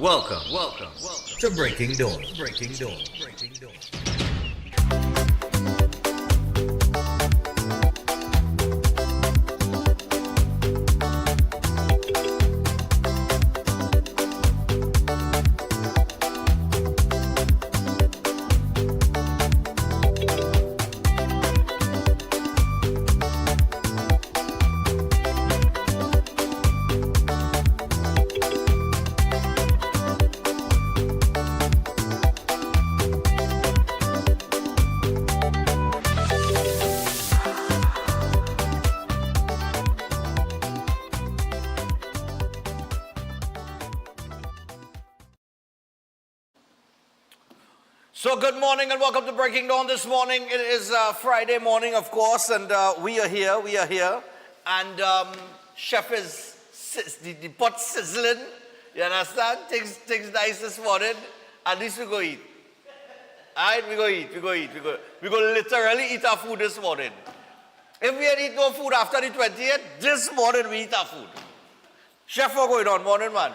Welcome to Breaking Dawn. So good morning and welcome to Breaking Dawn this morning. It is Friday morning, of course, and we are here. And chef is, the pot sizzling, you understand? Things nice this morning. At least we go eat. All right, we go eat. We go literally eat our food this morning. If we had eat no food after the 20th, this morning we eat our food. Chef, what going on? Morning, man.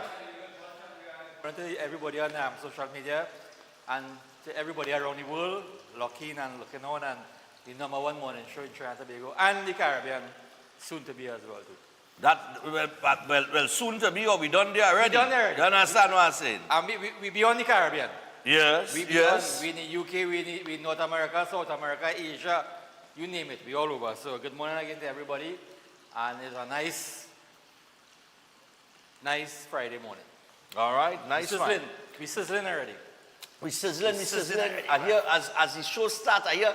To everybody on social media and to everybody around the world, looking and looking on, and the number one morning show in Trinidad and Tobago and the Caribbean, soon to be as well too. Well, soon to be, or we done there already? We done there already. You understand what I'm saying? And we beyond the Caribbean. Yes, We in the UK, we in North America, South America, Asia, you name it, we all over. So good morning again to everybody, and it's a nice Friday morning. All right, nice one. We sizzling already. We sizzling. I hear, as the show starts, I hear,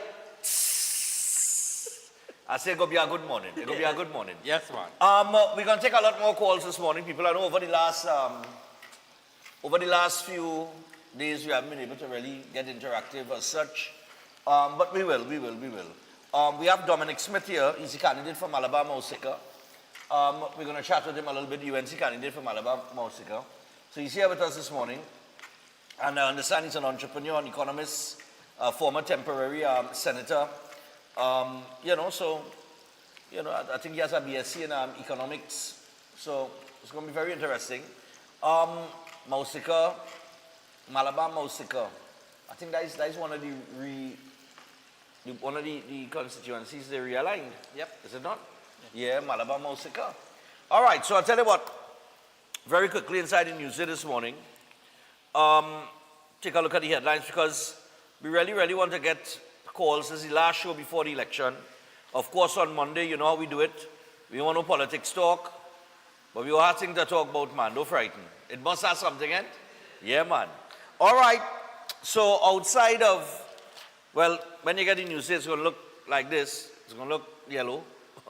I say, it's going to be a good morning. It's going to be a good morning. Yes, man. We're going to take a lot more calls this morning. People, I know over the last few days, we haven't been able to really get interactive as such. But we will. We have Dominic Smith here. He's a candidate from Alabama Osika. We're going to chat with him a little bit. UNC candidate from Alabama Osika. So he's here with us this morning. And I understand he's an entrepreneur, an economist, a former temporary senator. I think he has a BSc in economics. So it's going to be very interesting. Malabama Mausika. I think that is one of the constituencies they realigned. Yep. Is it not? Yeah, Malabama Mausika. All right, so I'll tell you what. Very quickly inside the news this morning. Take a look at the headlines because we really want to get calls. This is the last show before the election. Of course, on Monday, you know how we do it. We want no politics talk, but we all have things to talk about, man. Don't frighten. It must have something in. Yeah, man. All right. So outside of, well, when you get the news, it's going to look like this. It's going to look yellow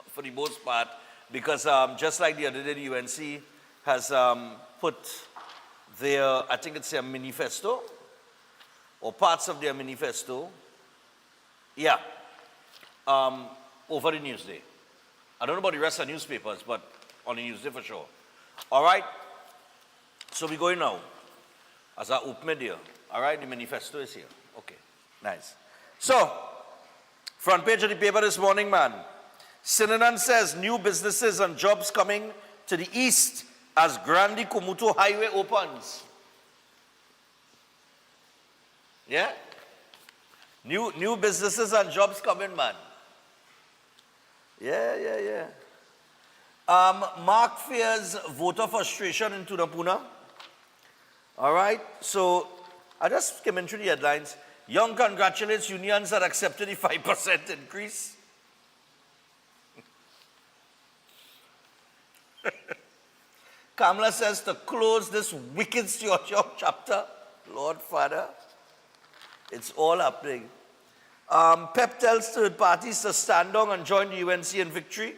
for the most part because just like the other day, the UNC has put their, I think it's their manifesto, or parts of their manifesto, over the Newsday. I don't know about the rest of the newspapers, but on the Newsday for sure. All right? So we're going now. As I open it here. All right? The manifesto is here. Okay. Nice. So, front page of the paper this morning, man. Sinanan says new businesses and jobs coming to the east as Grandi Kumuto Highway opens. Yeah? New businesses and jobs coming, man. Yeah. Mark fears voter frustration in Tunapuna. All right? So, I just came in through the headlines. Young congratulates unions that accepted the 5% increase. Kamala says to close this wicked stewardship chapter. Lord Father, it's all happening. PEP tells third parties to stand down and join the UNC in victory.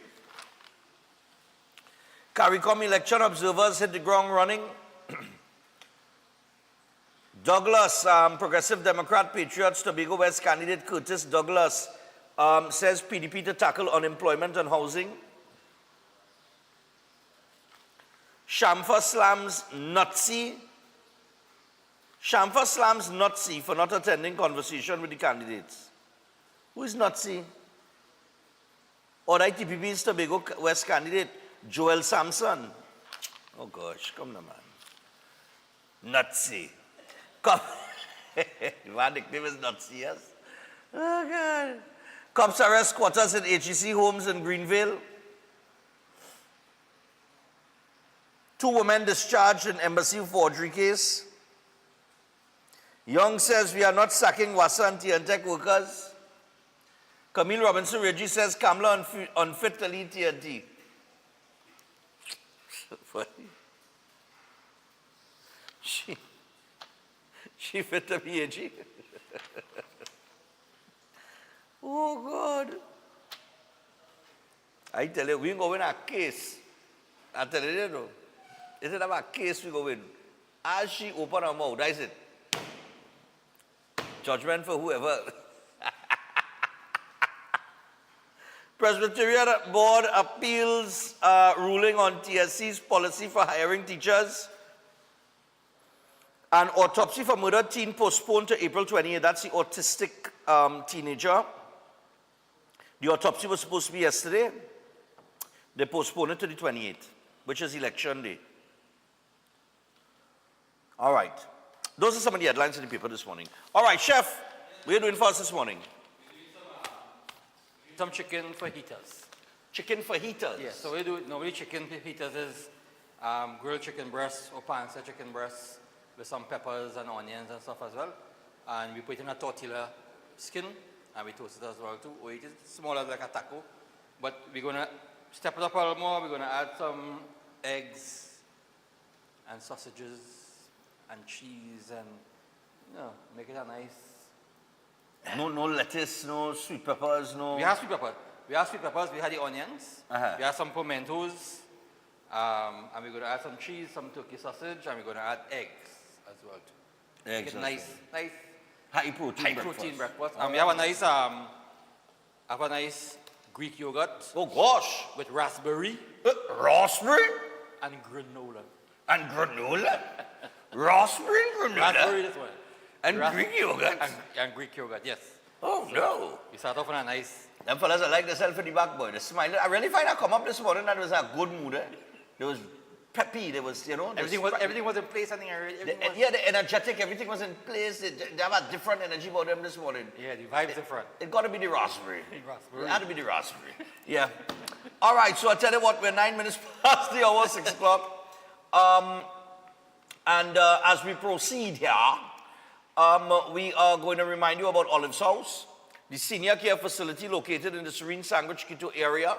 CARICOM election observers hit the ground running. Douglas, Progressive Democrat Patriots Tobago West candidate Curtis Douglas says PDP to tackle unemployment and housing. Shamfa slams Nutsi for not attending conversation with the candidates. Who is Nutsi? Or ITPP's Tobago West candidate, Joel Sampson. Oh gosh, come on, man. Nutsy. Come. My nickname is Nutsy, yes? Oh, God. Cops arrest squatters in HEC homes in Greenville. 2 women discharged in embassy forgery case. Young says we are not sacking Wassa and TNTech workers. Camille Robinson Reggie says Kamala unfit to lead TNT. She fit to be AG. Oh God. I tell you, we go win a case. I tell you, no. Is it about a case we go win? As she open her mouth, that's it. Judgment for whoever. Presbyterian Board appeals ruling on TSC's policy for hiring teachers. An autopsy for murdered teen postponed to April 28th. That's the autistic teenager. The autopsy was supposed to be yesterday. They postponed it to the 28th, which is election day. All right. Those are some of the headlines in the paper this morning. All right, Chef, what are you doing for us this morning? Some chicken fajitas. Chicken fajitas? Yeah, so we do, normally chicken fajitas is grilled chicken breast or panza chicken breast with some peppers and onions and stuff as well. And we put it in a tortilla skin and we toast it as well too. We eat it smaller like a taco. But we're going to step it up a little more. We're going to add some eggs and sausages and cheese and, you know, make it a nice. No lettuce, no sweet peppers, no. We have sweet peppers. We have sweet peppers. We had the onions. Uh-huh. We have some pimentos. And we're going to add some cheese, some turkey sausage, and we're going to add eggs as well too. Eggs. Make it nice, high protein breakfast. And we have a nice Greek yogurt. Oh gosh. With raspberry. Raspberry? And granola. And granola? Raspberry and granola? Raspberry, this one. And Greek yogurt? And Greek yogurt, yes. Oh So no. We start off on a nice. Them fellas are like themselves in the back, boy. They smile. I really find I come up this morning and there was a good mood. Eh? There was peppy. There was, you know. Everything was in place. The energetic. Everything was in place. They have a different energy about them this morning. Yeah, the vibe's different. It got to be the raspberry. Raspberry. It had to be the raspberry. Yeah. All right. So I tell you what, we're 9 minutes past the hour, 6 o'clock. As we proceed here, we are going to remind you about Olive's House, the senior care facility located in the serene Sangre Chiquito area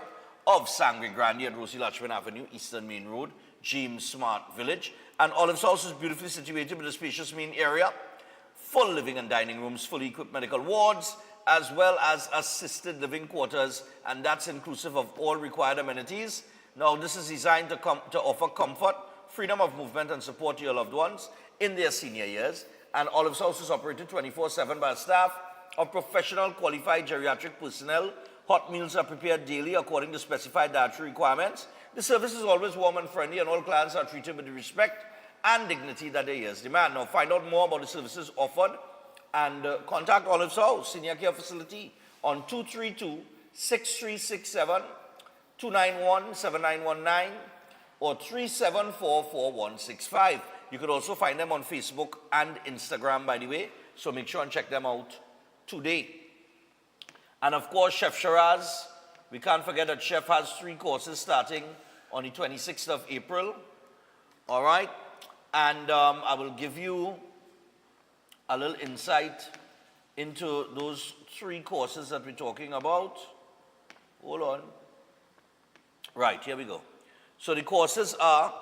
of Sangre Grande and Rosie Lachman Avenue, Eastern Main Road, James Smart Village. And Olive's House is beautifully situated with a spacious main area, full living and dining rooms, fully equipped medical wards, as well as assisted living quarters, and that's inclusive of all required amenities. Now, this is designed to offer comfort, freedom of movement, and support to your loved ones in their senior years. And Olive's House is operated 24/7 by a staff of professional qualified geriatric personnel. Hot meals are prepared daily according to specified dietary requirements. The service is always warm and friendly, and all clients are treated with the respect and dignity that their years demand. Now, find out more about the services offered and contact Olive's House Senior Care Facility on 232-6367, 291-7919, or 3744165. You could also find them on Facebook and Instagram, by the way, so make sure and check them out today. And of course, Chef Shiraz, we can't forget that Chef has 3 courses starting on the 26th of April. All right? And I will give you a little insight into those 3 courses that we're talking about. Hold on. Right, here we go. So the courses are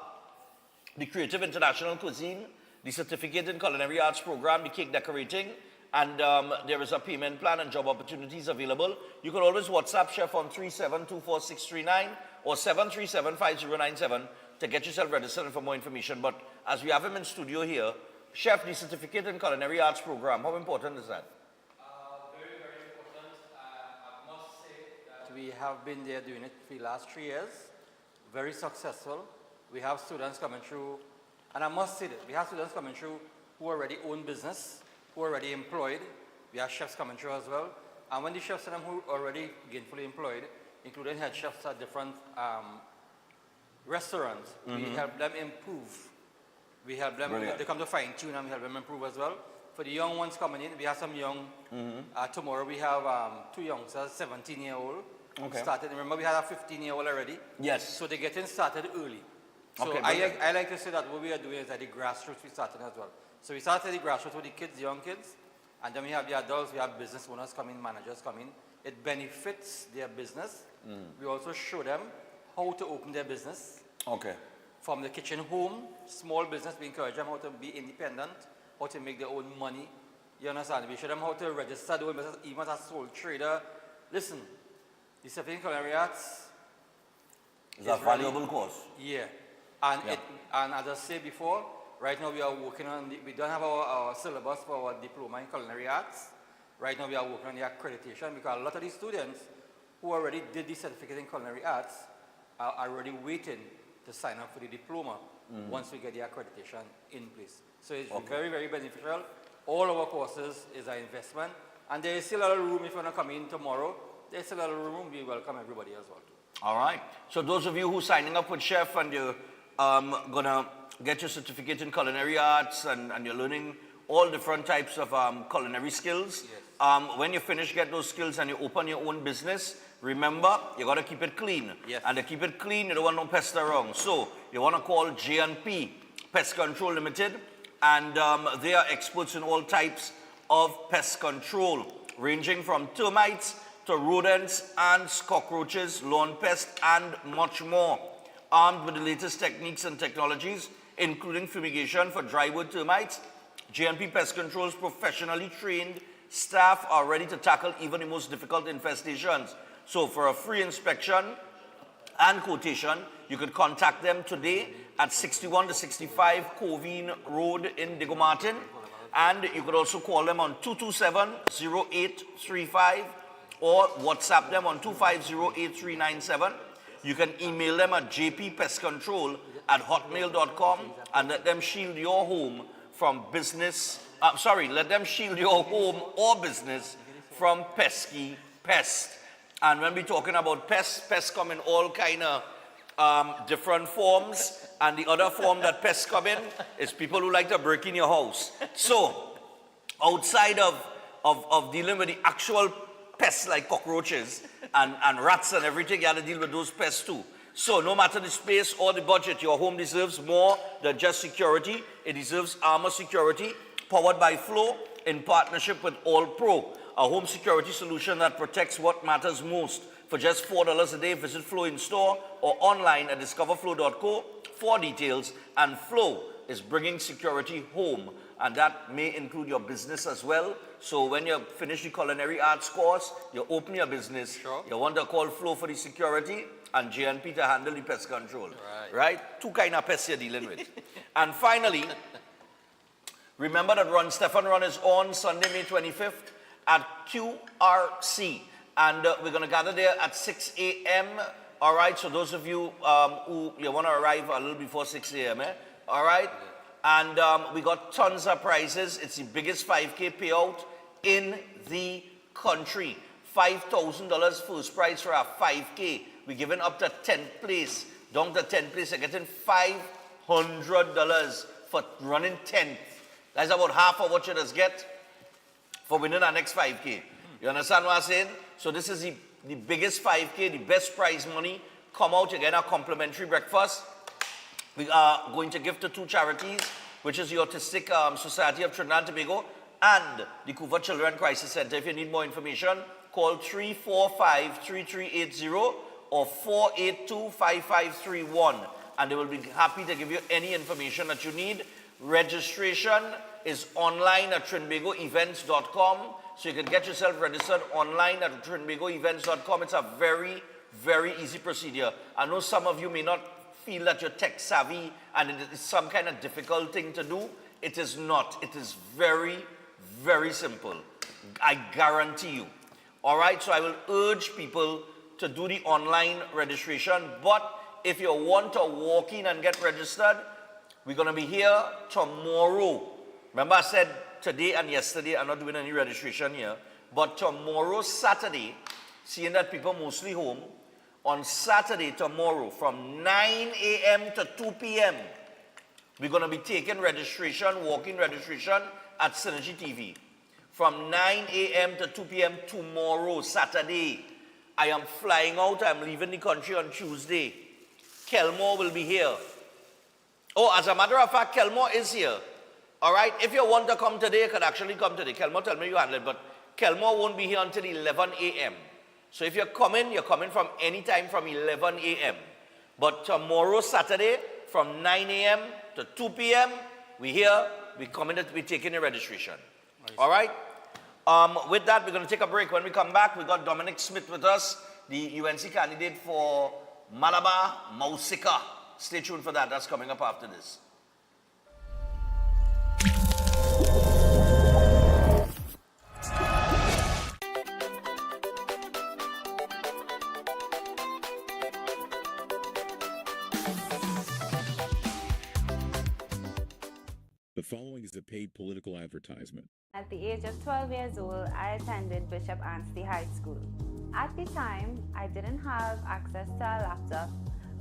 the Creative International Cuisine, the Certificate in Culinary Arts Program, the Cake Decorating, and there is a payment plan and job opportunities available. You can always WhatsApp Chef on 3724639 or 7375097 to get yourself registered and for more information. But as we have him in studio here, Chef, the Certificate in Culinary Arts Program, how important is that? Very, very important. I must say that we have been there doing it for the last 3 years. Very successful. We have students coming through, and I must say that we have students coming through who already own business, who are already employed. We have chefs coming through as well. And when the chefs are them who are already gainfully employed, including head chefs at different restaurants, we help them improve We help them, Brilliant. they come to fine tune and we help them improve as well. For the young ones coming in, we have some young, tomorrow we have 2 youngsters, 17-year-old. Okay. Started, remember we had a 15-year-old already? Yes. So they're getting started early. So Okay, I like to say that what we are doing is at the grassroots we started as well. So we started at the grassroots with the kids, the young kids, and then we have the adults, we have business owners coming, managers coming. It benefits their business. We also show them how to open their business. Okay. From the kitchen home, small business, we encourage them how to be independent, how to make their own money. You understand? We show them how to register their own business, even as a sole trader. Listen, the Stefan Culinary Arts It's a valuable course. yeah. And, Yeah. And as I said before, right now we are working on, we don't have our syllabus for our diploma in culinary arts. Right now we are working on the accreditation because a lot of these students who already did the certificate in culinary arts are already waiting to sign up for the diploma once we get the accreditation in place. So it's very, very beneficial. All our courses is an investment. And there is still a lot of room if you want to come in tomorrow. There's still a lot of room. We welcome everybody as well. All right. So those of you who signing up with Chef and you're gonna get your certificate in culinary arts and you're learning all different types of culinary skills. Yes. When you finish get those skills and you open your own business, remember you gotta keep it clean. Yes. And to keep it clean, you don't want no pest around. So you wanna call J&P Pest Control Limited, and they are experts in all types of pest control, ranging from termites to rodents, ants, cockroaches, lawn pests, and much more. Armed with the latest techniques and technologies, including fumigation for drywood termites, J&P Pest Control's professionally trained staff are ready to tackle even the most difficult infestations. So for a free inspection and quotation, you could contact them today at 61 to 65 Covine Road in Diego Martin. And you could also call them on 227-0835 or WhatsApp them on 250-8397. You can email them at jppestcontrol@hotmail.com and let them shield your home from business. Let them shield your home or business from pesky pests. And when we're talking about pests come in all kind of different forms. And the other form that pests come in is people who like to break in your house. So, outside of dealing with the actual pests like cockroaches and rats and everything, you have to deal with those pests too. So, no matter the space or the budget, your home deserves more than just security. It deserves armor security, powered by Flow in partnership with All Pro, a home security solution that protects what matters most. For just $4 a day, visit Flow in store or online at discoverflow.co for details. And Flow is bringing security home, and that may include your business as well. So when you finish the culinary arts course, you open your business, you want to call Flow for the security and J&P to handle the pest control. Right? Two kind of pests you're dealing with. And finally, remember that Stefan Run is on Sunday, May 25th at QRC. And we're going to gather there at 6 a.m. All right, so those of you who you want to arrive a little before 6 a.m., all right? And we got tons of prizes. It's the biggest 5K payout in the country. $5,000 first prize for our 5K. We're giving up to 10th place. Down to 10th place, you're getting $500 for running 10th. That's about half of what you just get for winning our next 5K. You understand what I'm saying? So this is the biggest 5K, the best prize money. Come out, you get a complimentary breakfast. We are going to give to 2 charities, which is the Autistic Society of Trinidad and Tobago and the Couva Children Crisis Center. If you need more information, call 345-3380 or 482-5531, and they will be happy to give you any information that you need. Registration is online at trinbagoevents.com. So you can get yourself registered online at trinbagoevents.com. It's a very, very easy procedure. I know some of you may not feel that you're tech savvy and it is some kind of difficult thing to do. It is not. It is very, very simple. I guarantee you. All right, so I will urge people to do the online registration. But if you want to walk in and get registered, we're going to be here tomorrow. Remember I said today and yesterday I'm not doing any registration here. But tomorrow, Saturday, seeing that people mostly home, on Saturday tomorrow from 9 a.m. to 2 p.m., we're going to be taking registration, walk-in registration at Synergy TV from 9 a.m. to 2 p.m. tomorrow, Saturday. I am flying out. I'm leaving the country on Tuesday. Kelmore will be here. Oh, as a matter of fact, Kelmore is here. All right? If you want to come today, you could actually come today. Kelmore, tell me you handle it, but Kelmore won't be here until 11 a.m. So if you're coming from any time from 11 a.m. But tomorrow, Saturday, from 9 a.m. to 2 p.m., we're taking a registration. Nice. All right? With that, we're going to take a break. When we come back, we got Dominic Smith with us, the UNC candidate for Malabar, Mausika. Stay tuned for that. That's coming up after this. The following is a paid political advertisement. At the age of 12 years old, I attended Bishop Anstey High School. At the time, I didn't have access to a laptop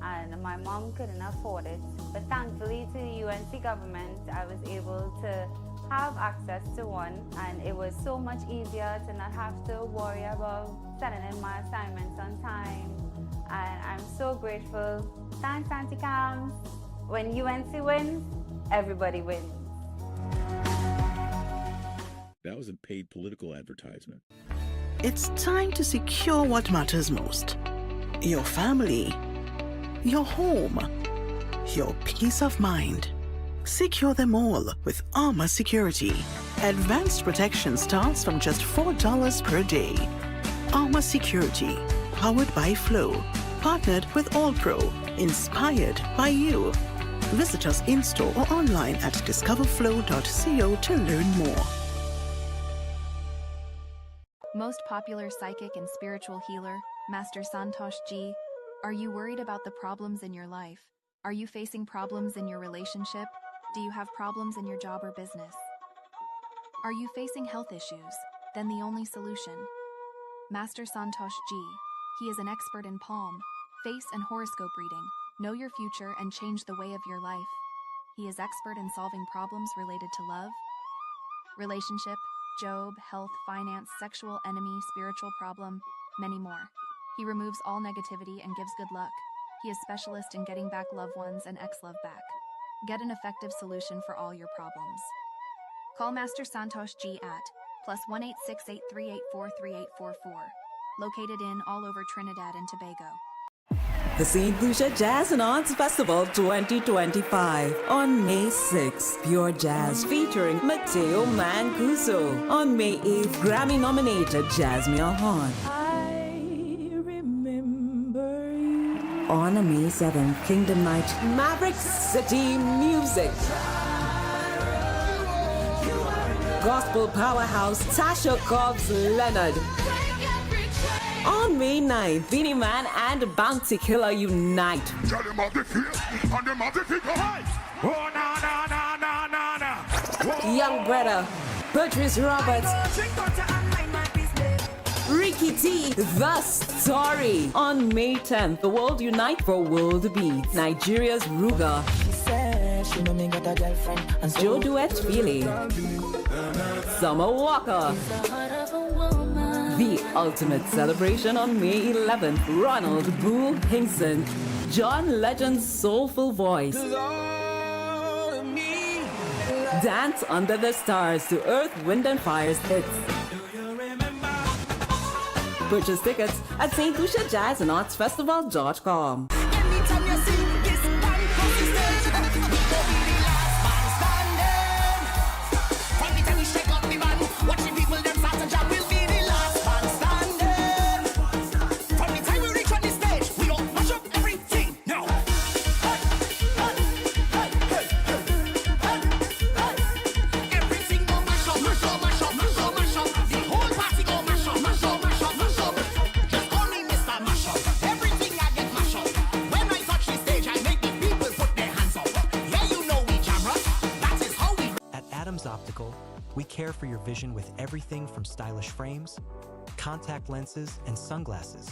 and my mom couldn't afford it. But thankfully to the UNC government, I was able to have access to one, and it was so much easier to not have to worry about sending in my assignments on time. And I'm so grateful. Thanks, Auntie Cams. When UNC wins, everybody wins. That was a paid political advertisement. It's time to secure what matters most. Your family, your home, your peace of mind. Secure them all with Armor Security. Advanced protection starts from just $4 per day. Armor Security, powered by Flow, partnered with AllPro, inspired by you. Visit us in-store or online at discoverflow.co to learn more. Most popular psychic and spiritual healer, Master Santosh Ji. Are you worried about the problems in your life? Are you facing problems in your relationship? Do you have problems in your job or business? Are you facing health issues? Then the only solution. Master Santosh Ji. He is an expert in palm, face and horoscope reading. Know your future and change the way of your life. He is expert in solving problems related to love, relationship, job, health, finance, sexual, enemy, spiritual problem, many more. He removes all negativity and gives good luck. He is specialist in getting back loved ones and ex-love back. Get an effective solution for all your problems. Call Master Santosh Ji at +1-868-384-3844. Located in all over Trinidad and Tobago. The St. Lucia Jazz and Arts Festival 2025 on May 6th. Pure Jazz featuring Mateo Mancuso. On May 8th, Grammy-nominated Jasmine Horn. I remember you. On May 7th, Kingdom Night, Maverick City Music. Gospel powerhouse Tasha Cobbs Leonard. On May 9th, Beanie Man and Bounty Killer unite. Young Brother, Patrice Roberts, Ricky T, The Story. On May 10th, the world unite for World Beats. Nigeria's Ruga. Joe Duet Feely. Summer Walker. The ultimate celebration on May 11th. Ronald Boo Hinkson. John Legend's soulful voice. Dance under the stars to Earth, Wind and Fire's hits. Purchase tickets at stluciajazzandartsfestival.com. We care for your vision with everything from stylish frames, contact lenses, and sunglasses,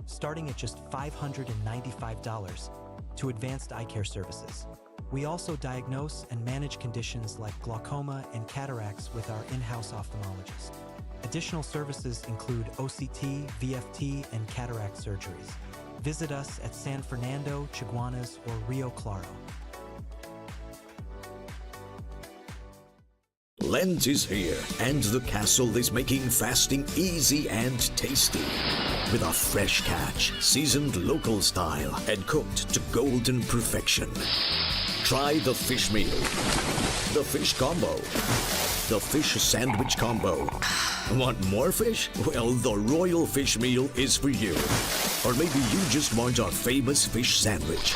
starting at just $595 to advanced eye care services. We also diagnose and manage conditions like glaucoma and cataracts with our in-house ophthalmologist. Additional services include OCT, VFT, and cataract surgeries. Visit us at San Fernando, Chaguanas, or Rio Claro. Lent is here, and the castle is making fasting easy and tasty. With a fresh catch, seasoned local style, and cooked to golden perfection. Try the fish meal, the fish combo, the fish sandwich combo. Want more fish? Well, the royal fish meal is for you. Or maybe you just want our famous fish sandwich.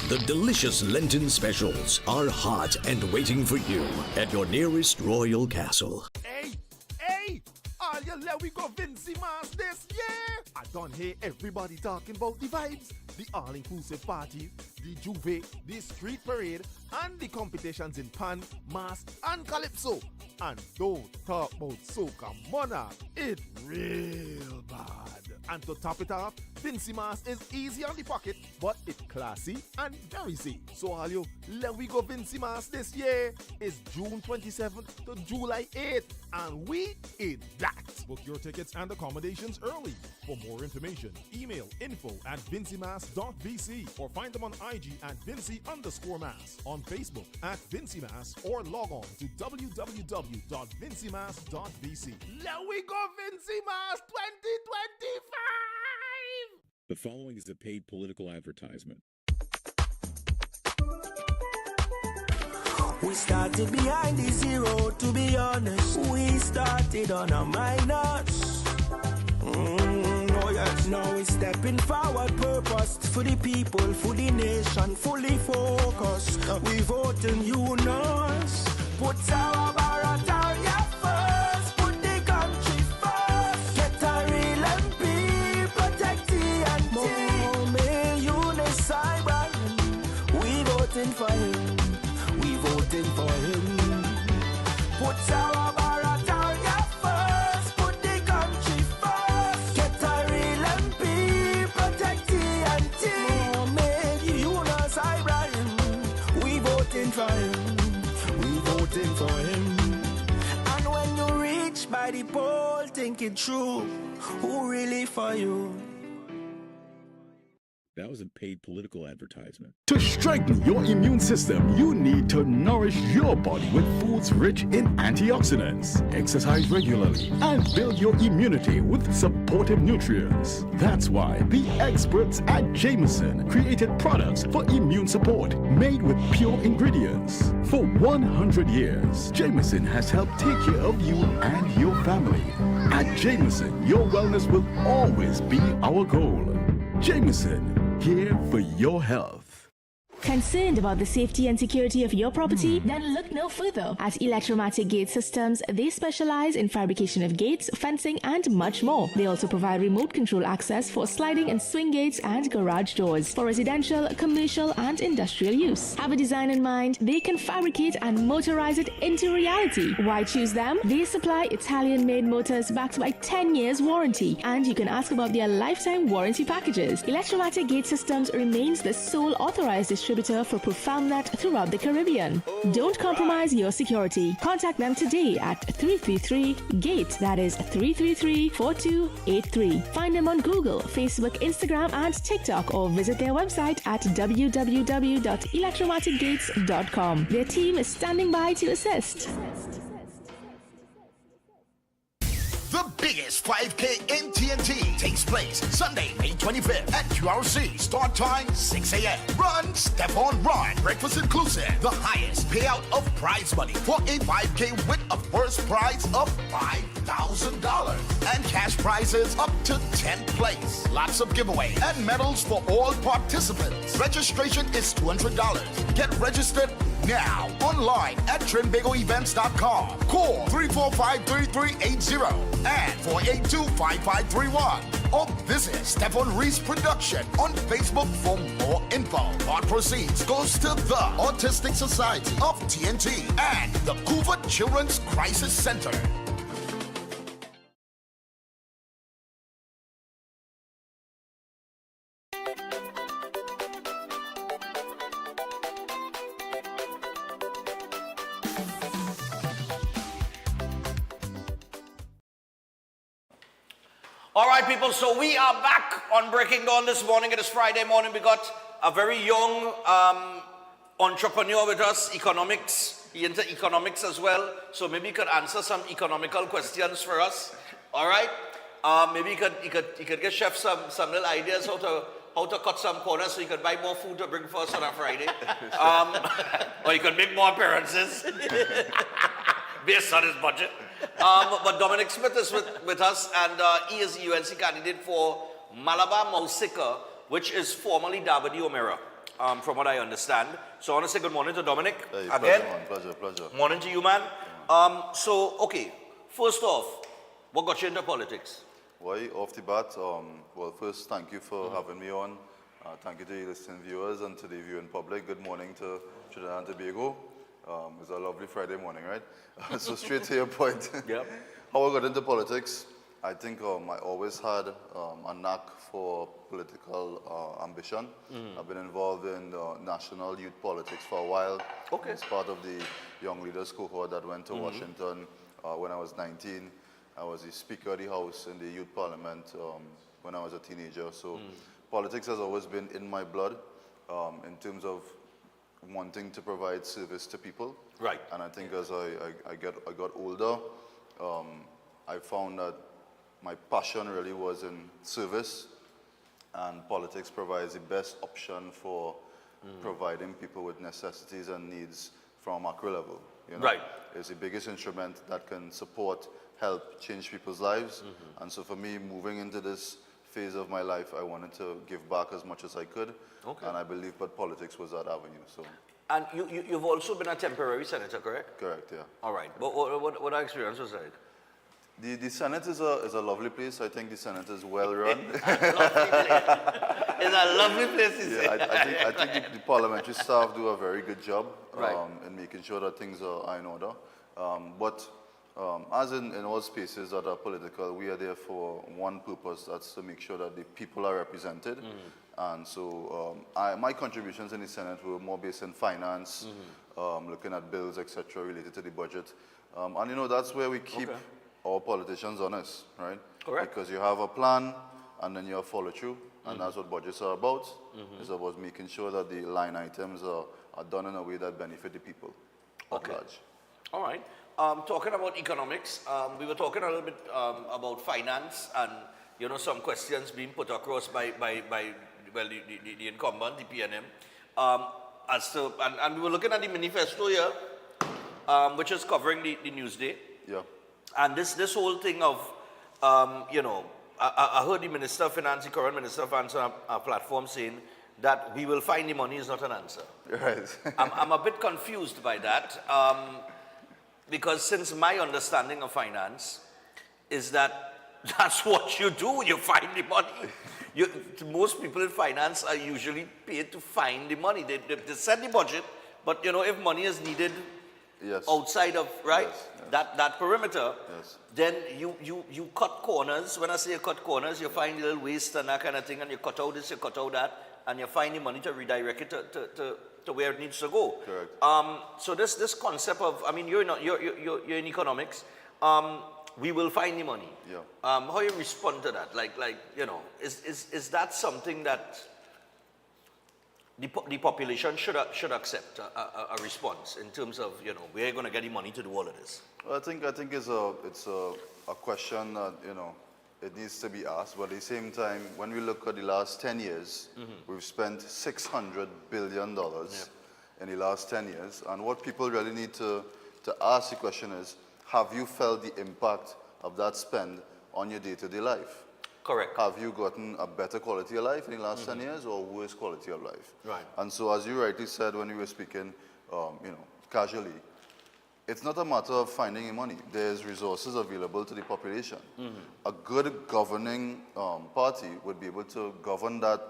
The delicious Lenten specials are hot and waiting for you at your nearest royal castle. Hey! All you let we go Vincy Mass this year! I don't hear everybody talking about the vibes, the all-inclusive parties, the juve, the street parade, and the competitions in pan, mass, and calypso. And don't talk about soca monarch, it's real bad. And to top it off, Vincy Mass is easy on the pocket, but it's classy and very safe. So all you, let we go Vincy Mass this year is June 27th to July 8th, and we in that. Book your tickets and accommodations early. For more information, email info@vincymass.vc or find them on IG at Vincy_Mass, on Facebook at Vincy Mass, or log on to www.vincymass.vc. Let we go Vincy Mass 2025! The following is a paid political advertisement. We started behind the zero, to be honest. We started on a minus. Oh yes, now we're stepping forward, purpose for the people, for the nation, fully focused. We vote in units, put our barataria first, put the country first. Get a real MP, protect TNT. More Unicide, we voting for him. Voting for him. Put our barataria first, put the country first. Get a real MP, protect TNT. Oh, make you know, Brian. We voting for him. We voting for him. And when you reach by the poll, think it through. Who really for you? That was a paid political advertisement. To strengthen your immune system, you need to nourish your body with foods rich in antioxidants. Exercise regularly and build your immunity with supportive nutrients. That's why the experts at Jameson created products for immune support made with pure ingredients. For 100 years, Jameson has helped take care of you and your family. At Jameson, your wellness will always be our goal. Jameson, here for your health. Concerned about the safety and security of your property? Then look no further. At Electromatic Gate Systems, they specialize in fabrication of gates, fencing, and much more. They also provide remote control access for sliding and swing gates and garage doors for residential, commercial, and industrial use. Have a design in mind? They can fabricate and motorize it into reality. Why choose them? They supply Italian-made motors backed by 10 years warranty, and you can ask about their lifetime warranty packages. Electromatic Gate Systems remains the sole authorized distributor for ProfoundNet throughout the Caribbean. Don't compromise your security. Contact them today at 333-GATE, that is 333-4283. Find them on Google, Facebook, Instagram, and TikTok, or visit their website at www.electromaticgates.com. Their team is standing by to assist. The biggest 5K in TNT takes place Sunday, May 25th at QRC. Start time 6 a.m. Run, Stefan Run. Breakfast inclusive. The highest payout of prize money for a 5K with a first prize of $5,000 and cash prizes up to 10th place. Lots of giveaway and medals for all participants. Registration is $200. Get registered now online at trinbagoevents.com. Call 345-3380 and 482-5531. Or visit Stefan Reese Production on Facebook for more info. Part proceeds goes to the Autistic Society of TNT and the Couva Children's Crisis Center. All right, people, so we are back on Breaking Dawn this morning. It is Friday morning. We got a very young entrepreneur with us, economics. He into economics as well. So maybe he could answer some economical questions for us. All right? Maybe he could get Chef some little ideas how to cut some corners so he could buy more food to bring for us on a Friday. Or he could make more appearances based on his budget. But Dominic Smith is with us, and he is the UNC candidate for Malabar Mausika, which is formerly Dabadi Omera, from what I understand. So I want to say good morning to Dominic. Hey, again. Pleasure. Morning to you, man. So, okay, first off, what got you into politics? Why, off the bat, well, first, thank you for having me on. Thank you to the listening viewers and to the viewing public. Good morning to Trinidad and Tobago. It's a lovely Friday morning, right? So straight to your point. Yep. How I got into politics, I think I always had a knack for political ambition. I've been involved in national youth politics for a while. Okay. As part of the Young Leaders cohort that went to Washington when I was 19. I was the Speaker of the House in the Youth Parliament when I was a teenager. So politics has always been in my blood in terms of wanting to provide service to people. Right. And I think as I got older, I found that my passion really was in service, and politics provides the best option for providing people with necessities and needs from a macro level. You know? Right. It's the biggest instrument that can support, help change people's lives. And so for me, moving into this phase of my life, I wanted to give back as much as I could. Okay. And I believe that politics was that avenue. So. And you've also been a temporary senator, correct? Correct, yeah. All right. But what our experience was like? The Senate is a lovely place. I think the Senate is well run. It's a lovely place, he said. I think the parliamentary staff do a very good job Right. in making sure that things are in order. But as in all spaces that are political, we are there for one purpose, that's to make sure that the people are represented. And so my contributions in the Senate were more based in finance, looking at bills, etc., related to the budget. And you know, that's where we keep our politicians honest, right? Correct. Because you have a plan, and then you have follow through, and that's what budgets are about. It's about making sure that the line items are done in a way that benefit the people at large. All right. Talking about economics, we were talking a little bit about finance and, you know, some questions being put across by the incumbent, the PNM. And we were looking at the manifesto here, which is covering the Newsday. Yeah. And this whole thing of, you know, I heard the Minister of Finance, the current Minister of Finance on our platform saying that we will find the money is not an answer. Right. I'm a bit confused by that, because since my understanding of finance is that that's what you do, you find the money. Most people in finance are usually paid to find the money. They set the budget, but you know, if money is needed outside of, right, that perimeter, then you cut corners. When I say you cut corners, you find a little waste and that kind of thing, and you cut out this, you cut out that, and you find the money to redirect it to where it needs to go. Correct. So this concept of, I mean, you're in economics. We will find the money. Yeah. How you respond to that? Like you know, is that something that the population should accept a response in terms of, you know, we're going to get the money to do all of this? Well, I think it's a question that, you know, it needs to be asked. But at the same time, when we look at the last 10 years, we've spent $600 billion in the last 10 years. And what people really need to ask the question is, have you felt the impact of that spend on your day-to-day life? Correct. Have you gotten a better quality of life in the last 10 years or worse quality of life? Right. And so as you rightly said when you were speaking, you know, casually, it's not a matter of finding the money. There's resources available to the population. A good governing party would be able to govern that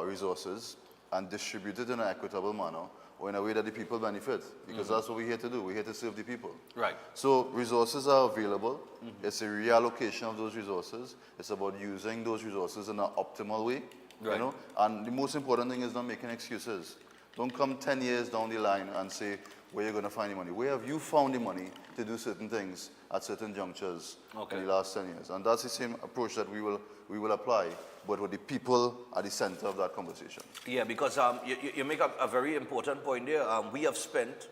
resources and distribute it in an equitable manner or in a way that the people benefit, because that's what we're here to do. We're here to serve the people. Right. So resources are available. It's a reallocation of those resources. It's about using those resources in an optimal way. Right. You know? And the most important thing is not making excuses. Don't come 10 years down the line and say, where you're going to find the money. Where have you found the money to do certain things at certain junctures in the last 10 years? And that's the same approach that we will apply, but with the people at the center of that conversation. Yeah, because you make a very important point there. We have spent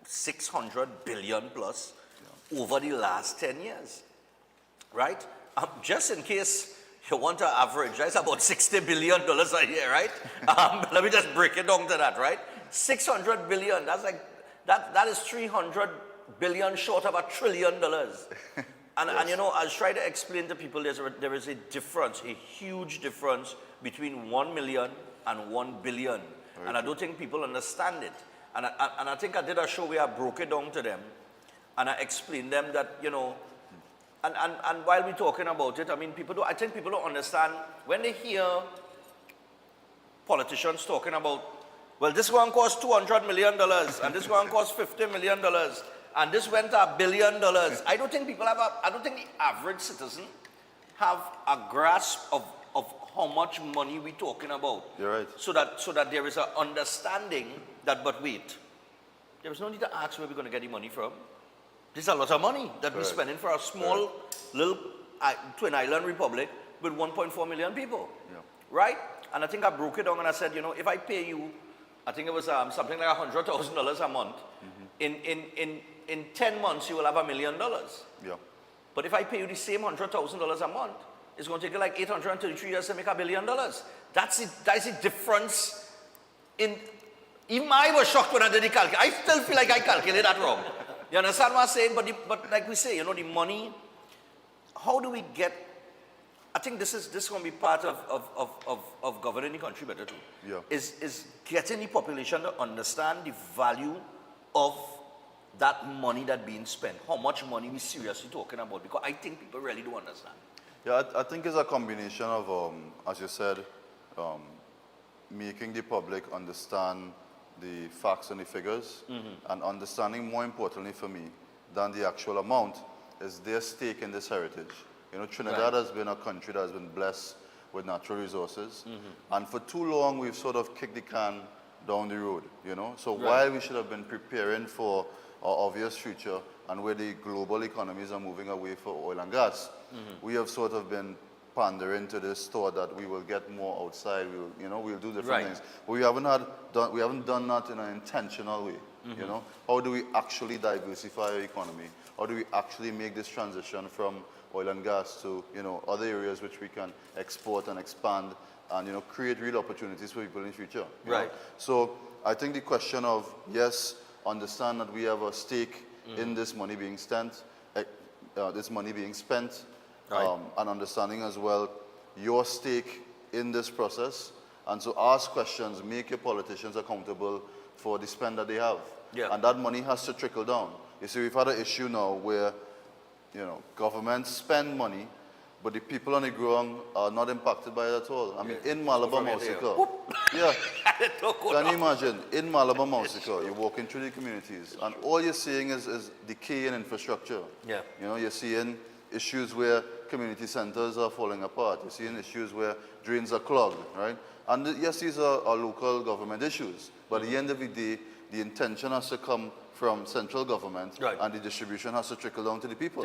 600 billion plus over the last 10 years, right? Just in case you want to average, that's about $60 billion a year, right? Let me just break it down to that, right? 600 billion, that's like, that is 300 billion short of $1 trillion. And you know, I was trying to explain to people there is a difference, a huge difference between 1 million and 1 billion. And I don't think people understand it. And I think I did a show where I broke it down to them and I explained them that, you know, and while we're talking about it, I mean, I think people don't understand when they hear politicians talking about, well, this one cost $200 million and this one cost $50 million and this went to $1 billion. I don't think people have I don't think the average citizen have a grasp of how much money we're talking about. You're right. So that there is an understanding that, but wait, there is no need to ask where we're going to get the money from. There's a lot of money that we're spending for a small little twin island republic with 1.4 million people, right? And I think I broke it down and I said, you know, if I pay you, I think it was something like $100,000 a month, in 10 months you will have $1 million. Yeah. But if I pay you the same $100,000 a month, it's going to take you like 833 years to make $1 billion. That's the difference in. Even I was shocked when I did the calculation. I still feel like I calculated that wrong. You understand what I'm saying? But like we say, you know, the money, how do we get, I think this is going to be part of governing the country better too. Yeah. Is getting the population to understand the value of that money that's being spent. How much money we seriously talking about? Because I think people really do understand. Yeah, I think it's a combination of, as you said, making the public understand the facts and the figures, and understanding, more importantly for me, than the actual amount, is their stake in this heritage. You know, Trinidad has been a country that has been blessed with natural resources, and for too long we've sort of kicked the can down the road, you know. So while we should have been preparing for our obvious future and where the global economies are moving away for oil and gas, we have sort of been pandering to this thought that we will get more outside, we'll do different things. But we haven't done that in an intentional way. You know, how do we actually diversify our economy? How do we actually make this transition from oil and gas to, you know, other areas which we can export and expand and, you know, create real opportunities for people in the future. You know? So I think the question of, yes, understand that we have a stake in this money being spent, and understanding as well your stake in this process, and so ask questions, make your politicians accountable for the spend that they have. And that money has to trickle down. You see, we've had an issue now where, you know, governments spend money, but the people on the ground are not impacted by it at all. I mean, in Malabar, Mausica, can you imagine, in Malabar, Mausica, you're walking through the communities, and all you're seeing is decay in infrastructure. You know, you're seeing issues where community centers are falling apart. You're seeing issues where drains are clogged, right? And yes, these are local government issues, but at the end of the day, the intention has to come from central government, and the distribution has to trickle down to the people.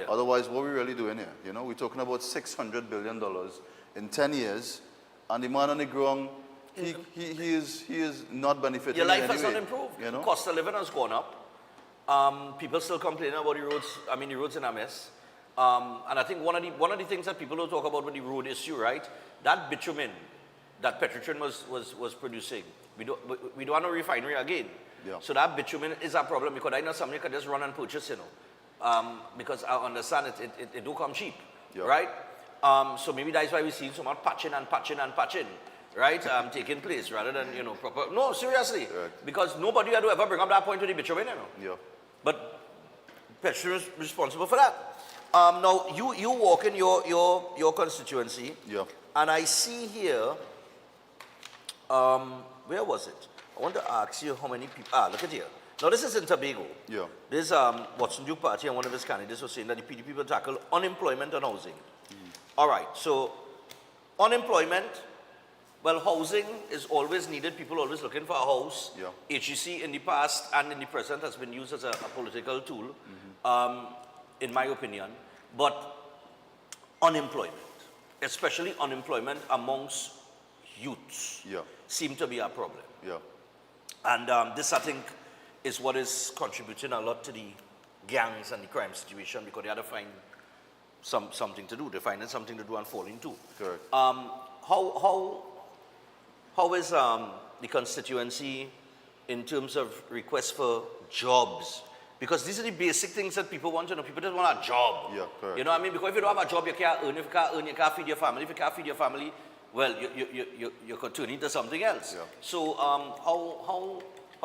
Otherwise, what are we really doing here? You know, we're talking about $600 billion in 10 years, and the man on the ground, he is not benefiting. Your life has not improved. You know? Cost of living has gone up. People still complaining about the roads. I mean, the roads in a mess. And I think one of the things that people don't talk about with the road issue, right? That bitumen that Petrotrin was producing, we don't have a refinery again. So that bitumen is a problem, because I know somebody can just run and purchase, you know, because I understand it do come cheap, right? So maybe that's why we see so much patching, right? Taking place rather than, you know, proper. No, seriously, because nobody had to ever bring up that point to the bitumen, you know. But Petrotrin is responsible for that. Now you walk in your constituency, and I see here. Where was it? I want to ask you how many people. Look at here. Now this is in Tobago. This Watson Duke Party, and one of his candidates was saying that the PDP will tackle unemployment and housing. All right. So unemployment, Well, housing is always needed. People always looking for a house. Yeah. HEC in the past and in the present has been used as a political tool, in my opinion. But unemployment, especially unemployment amongst youths, seem to be a problem. Yeah. And this, I think, is what is contributing a lot to the gangs and the crime situation, because they have to find something to do. They're finding something to do and fall into. Correct. How is the constituency in terms of requests for jobs? Because these are the basic things that people want to know. People just want a job. Yeah, correct. You know what I mean? Because if you don't have a job, you can't earn. If you can't earn, you can't feed your family. If you can't feed your family, well, you could turn into something else. Yeah. So how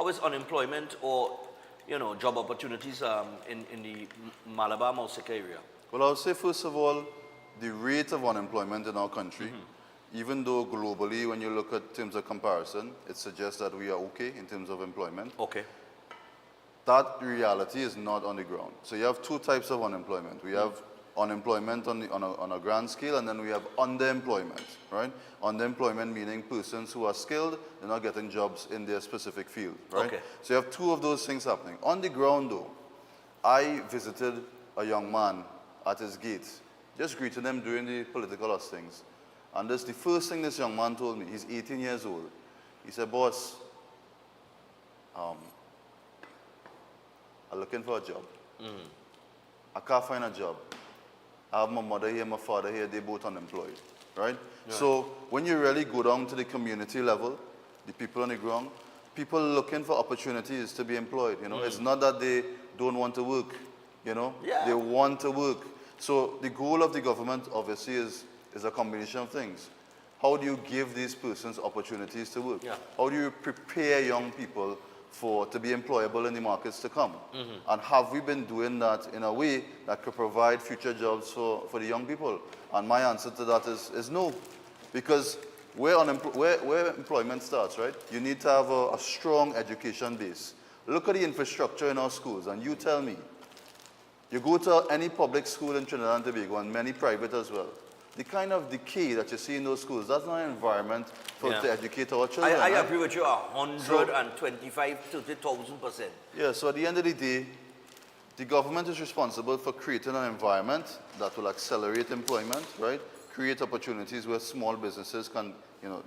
is unemployment or, you know, job opportunities in the Malabar, Mausika area? Well, I would say, first of all, the rate of unemployment in our country, even though globally, when you look at terms of comparison, it suggests that we are okay in terms of employment. Okay. That reality is not on the ground. So you have two types of unemployment. We have unemployment on a grand scale, and then we have underemployment, right? Underemployment meaning persons who are skilled, they're not getting jobs in their specific field, right? Okay. So you have two of those things happening. On the ground, though, I visited a young man at his gate, just greeting him during the political hustings. And this, the first thing this young man told me, he's 18 years old. He said, boss, I'm looking for a job. I can't find a job. I have my mother here, my father here, they're both unemployed, right? So when you really go down to the community level, the people on the ground, people looking for opportunities to be employed, you know? It's not that they don't want to work, you know? They want to work. So the goal of the government, obviously, is a combination of things. How do you give these persons opportunities to work? How do you prepare young people to be employable in the markets to come? And have we been doing that in a way that could provide future jobs for the young people? And my answer to that is no. Because where employment starts, right? You need to have a strong education base. Look at the infrastructure in our schools, and you tell me, you go to any public school in Trinidad and Tobago, and many private as well, the kind of decay that you see in those schools, that's not an environment to educate our children. I agree with you 125,000%. Yeah, so at the end of the day, the government is responsible for creating an environment that will accelerate employment, right? Create opportunities where small businesses can, you know,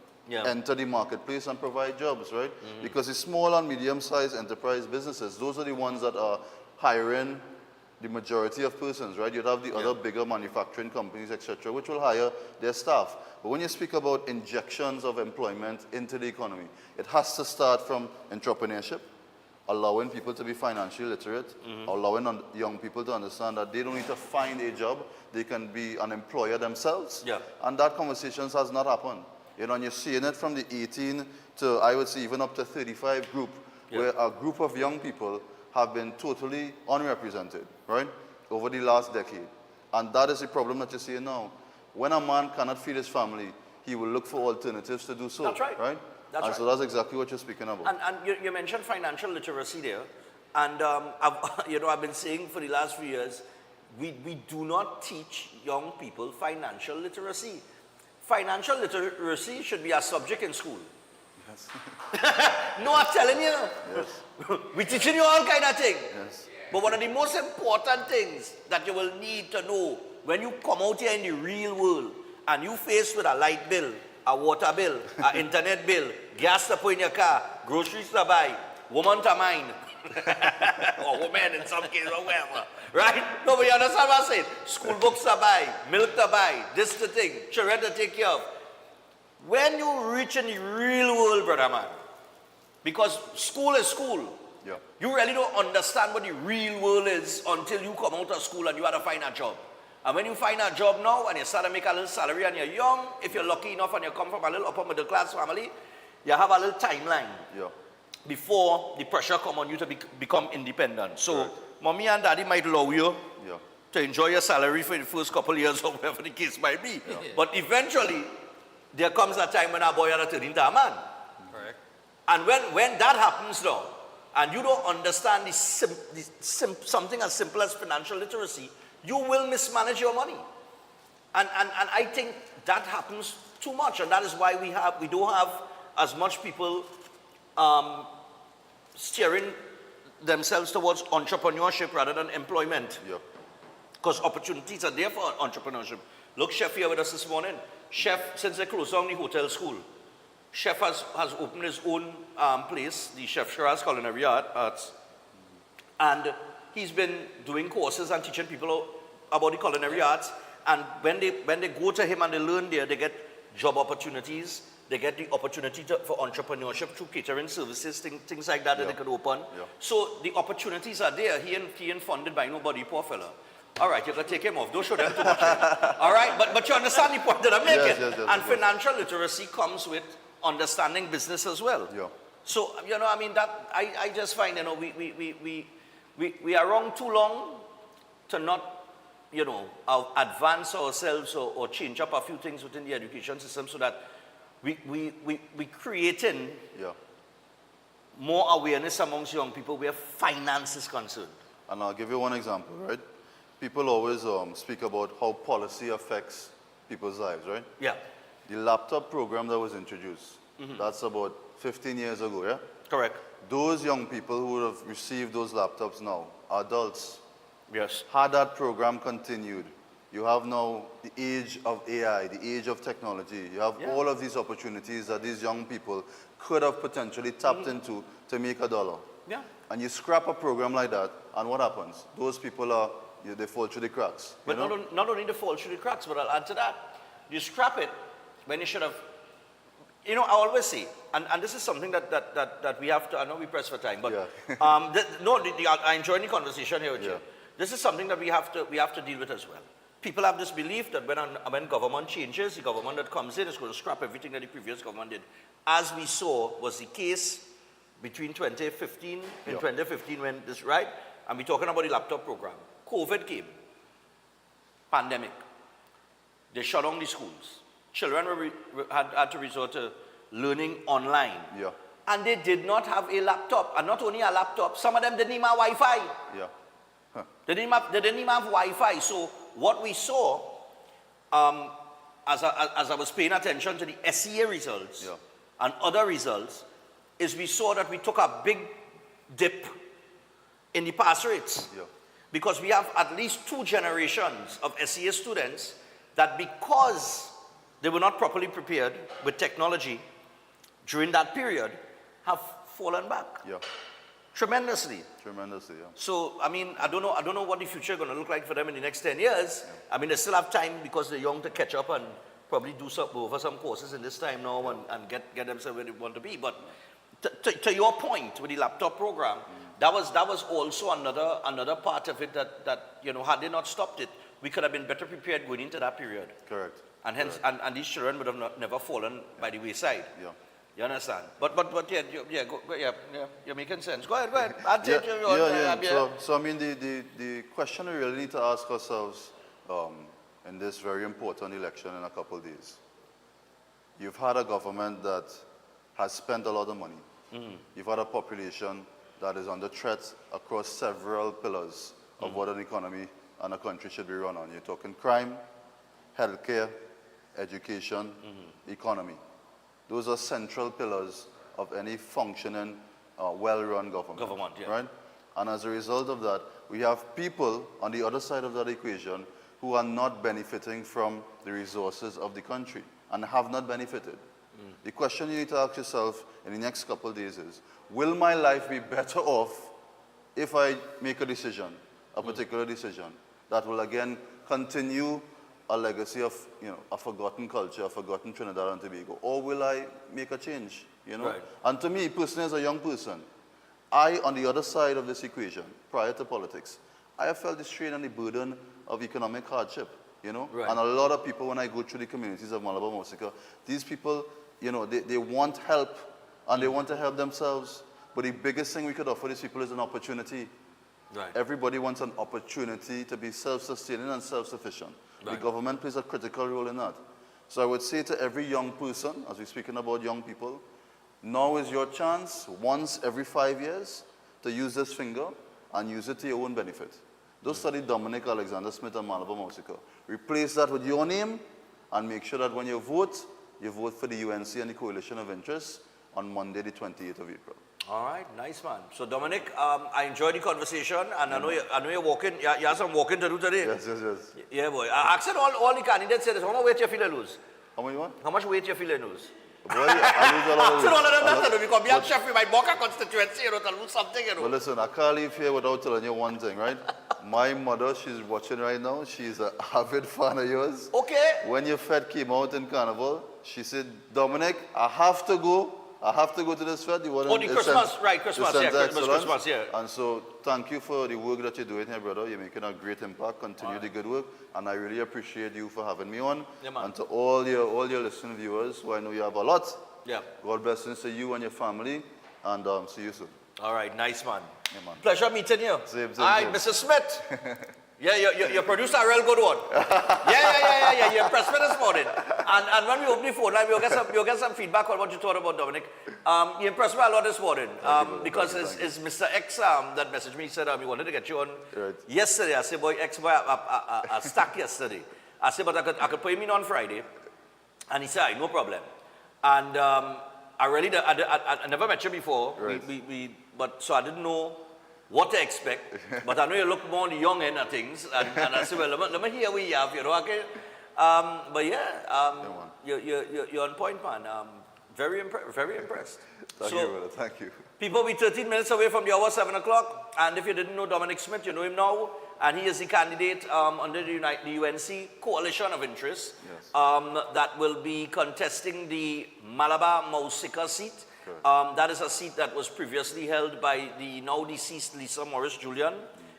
enter the marketplace and provide jobs, right? Because the small and medium-sized enterprise businesses, those are the ones that are hiring the majority of persons, right? You'd have the other bigger manufacturing companies, etc., which will hire their staff. But when you speak about injections of employment into the economy, it has to start from entrepreneurship, allowing people to be financially literate, allowing young people to understand that they don't need to find a job, they can be an employer themselves. And that conversation has not happened. You know, and you're seeing it from the 18 to, I would say, even up to 35 group, where a group of young people have been totally unrepresented, right, over the last decade. And that is the problem that you're seeing now. When a man cannot feed his family, he will look for alternatives to do so. That's right. Right? That's right. So that's exactly what you're speaking about. And you mentioned financial literacy there. And, I've been saying for the last few years, we do not teach young people financial literacy. Financial literacy should be a subject in school. Yes. No, I'm telling you. Yes. We're teaching you all kind of things. Yes. But one of the most important things that you will need to know when you come out here in the real world and you faced with a light bill, a water bill, an internet bill, gas to put in your car, groceries to buy, woman to mind, or woman in some cases, or whatever, right? No, but you understand what I'm saying? School books to buy, milk to buy, this the thing, children to take care of. When you reach in the real world, brother man, because school is school, you really don't understand what the real world is until you come out of school and you have to find a job. And when you find a job now and you start to make a little salary and you're young, if you're lucky enough and you come from a little upper middle class family, you have a little timeline before the pressure come on you to become independent. So mommy and daddy might allow you to enjoy your salary for the first couple of years or whatever the case might be. But eventually, there comes a time when a boy has to turn into a man. Correct. And when that happens now, and you don't understand something as simple as financial literacy, you will mismanage your money. And I think that happens too much, and that is why we don't have as much people steering themselves towards entrepreneurship rather than employment. Because opportunities are there for entrepreneurship. Look, Chef here with us this morning. Chef, since they closed down the hotel school, Chef has opened his own place, the Chef Shiraz Culinary Arts, and he's been doing courses and teaching people about the culinary arts. And when they go to him and they learn there, they get job opportunities. They get the opportunity for entrepreneurship through catering services, things like that that they could open. So the opportunities are there. He ain't funded by nobody, poor fella. All right, you can take him off. Don't show them too much. All right, but you understand the point that I'm making. And financial literacy comes with understanding business as well. So, you know, I mean, that I just find, you know, we are wrong too long to not, you know, advance ourselves or change up a few things within the education system so that we creating more awareness amongst young people where finance is concerned. And I'll give you one example, right? People always speak about how policy affects people's lives, right? Yeah. The laptop program that was introduced, that's about 15 years ago, yeah? Correct. Those young people who would have received those laptops now, adults, yes, had that program continued, you have now the age of AI, the age of technology. You have all of these opportunities that these young people could have potentially tapped into to make $1. Yeah. And you scrap a program like that, and what happens? Those people they fall through the cracks. But not only they fall through the cracks, but I'll add to that. You scrap it when you should have. You know, I always say, and this is something that we have to, I know we press for time, but I enjoy the conversation here with you. This is something that we have to deal with as well. People have this belief that when government changes, the government that comes in is going to scrap everything that the previous government did. As we saw was the case between 2015 and 2015 when this, right? And we're talking about the laptop program. COVID came, pandemic. They shut down the schools. Children had to resort to learning online. And they did not have a laptop. And not only a laptop, some of them didn't even have Wi-Fi. They didn't even have Wi-Fi. So what we saw, as I was paying attention to the SEA results and other results, is we saw that we took a big dip in the pass rates. Because we have at least 2 generations of SEA students that because they were not properly prepared with technology during that period have fallen back. Tremendously. Tremendously, yeah. So, I mean, I don't know what the future is going to look like for them in the next 10 years. I mean, they still have time because they're young to catch up and probably do some courses in this time now and get themselves where they want to be. But to your point with the laptop program, that was also another part of it that you know, had they not stopped it, we could have been better prepared going into that period. Correct. And hence, and these children would have never fallen by the wayside. You understand? But you're making sense. Go ahead. So I mean, the question we really need to ask ourselves in this very important election in a couple of days. You've had a government that has spent a lot of money. You've had a population that is under threat across several pillars of what an economy and a country should be run on. You're talking crime, healthcare, education, economy. Those are central pillars of any functioning, well-run government. Right? And as a result of that, we have people on the other side of that equation who are not benefiting from the resources of the country and have not benefited. The question you need to ask yourself in the next couple of days is, will my life be better off if I make a decision, a particular decision, that will again continue a legacy of, you know, a forgotten culture, a forgotten Trinidad and Tobago, or will I make a change, you know? And to me, personally, as a young person, on the other side of this equation, prior to politics, I have felt the strain and the burden of economic hardship, you know? And a lot of people, when I go through the communities of Malabar, Mosika, these people, you know, they want help, and they want to help themselves, but the biggest thing we could offer these people is an opportunity. Everybody wants an opportunity to be self-sustaining and self-sufficient. The government plays a critical role in that. So I would say to every young person, as we're speaking about young people, now is your chance, once every 5 years, to use this finger and use it to your own benefit. Don't study Dominic Alexander Smith and Malabar Mosika. Replace that with your name and make sure that when you vote, you vote for the UNC and the Coalition of Interest on Monday, the 28th of April. All right, nice man. So Dominic, I enjoyed the conversation, and I know you're walking. You have some walking to do today. Yes. Yeah, boy. I said all the candidates said this. How much weight you feel to lose? How much you want? How much weight you feel to lose? Boy, I lose a lot of weight. All of them because me and Chef, we might walk a constituency, to lose something, Well, listen, I can't leave here without telling you one thing, right? My mother, she's watching right now. She's an avid fan of yours. Okay. When your fete came out in Carnival, she said, Dominic, I have to go to this fete. The Christmas, right, Christmas, yeah. And so, thank you for the work that you're doing here, brother. You're making a great impact. Continue the good work. And I really appreciate you for having me on. Yeah, man. And to all your listening viewers, who I know you have a lot. Yeah. God blessings to you and your family. And see you soon. All right, nice man. Yeah, man. Pleasure meeting you. Same. All right, Mr. Smith. Yeah, your producer a real good one. Yeah. You impressed me this morning. And when we open the phone line, we'll get some feedback on what you thought about Dominic. You impressed me a lot this morning because it's Mr. X that messaged me. He said he wanted to get you on yesterday. I said, boy, X boy, I stuck yesterday. I said, but I could put him in on Friday. And he said, no problem. And I never met you before. Right. So I didn't know what to expect, but I know you look more on the young end of things, and I said, well, let me hear what you have, okay? But you're on point, man. Very impressed. Thank you, brother. Thank you. People be 13 minutes away from the hour 7 o'clock, and if you didn't know Dominic Smith, you know him now, and he is the candidate under the UNC Coalition of Interest that will be contesting the Malabar Mausika seat. That is a seat that was previously held by the now deceased Lisa Morris Julian,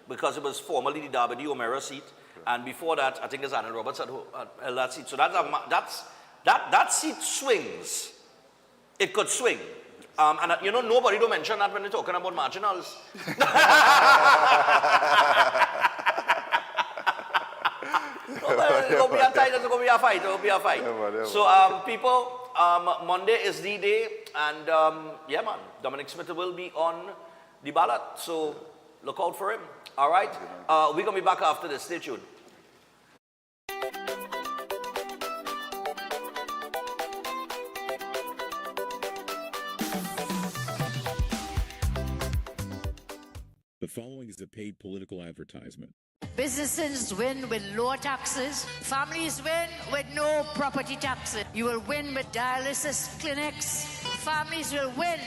because it was formerly the Darby O'Meara seat, and before that, I think it's Arnold Roberts had held that seat. So that seat swings. It could swing, and nobody don't mention that when they're talking about marginals. It's gonna be a fight. It's gonna be a fight. So people. Monday is the day, and man, Dominic Smith will be on the ballot, so look out for him. All right, we're gonna be back after this. Stay tuned. The following is a paid political advertisement. Businesses win with lower taxes. Families win with no property taxes. You will win with dialysis clinics. Families will win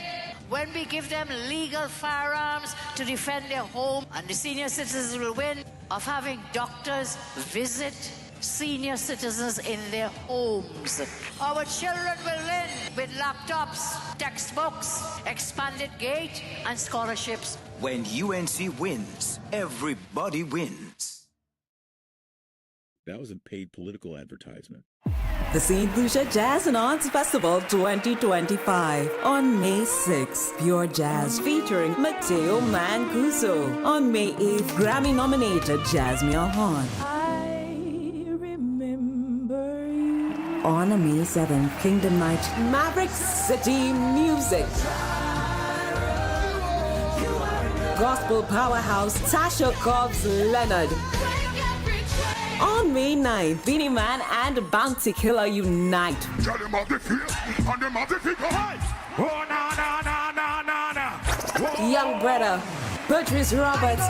when we give them legal firearms to defend their home. And the senior citizens will win of having doctors visit senior citizens in their homes. Our children will win with laptops, textbooks, expanded gate, and scholarships. When UNC wins, everybody wins. That was a paid political advertisement. The St. Lucia Jazz and Arts Festival 2025 on May 6th. Pure Jazz featuring Mateo Mancuso. On May 8th, Grammy-nominated Jasmine Horn. On May 7th, Kingdom Night, Maverick City Music. Gospel powerhouse Tasha Cobbs Leonard. On May 9th, Beanie Man and Bounty Killer unite. Young Brother, Patrice Roberts,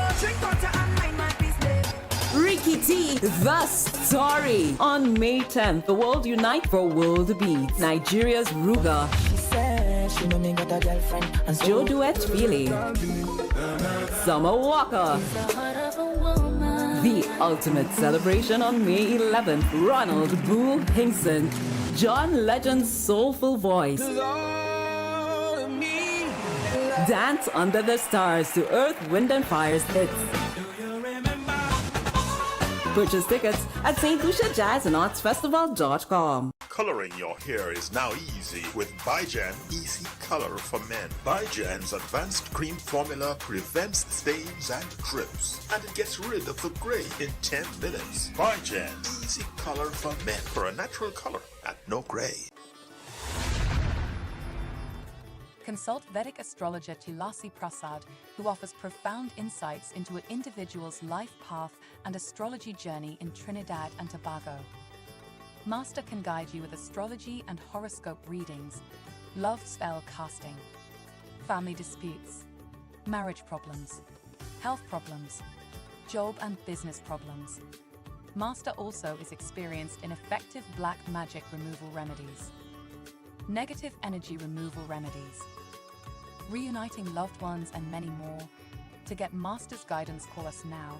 Ricky T, The Story. On May 10th, the world unite for World Beats. Nigeria's Ruga. She know me got a girlfriend. And Joe Duet Feely. Summer Walker. The ultimate celebration on May 11th. Ronald Boo Hinkson. John Legend's soulful voice. Dance under the stars to Earth, Wind and Fire's hits. Purchase tickets at stluciajazzandartsfestival.com. Coloring your hair is now easy with Bigen Easy Color for Men. Bigen's advanced cream formula prevents stains and drips, and it gets rid of the gray in 10 minutes. Bigen Easy Color for Men, for a natural color at no gray. Consult Vedic astrologer Tulasi Prasad, who offers profound insights into an individual's life path and astrology journey in Trinidad and Tobago. Master can guide you with astrology and horoscope readings, love spell casting, family disputes, marriage problems, health problems, job and business problems. Master also is experienced in effective black magic removal remedies, negative energy removal remedies, reuniting loved ones, and many more. To get Master's guidance, call us now.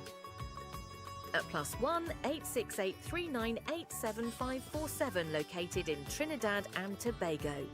At +1 868 398 7547, located in Trinidad and Tobago.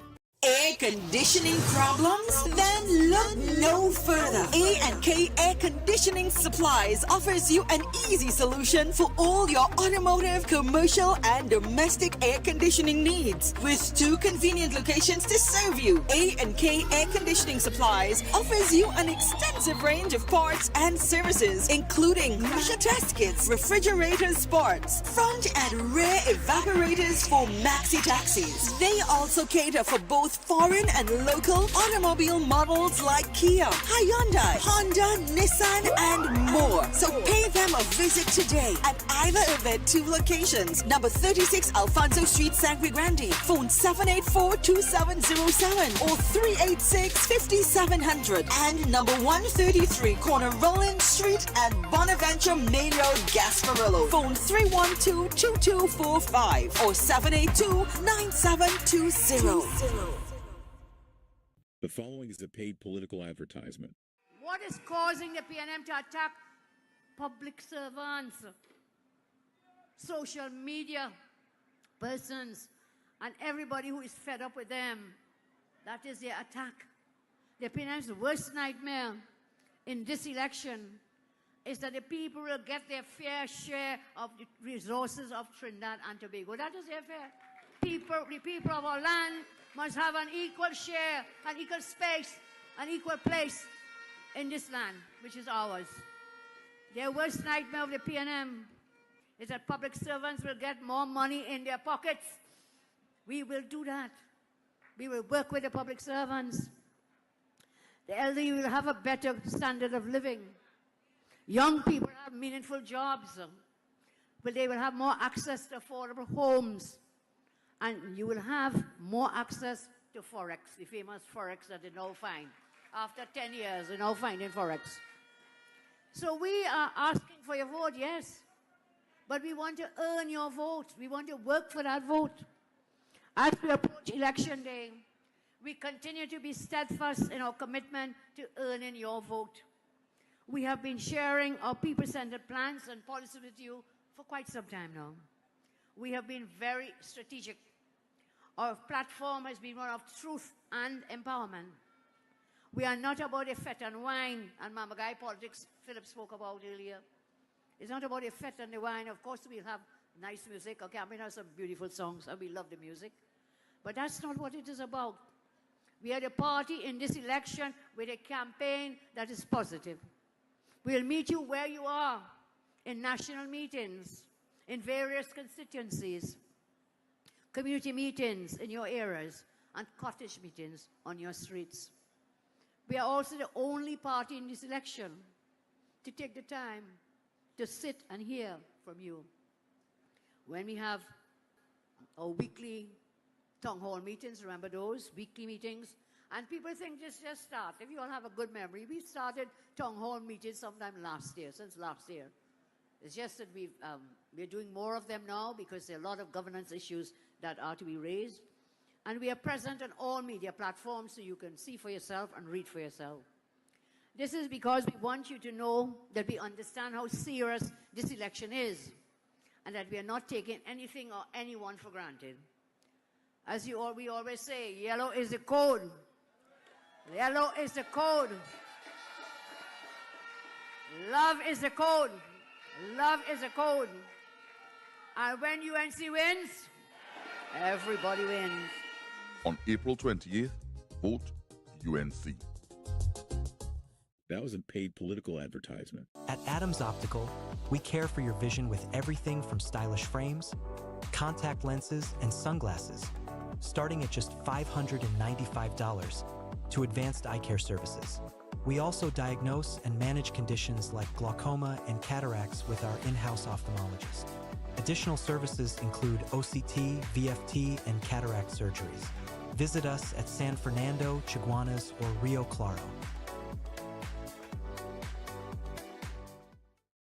Air conditioning problems? Then look no further. A&K Air Conditioning Supplies offers you an easy solution for all your automotive, commercial, and domestic air conditioning needs. With 2 convenient locations to serve you, A&K Air Conditioning Supplies offers you an extensive range of parts and services, including pressure test kits, refrigerators, parts, front and rear evaporators for maxi taxis. They also cater for both foreign and local automobile models like Kia, Hyundai, Honda, Nissan, and more. So pay them a visit today at either of their 2 locations. Number 36 Alfonso Street, Sangre Grande. Phone 784-2707 or 386-5700. And number 133 Corner Roland Street and Bonaventure Main Road, Gasparillo. Phone 312-2245 or 782-9720. The following is a paid political advertisement. What is causing the PNM to attack public servants, social media persons, and everybody who is fed up with them? That is their attack. The PNM's worst nightmare in this election is that the people will get their fair share of the resources of Trinidad and Tobago. That is their fair. The people of our land must have an equal share, an equal space, an equal place in this land, which is ours. Their worst nightmare of the PNM is that public servants will get more money in their pockets. We will do that. We will work with the public servants. The elderly will have a better standard of living. Young people have meaningful jobs, but they will have more access to affordable homes. And you will have more access to Forex, the famous Forex that they now find. After 10 years, they now find in Forex. So we are asking for your vote, yes. But we want to earn your vote. We want to work for that vote. As we approach election day, we continue to be steadfast in our commitment to earning your vote. We have been sharing our people-centered plans and policies with you for quite some time now. We have been very strategic. Our platform has been one of truth and empowerment. We are not about a fete and wine, and Mama Guy politics Philip spoke about earlier. It's not about a fete and the wine. Of course, we'll have nice music. Okay, I mean, have some beautiful songs, and we love the music. But that's not what it is about. We are the party in this election with a campaign that is positive. We'll meet you where you are, in national meetings, in various constituencies, community meetings in your areas, and cottage meetings on your streets. We are also the only party in this election to take the time to sit and hear from you. When we have our weekly town hall meetings, remember those weekly meetings? And people think this just started. If you all have a good memory, we started town hall meetings sometime last year, since last year. It's just that we're doing more of them now because there are a lot of governance issues that are to be raised. And we are present on all media platforms so you can see for yourself and read for yourself. This is because we want you to know that we understand how serious this election is and that we are not taking anything or anyone for granted. As we always say, yellow is the code. Yellow is the code. Love is the code. Love is the code. And when UNC wins, everybody wins. On April 28th, vote UNC. That was a paid political advertisement. At Adams Optical, we care for your vision with everything from stylish frames, contact lenses, and sunglasses, starting at just $595, to advanced eye care services. We also diagnose and manage conditions like glaucoma and cataracts with our in-house ophthalmologist. Additional services include OCT, VFT, and cataract surgeries. Visit us at San Fernando, Chaguanas, or Rio Claro.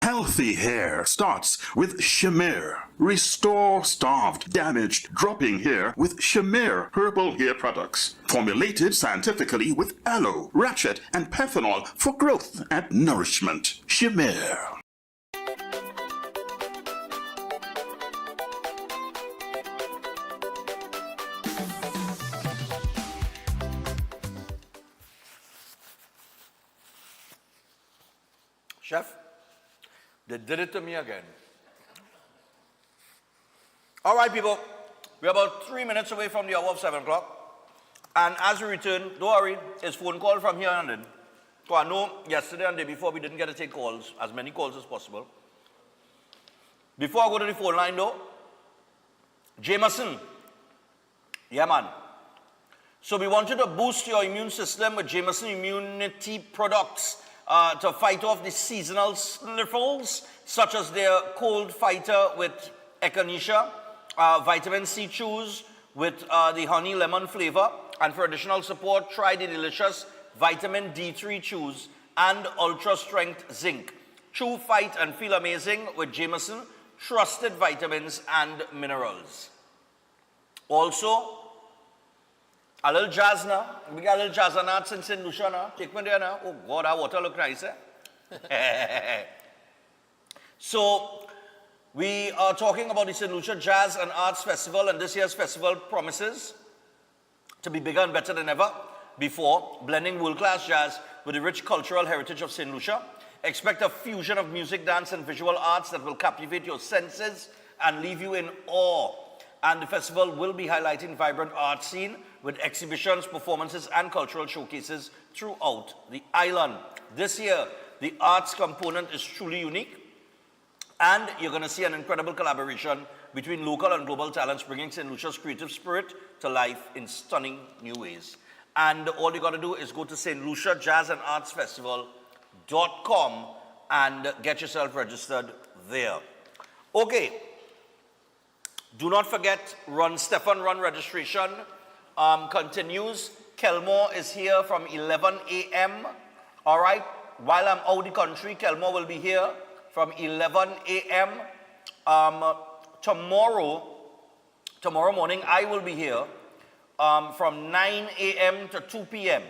Healthy hair starts with Shamir. Restore starved, damaged, dropping hair with Shamir herbal hair products. Formulated scientifically with aloe, ratchet, and panthenol for growth and nourishment. Shamir. Chef, they did it to me again. All right, people, we're about 3 minutes away from the hour of 7 o'clock. And as we return, don't worry, it's phone call from here and then. So I know yesterday and the day before we didn't get to take calls, as many calls as possible. Before I go to the phone line though, Jameson. Yeah, man. So we wanted to boost your immune system with Jameson immunity products to fight off the seasonal sniffles, such as their cold fighter with echinacea, vitamin C chews with the honey lemon flavor, and for additional support, try the delicious vitamin D3 chews and ultra strength zinc. Chew, fight, and feel amazing with Jameson, trusted vitamins and minerals. Also, a little jazz now. We got a little jazz and arts in St. Lucia now. Take me there now. Oh God, our water look nice, eh? So, we are talking about the St. Lucia Jazz and Arts Festival, and this year's festival promises to be bigger and better than ever before, blending world-class jazz with the rich cultural heritage of St. Lucia. Expect a fusion of music, dance, and visual arts that will captivate your senses and leave you in awe. And the festival will be highlighting vibrant art scene with exhibitions, performances, and cultural showcases throughout the island. This year, the arts component is truly unique, and you're going to see an incredible collaboration between local and global talents, bringing St. Lucia's creative spirit to life in stunning new ways. And all you got to do is go to St. Lucia Jazz and Arts Festival.com and get yourself registered there. Okay. Do not forget, Stefan Run registration continues. Kelmore is here from 11 a.m. All right. While I'm out of the country, Kelmore will be here from 11 a.m. Tomorrow morning, I will be here from 9 a.m. to 2 p.m.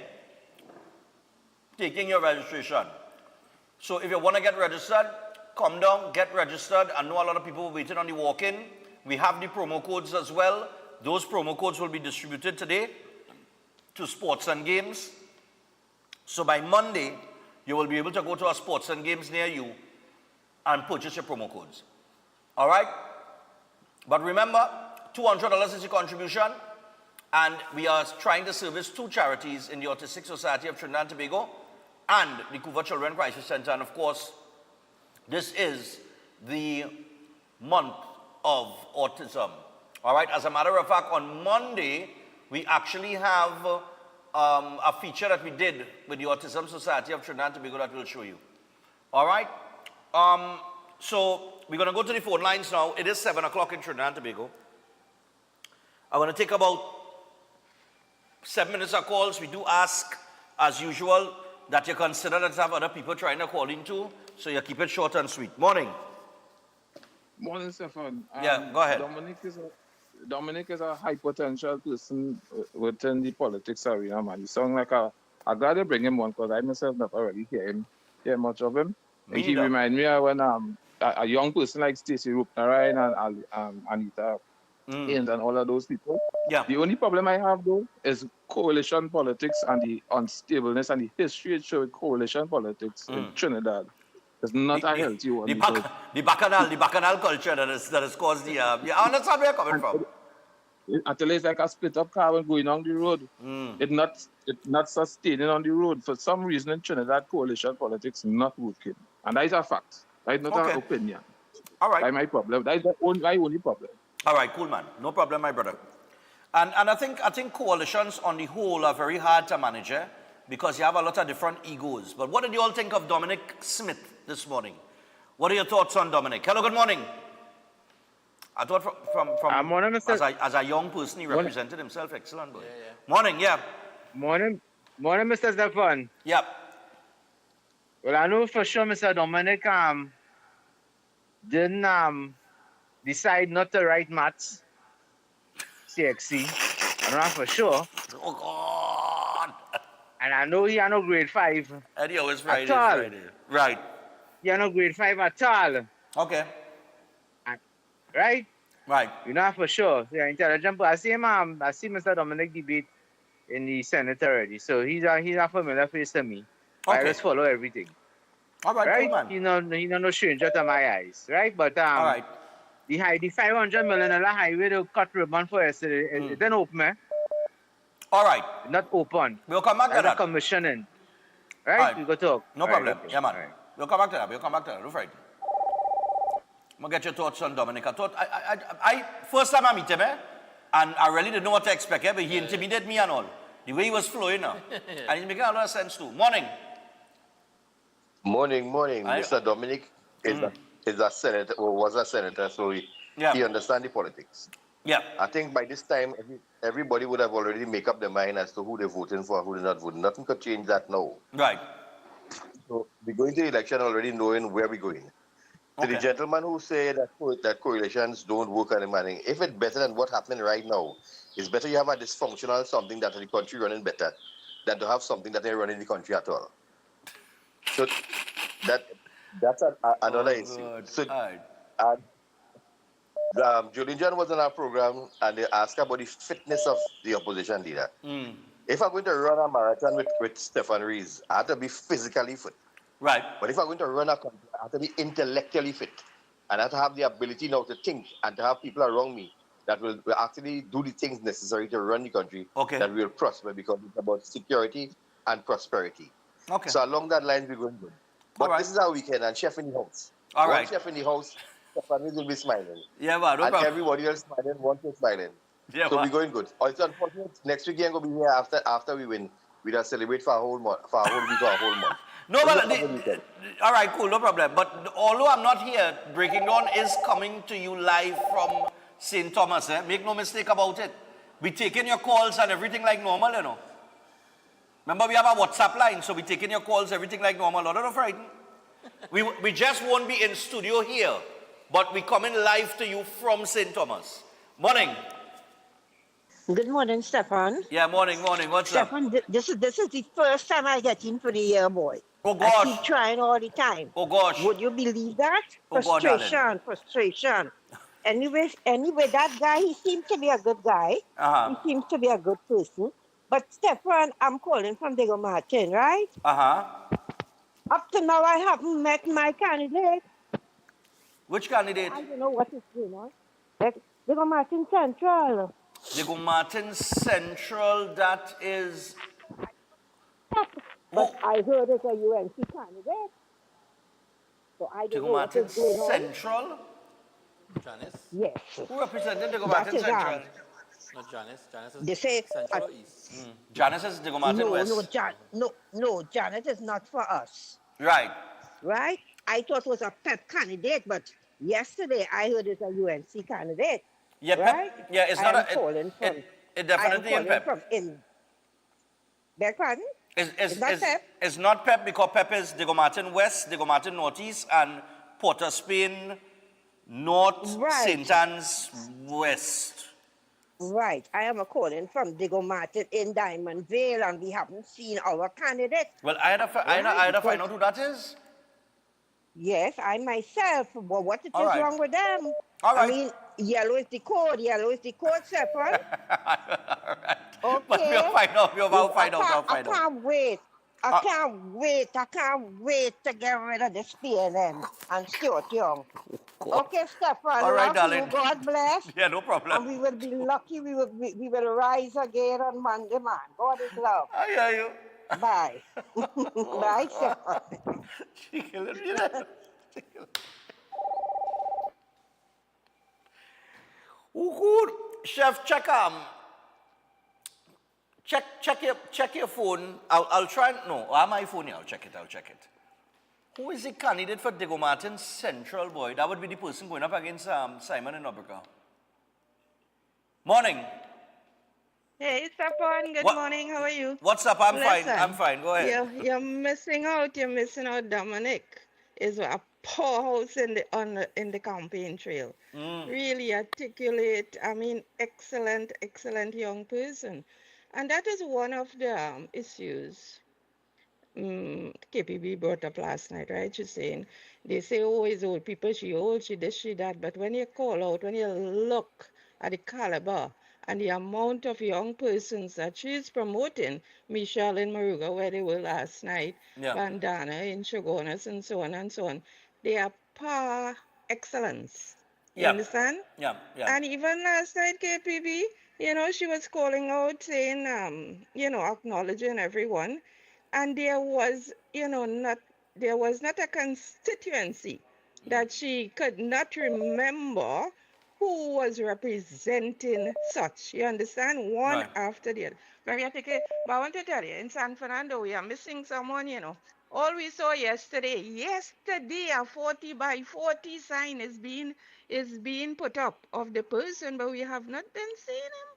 taking your registration. So if you want to get registered, come down, get registered. I know a lot of people waiting on the walk-in. We have the promo codes as well. Those promo codes will be distributed today to sports and games. So by Monday, you will be able to go to a sports and games near you and purchase your promo codes. All right? But remember, $200 is your contribution, and we are trying to service 2 charities in the Autistic Society of Trinidad and Tobago and the Couva Children Crisis Center. And of course, this is the month of autism. All right, as a matter of fact, on Monday, we actually have a feature that we did with the Autism Society of Trinidad and Tobago that we'll show you. All right, so we're going to go to the phone lines now. It is 7 o'clock in Trinidad and Tobago. I'm going to take about 7 minutes of calls. We do ask, as usual, that you consider that you have other people trying to call in too, so you keep it short and sweet. Morning. Morning, Stefan. Yeah, go ahead. Dominic is a high potential person within the politics arena, man. You sound like I'm glad they bring him on because I myself never really hear much of him. He remind me of when a young person like Stacey Rupnarayan and Anita Haynes and all of those people. Yeah. The only problem I have though is coalition politics and the unstableness and the history it shows coalition politics in Trinidad. It's not a healthy one. The bacchanal culture that has caused the... I understand where you're coming from. Until it's like a split up carbon going on the road. It's not sustaining on the road. For some reason in Trinidad, coalition politics not working. And that is a fact. That is not an opinion. All right. That's my problem. That is my only problem. All right, cool, man. No problem, my brother. And I think coalitions on the whole are very hard to manage. because you have a lot of different egos. But what did you all think of Dominic Smith this morning? What are your thoughts on Dominic? Hello, good morning. I thought morning, Mr. As a young person, he represented himself excellent. Boy. Morning, yeah. Morning, Mr. Stefan. Yep. Well, I know for sure Mr. Dominic didn't decide not to write maths, CXC. I know for sure. Oh, God. And I know he had no grade 5. And he always Friday. Right. He had no grade 5 at all. Okay. Right? Right. You know for sure. Yeah, intelligent. But I see Mr. Dominic debate in the Senate already. So he's a familiar face to me. Okay. I just follow everything. All right, right? Cool, man. He's no stranger to my eyes, right? But all right. The $500 million highway to cut ribbon for yesterday, it didn't open, eh? All right. Not open. We'll come back to that. Commissioning. Right? We go talk. No problem. Right, yeah, man. Right. We'll come back to that. Don't frighten. I'm going to get your thoughts on Dominic. I first time I meet him, and I really didn't know what to expect, but he intimidated me and all. The way he was flowing now. And he's making a lot of sense too. Morning. Morning. Mr. Dominic is a senator, or was a senator, so he understands the politics. Yeah. I think by this time, everybody would have already made up their mind as to who they're voting for and who they're not voting. Nothing could change that now. Right. So we're going to the election already knowing where we're going. To the gentleman who said that coalitions don't work and everything, if it's better than what's happening right now, it's better you have a dysfunctional something that the country running better than to have something that ain't running the country at all. So that's another issue. So, Julian John was on our program and they asked about the fitness of the opposition leader. If I'm going to run a marathon with Stefan Run, I have to be physically fit. Right. But if I'm going to run a country, I have to be intellectually fit. And I have to have the ability now to think and to have people around me that will actually do the things necessary to run the country that will prosper, because it's about security and prosperity. Okay. So along that line, we're going good. But this is our weekend, and chef in the house. One chef in the house, Stefan will be smiling. Yeah, man. And everybody else smiling, one is smiling. Yeah, so we're going good. It's unfortunate. Next week, I'm going to be here after we win. We don't celebrate for a whole month, for a whole week or a whole month. No, but all right, cool, no problem. But although I'm not here, Breaking Dawn is coming to you live from St. Thomas. Make no mistake about it. We're taking your calls and everything like normal, you know. Remember, we have a WhatsApp line, so we're taking your calls, everything like normal. Not frightened. We just won't be in studio here, but we're coming live to you from St. Thomas. Morning. Good morning, Stefan. Yeah, morning. What's Stefan, up? This is the first time I get in for the year, boy. Oh, gosh. I keep trying all the time. Oh, gosh. Would you believe that? Oh, Frustration. Anyway, that guy, he seems to be a good guy. He seems to be a good person. But, Stefan, I'm calling from Diego Martin, right? Up to now, I haven't met my candidate. Which candidate? I don't know what is going on. Diego Martin Central. Diego Martin Central, that is... But I heard it's a UNC candidate. So I don't know what is going on. Central? Janice? Yes. Who represented Diego Martin Central? Not Janice. Janice is they say, Central or East. Janice is Diego Martin West. No, Janice is not for us. Right. Right? I thought it was a PEP candidate, but yesterday I heard it's a UNC candidate. Yeah, right? PEP, yeah, it's not it definitely is PEP. Beg pardon? It's not PEP because PEP is Diego Martin West, Diego Martin Northeast, and Port of Spain North, St. Anne's West. Right. I am calling from Diego Martin in Diamond Vale, and we haven't seen our candidate. Well, I had to find out who that is. Yes, I myself. Well, what is right. wrong with them? All right. I mean, yellow is the code, Stefan. Okay. But we'll find out. I can't wait. I can't wait to get rid of this PNM and Stuart Young. Okay, Stefan. All right, darling. You. God bless. Yeah, no problem. And we will be lucky. We will rise again on Monday, man. God is love. I hear you. Bye. Bye, Stefan. She killed me. Chef, Check your phone. I'll try. No, I have my phone here. I'll check it. Who is the candidate for Diego Martin's Central boy? That would be the person going up against Simon in Obrika. Morning. Hey, Stefan. Good morning. How are you? What's up? I'm fine. Go ahead. You're missing out. Dominic is a powerhouse in the campaign trail. Really articulate. I mean, excellent young person. And that is one of the issues KPB brought up last night, right? She's saying, they say, oh, it's old people, she old, she this, she that. But when you call out, when you look at the caliber and the amount of young persons that she's promoting, Michelle in Maruga, where they were last night, Bandana in Shogunas, and so on, they are par excellence. You understand? Yeah. And even last night, KPB, she was calling out, saying, acknowledging everyone. And there was not a constituency that she could not remember who was representing such. You understand? One after the other. But I want to tell you, in San Fernando, we are missing someone, All we saw yesterday, a 40 by 40 sign is being put up of the person, but we have not been seeing him.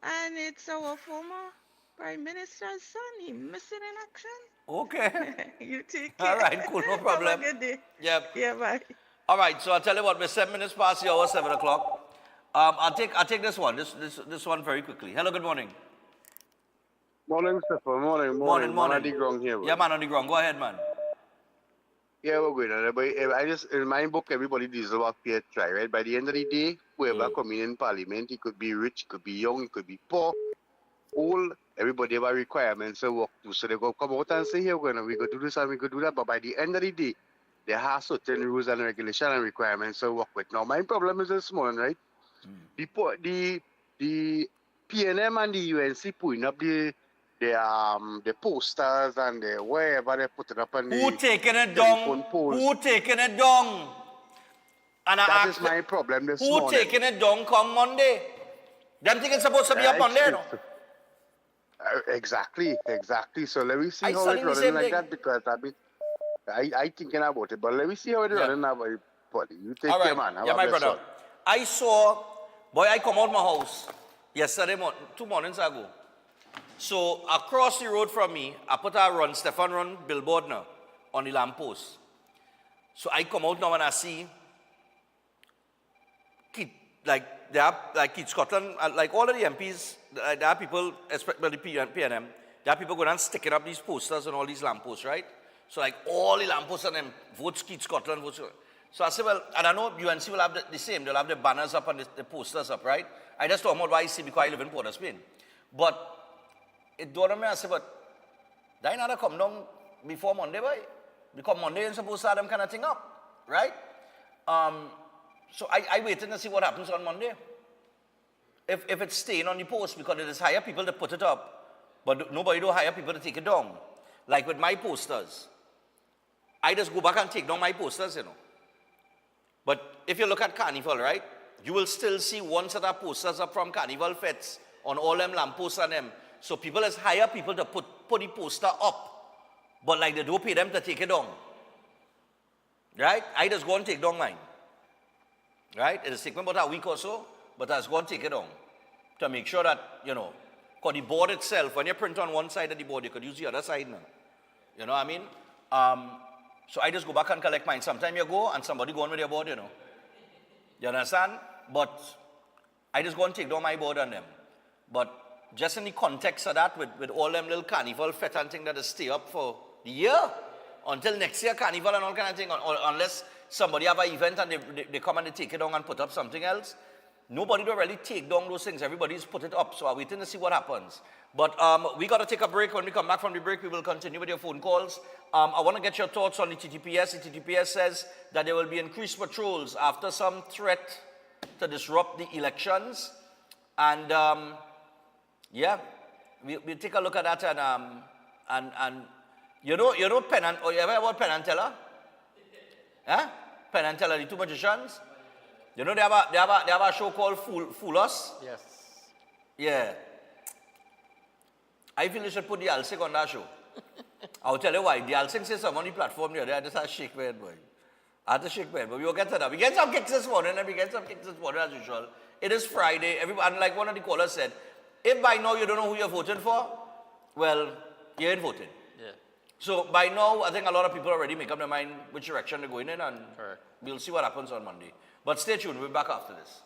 And it's our former Prime Minister's son. He's missing in action. Okay. You take care. All right, cool, no problem. Have a good day. Yep. Yeah, bye. All right, so I'll tell you what, we're 7 minutes past the hour, 7 o'clock. I'll take this one, this one very quickly. Hello, good morning. Morning, Stefan. Morning. Man on the ground here, bro. Yeah, man on the ground. Go ahead, man. Yeah, we're good. But I just, in my book, everybody deserves a fair try, right? By the end of the day, whoever coming in parliament, he could be rich, could be young, could be poor, old, everybody have a requirements to work to. So they go come out and say, here, we go do this and we go do that. But by the end of the day, there are certain rules and regulations and requirements to work with. Now, my problem is this morning, right? The PNM and the UNC putting up the posters and the wherever they put it up on Who taking it down? Who taking it down? And that is my problem this morning. Who taking it down come Monday? Them think it's supposed to be up on there, no? Exactly. So let me see how it's running like that, because I thinking about it, but let me see how it's running now. You take care, man. Yeah, my brother. I come out my house yesterday, 2 mornings ago. So across the road from me, I put a Stefan Run billboard now on the lamppost. So I come out now and I see they are like Keith Scotland, like all of the MPs, there are people, especially the PNM, there are people going and sticking up these posters on all these lampposts, right? So like all the lampposts on them, votes Keith Scotland, votes. So I said, well, and I know UNC will have the same, they'll have the banners up and the posters up, right? I just talk about why I see because I live in Port of Spain. But it dawned on me, I said, but that ain't come down before Monday, boy. Because Monday you're supposed to have them kind of thing up, right? So I waited to see what happens on Monday. If it's staying on the post, because it is hire people to put it up, but nobody do hire people to take it down. Like with my posters, I just go back and take down my posters, But if you look at Carnival, right, you will still see one set of posters up from Carnival Fets on all them lampposts and them. So people just hire people to put the poster up, but like they don't pay them to take it down. Right? I just go and take down mine. Right? It'll take me about a week or so, but I just go and take it down to make sure that, because the board itself, when you print on one side of the board, you could use the other side now. You know what I mean? So I just go back and collect mine. Sometimes you go and somebody go on with your board, You understand? But I just go and take down my board on them. But just in the context of that, with all them little carnival fete and thing that they stay up for the year, until next year, carnival and all kind of thing, unless somebody have an event and they come and they take it down and put up something else. Nobody don't really take down those things. Everybody's put it up. So I'm waiting to see what happens. But we got to take a break. When we come back from the break, we will continue with your phone calls. I want to get your thoughts on the TTPS. The TTPS says that there will be increased patrols after some threat to disrupt the elections. And we'll take a look at that. And you know Penn and, you ever heard about Penn and Teller? Huh? Penn and Teller, the two magicians? You know they have a show called Fool Us? Yes. Yeah. I feel you should put the Alsing on that show. I'll tell you why. The Alsing says I'm on the platform the other day. I just had to shake my head, boy. I had to shake my head, but we will get to that. We get some kicks this morning, and we get some kicks this morning as usual. It is Friday. Everybody, like one of the callers said, if by now you don't know who you're voting for, well, you ain't voting. Yeah. So by now, I think a lot of people already make up their mind which direction they're going in, and Correct. we'll see what happens on Monday. But stay tuned. We'll be back after this.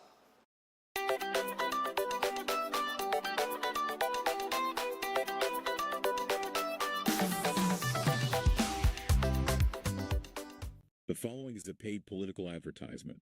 The following is a paid political advertisement.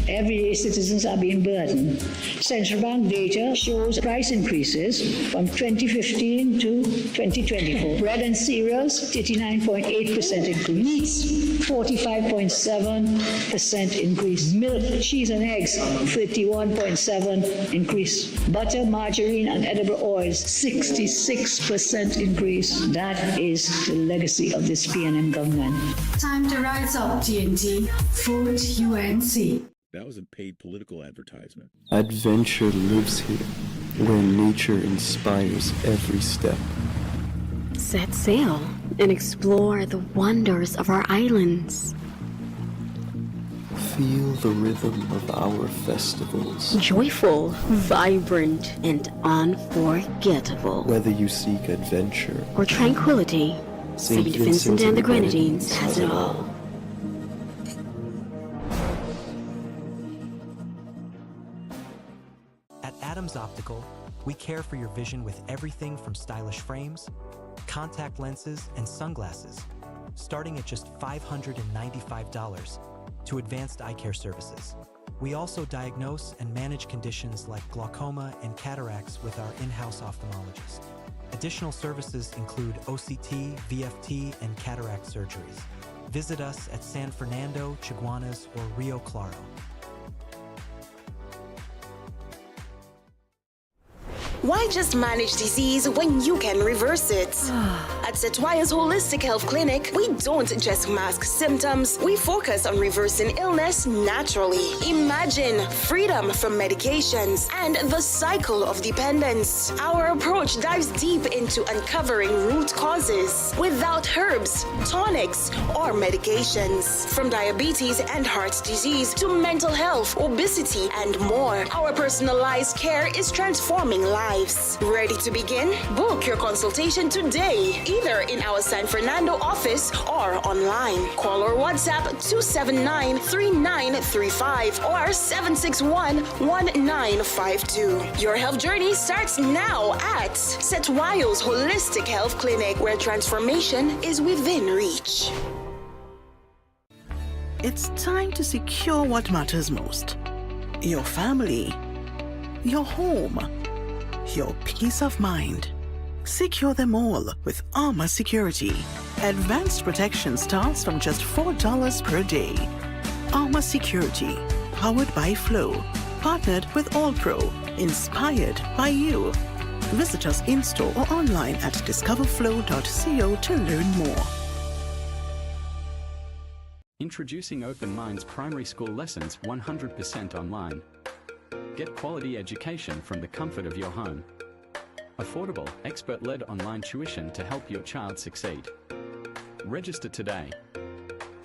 Everyday citizens are being burdened. Central bank data shows price increases from 2015 to 2024. Bread and cereals, 39.8% increase. Meats, 45.7% increase. Milk, cheese and eggs, 31.7% increase. Butter, margarine and edible oils, 66% increase. That is the legacy of this PNM government. Time to rise up, TNT. Vote UNC. That was a paid political advertisement. Adventure lives here, where nature inspires every step. Set sail and explore the wonders of our islands. Feel the rhythm of our festivals. Joyful, vibrant, and unforgettable. Whether you seek adventure or tranquility, St. Vincent and the Grenadines has it all. At Adams Optical, we care for your vision with everything from stylish frames, contact lenses, and sunglasses, starting at just $595, to advanced eye care services. We also diagnose and manage conditions like glaucoma and cataracts with our in-house ophthalmologist. Additional services include OCT, VFT, and cataract surgeries. Visit us at San Fernando, Chaguanas, or Rio Claro. Why just manage disease when you can reverse it? At Setwaya's Holistic Health Clinic, we don't just mask symptoms, we focus on reversing illness naturally. Imagine freedom from medications and the cycle of dependence. Our approach dives deep into uncovering root causes without herbs, tonics, or medications. From diabetes and heart disease to mental health, obesity, and more, our personalized care is transforming lives. Ready to begin? Book your consultation today, either in our San Fernando office or online. Call or WhatsApp 279-3935 or 761-1952. Your health journey starts now at Setwayo's Holistic Health Clinic, where transformation is within reach. It's time to secure what matters most. Your family, your home, your peace of mind. Secure them all with Armor Security. Advanced protection starts from just $4 per day. Armor Security, powered by Flow, partnered with All Pro, inspired by you. Visit us in-store or online at discoverflow.co to learn more. Introducing Open Minds primary school lessons 100% online. Get quality education from the comfort of your home. Affordable, expert-led online tuition to help your child succeed. Register today.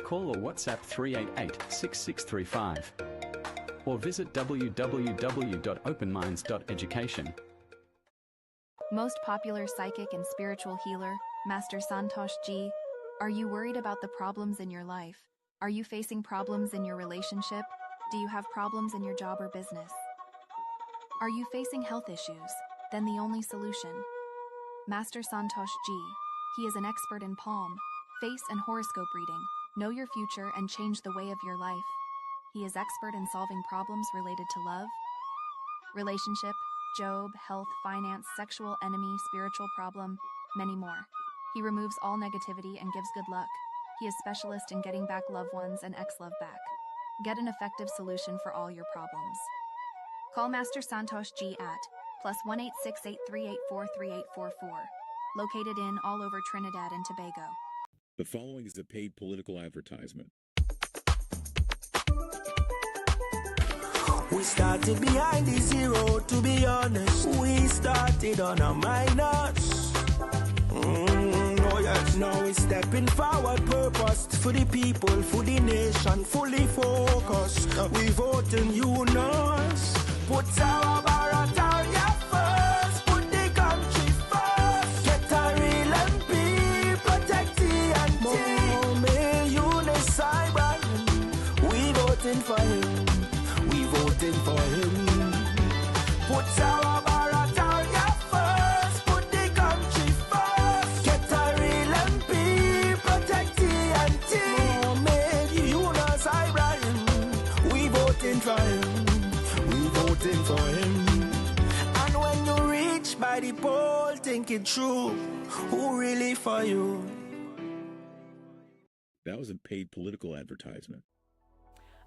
Call or WhatsApp 388-6635 or visit www.openminds.education. Most popular psychic and spiritual healer, Master Santosh Ji. Are you worried about the problems in your life? Are you facing problems in your relationship? Do you have problems in your job or business? Are you facing health issues? Then the only solution. Master Santosh Ji. He is an expert in palm, face and horoscope reading. Know your future and change the way of your life. He is expert in solving problems related to love, relationship, job, health, finance, sexual, enemy, spiritual problem, many more. He removes all negativity and gives good luck. He is specialist in getting back loved ones and ex-love back. Get an effective solution for all your problems. Call Master Santosh Ji at +1 868-384-3844. Located in all over Trinidad and Tobago. The following is a paid political advertisement. We started behind the zero, to be honest. We started on a minus. Oh yes. Now we're stepping forward, purpose for the people, for the nation, fully focused. We vote in units. Put our barataria first, put the country first. Get a real MP, protect the anti. May Eunice Cyber, we voting for him. We voting for him. Put our barataria first, put the country first. Get a real MP, protect the anti. May Eunice Cyber, we voting for him. We voting for him. And when you reach by the poll, think it through. Who really for you? That was a paid political advertisement.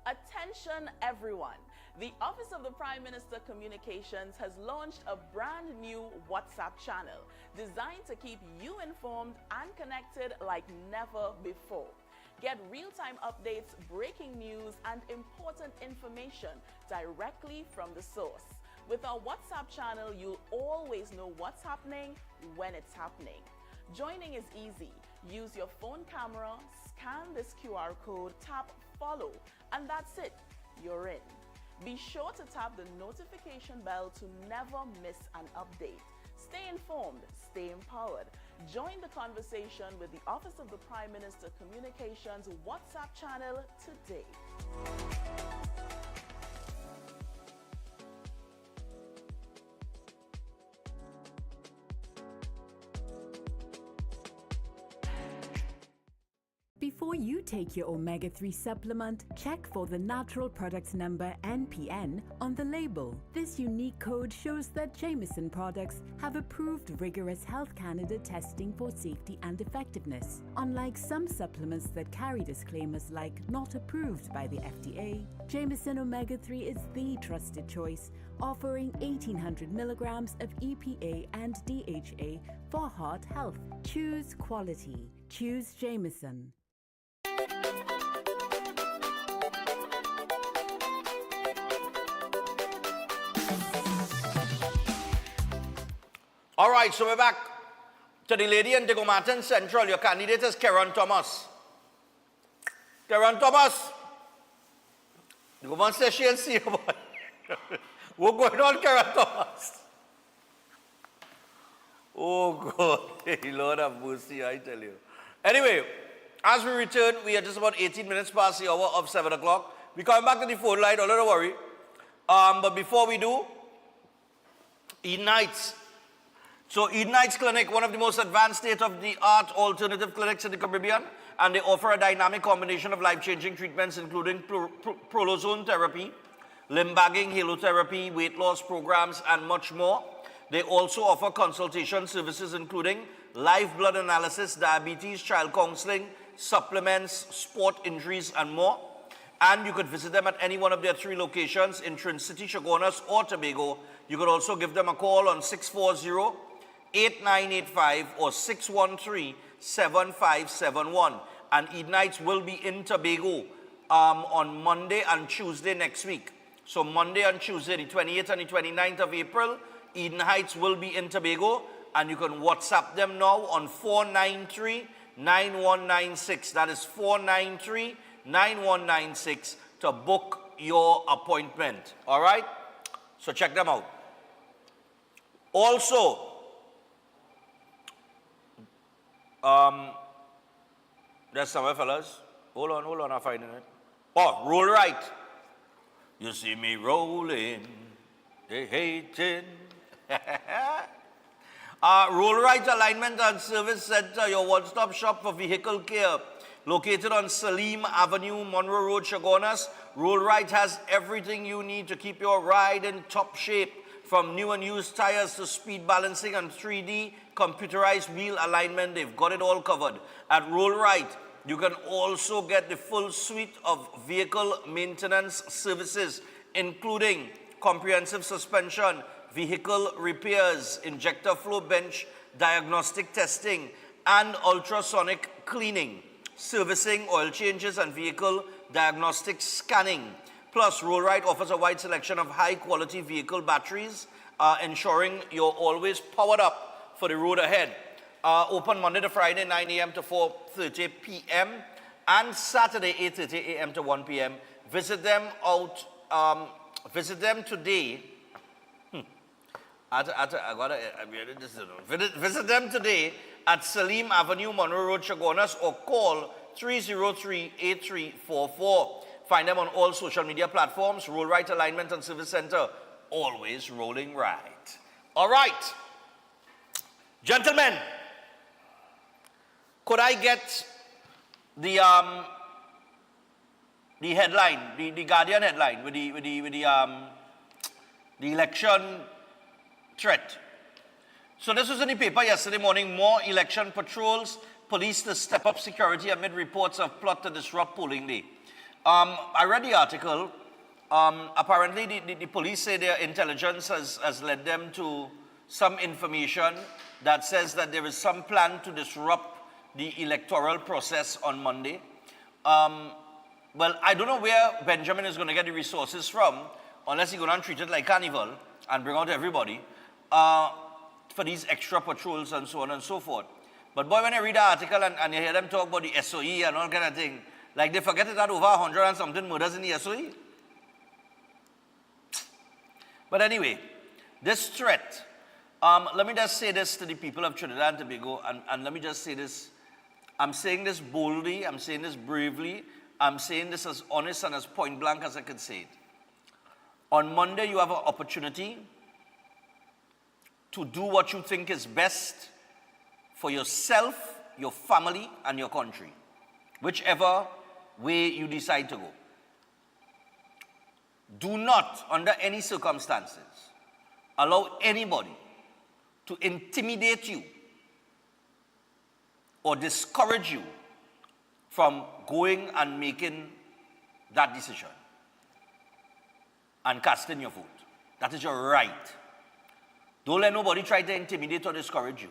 Attention everyone. The Office of the Prime Minister Communications has launched a brand new WhatsApp channel designed to keep you informed and connected like never before. Get real-time updates, breaking news, and important information directly from the source. With our WhatsApp channel, you'll always know what's happening when it's happening. Joining is easy. Use your phone camera, scan this QR code, tap follow, and that's it. You're in. Be sure to tap the notification bell to never miss an update. Stay informed, stay empowered. Join the conversation with the Office of the Prime Minister Communications WhatsApp channel today. Before you take your omega-3 supplement, check for the natural product number NPN on the label. This unique code shows that Jameson products have approved rigorous Health Canada testing for safety and effectiveness. Unlike some supplements that carry disclaimers like not approved by the FDA, Jameson omega-3 is the trusted choice, offering 1800 milligrams of EPA and DHA for heart health. Choose quality. Choose Jameson. All right, so we're back to the lady in Diego Martin Central. Your candidate is Karen Thomas. Karen Thomas. The woman says she and see about what's going on, Karen Thomas? Oh, God. Hey, Lord have mercy, I tell you. Anyway, as we return, we are just about 18 minutes past the hour of 7 o'clock. We're coming back to the phone line, don't worry. But before we do, Eden Heights. So Eden Heights Clinic, one of the most advanced state-of-the-art alternative clinics in the Caribbean, and they offer a dynamic combination of life-changing treatments, including prolozone therapy, limb bagging, halotherapy, weight loss programs, and much more. They also offer consultation services, including live blood analysis, diabetes, child counseling, supplements, sport injuries, and more. And you could visit them at any one of their 3 locations in Trin City, Chaguanas, or Tobago. You could also give them a call on 640-8985 or 613-7571. And Eden Heights will be in Tobago on Monday and Tuesday next week. So Monday and Tuesday, the 28th and the 29th of April, Eden Heights will be in Tobago, and you can WhatsApp them now on 493-9196. That is 493-9196 to book your appointment. All right? So check them out. Also, there's somewhere, fellas. Hold on, I'm finding it. Oh, roll right. You see me rolling, they hating. Roll Right Alignment and Service Center, your one-stop shop for vehicle care. Located on Salim Avenue, Monroe Road, Chaguanas, Roll Right has everything you need to keep your ride in top shape. From new and used tires to speed balancing and 3D computerized wheel alignment, they've got it all covered. At Roll Right, you can also get the full suite of vehicle maintenance services, including comprehensive suspension, vehicle repairs, injector flow bench, diagnostic testing, and ultrasonic cleaning, servicing, oil changes, and vehicle diagnostic scanning. Plus, Rollright offers a wide selection of high-quality vehicle batteries, ensuring you're always powered up for the road ahead. Open Monday to Friday, 9 a.m. to 4:30 p.m. and Saturday, 8:30 a.m. to 1 p.m. Visit them today. Visit them today at Salim Avenue, Monroe Road, Chaguanas, or call 303-8344. Find them on all social media platforms. Rollright Alignment and Service Center, always rolling right. All right, gentlemen, could I get the headline, the Guardian headline with the election threat? So this was in the paper yesterday morning. More election patrols. Police to step up security amid reports of plot to disrupt polling day. I read the article. Apparently, the police say their intelligence has led them to some information that says that there is some plan to disrupt the electoral process on Monday. Well, I don't know where Benjamin is going to get the resources from, unless he's going to treat it like carnival and bring out everybody for these extra patrols and so on and so forth. But boy, when I read the article and you hear them talk about the SOE and all kind of thing, like they forget that over 100 and something murders in the SOE. But anyway, this threat, let me just say this to the people of Trinidad and Tobago, and let me just say this. I'm saying this boldly, I'm saying this bravely, I'm saying this as honest and as point blank as I can say it. On Monday, you have an opportunity to do what you think is best for yourself, your family, and your country, whichever way you decide to go. Do not, under any circumstances, allow anybody to intimidate you or discourage you from going and making that decision and casting your vote. That is your right. Don't let nobody try to intimidate or discourage you.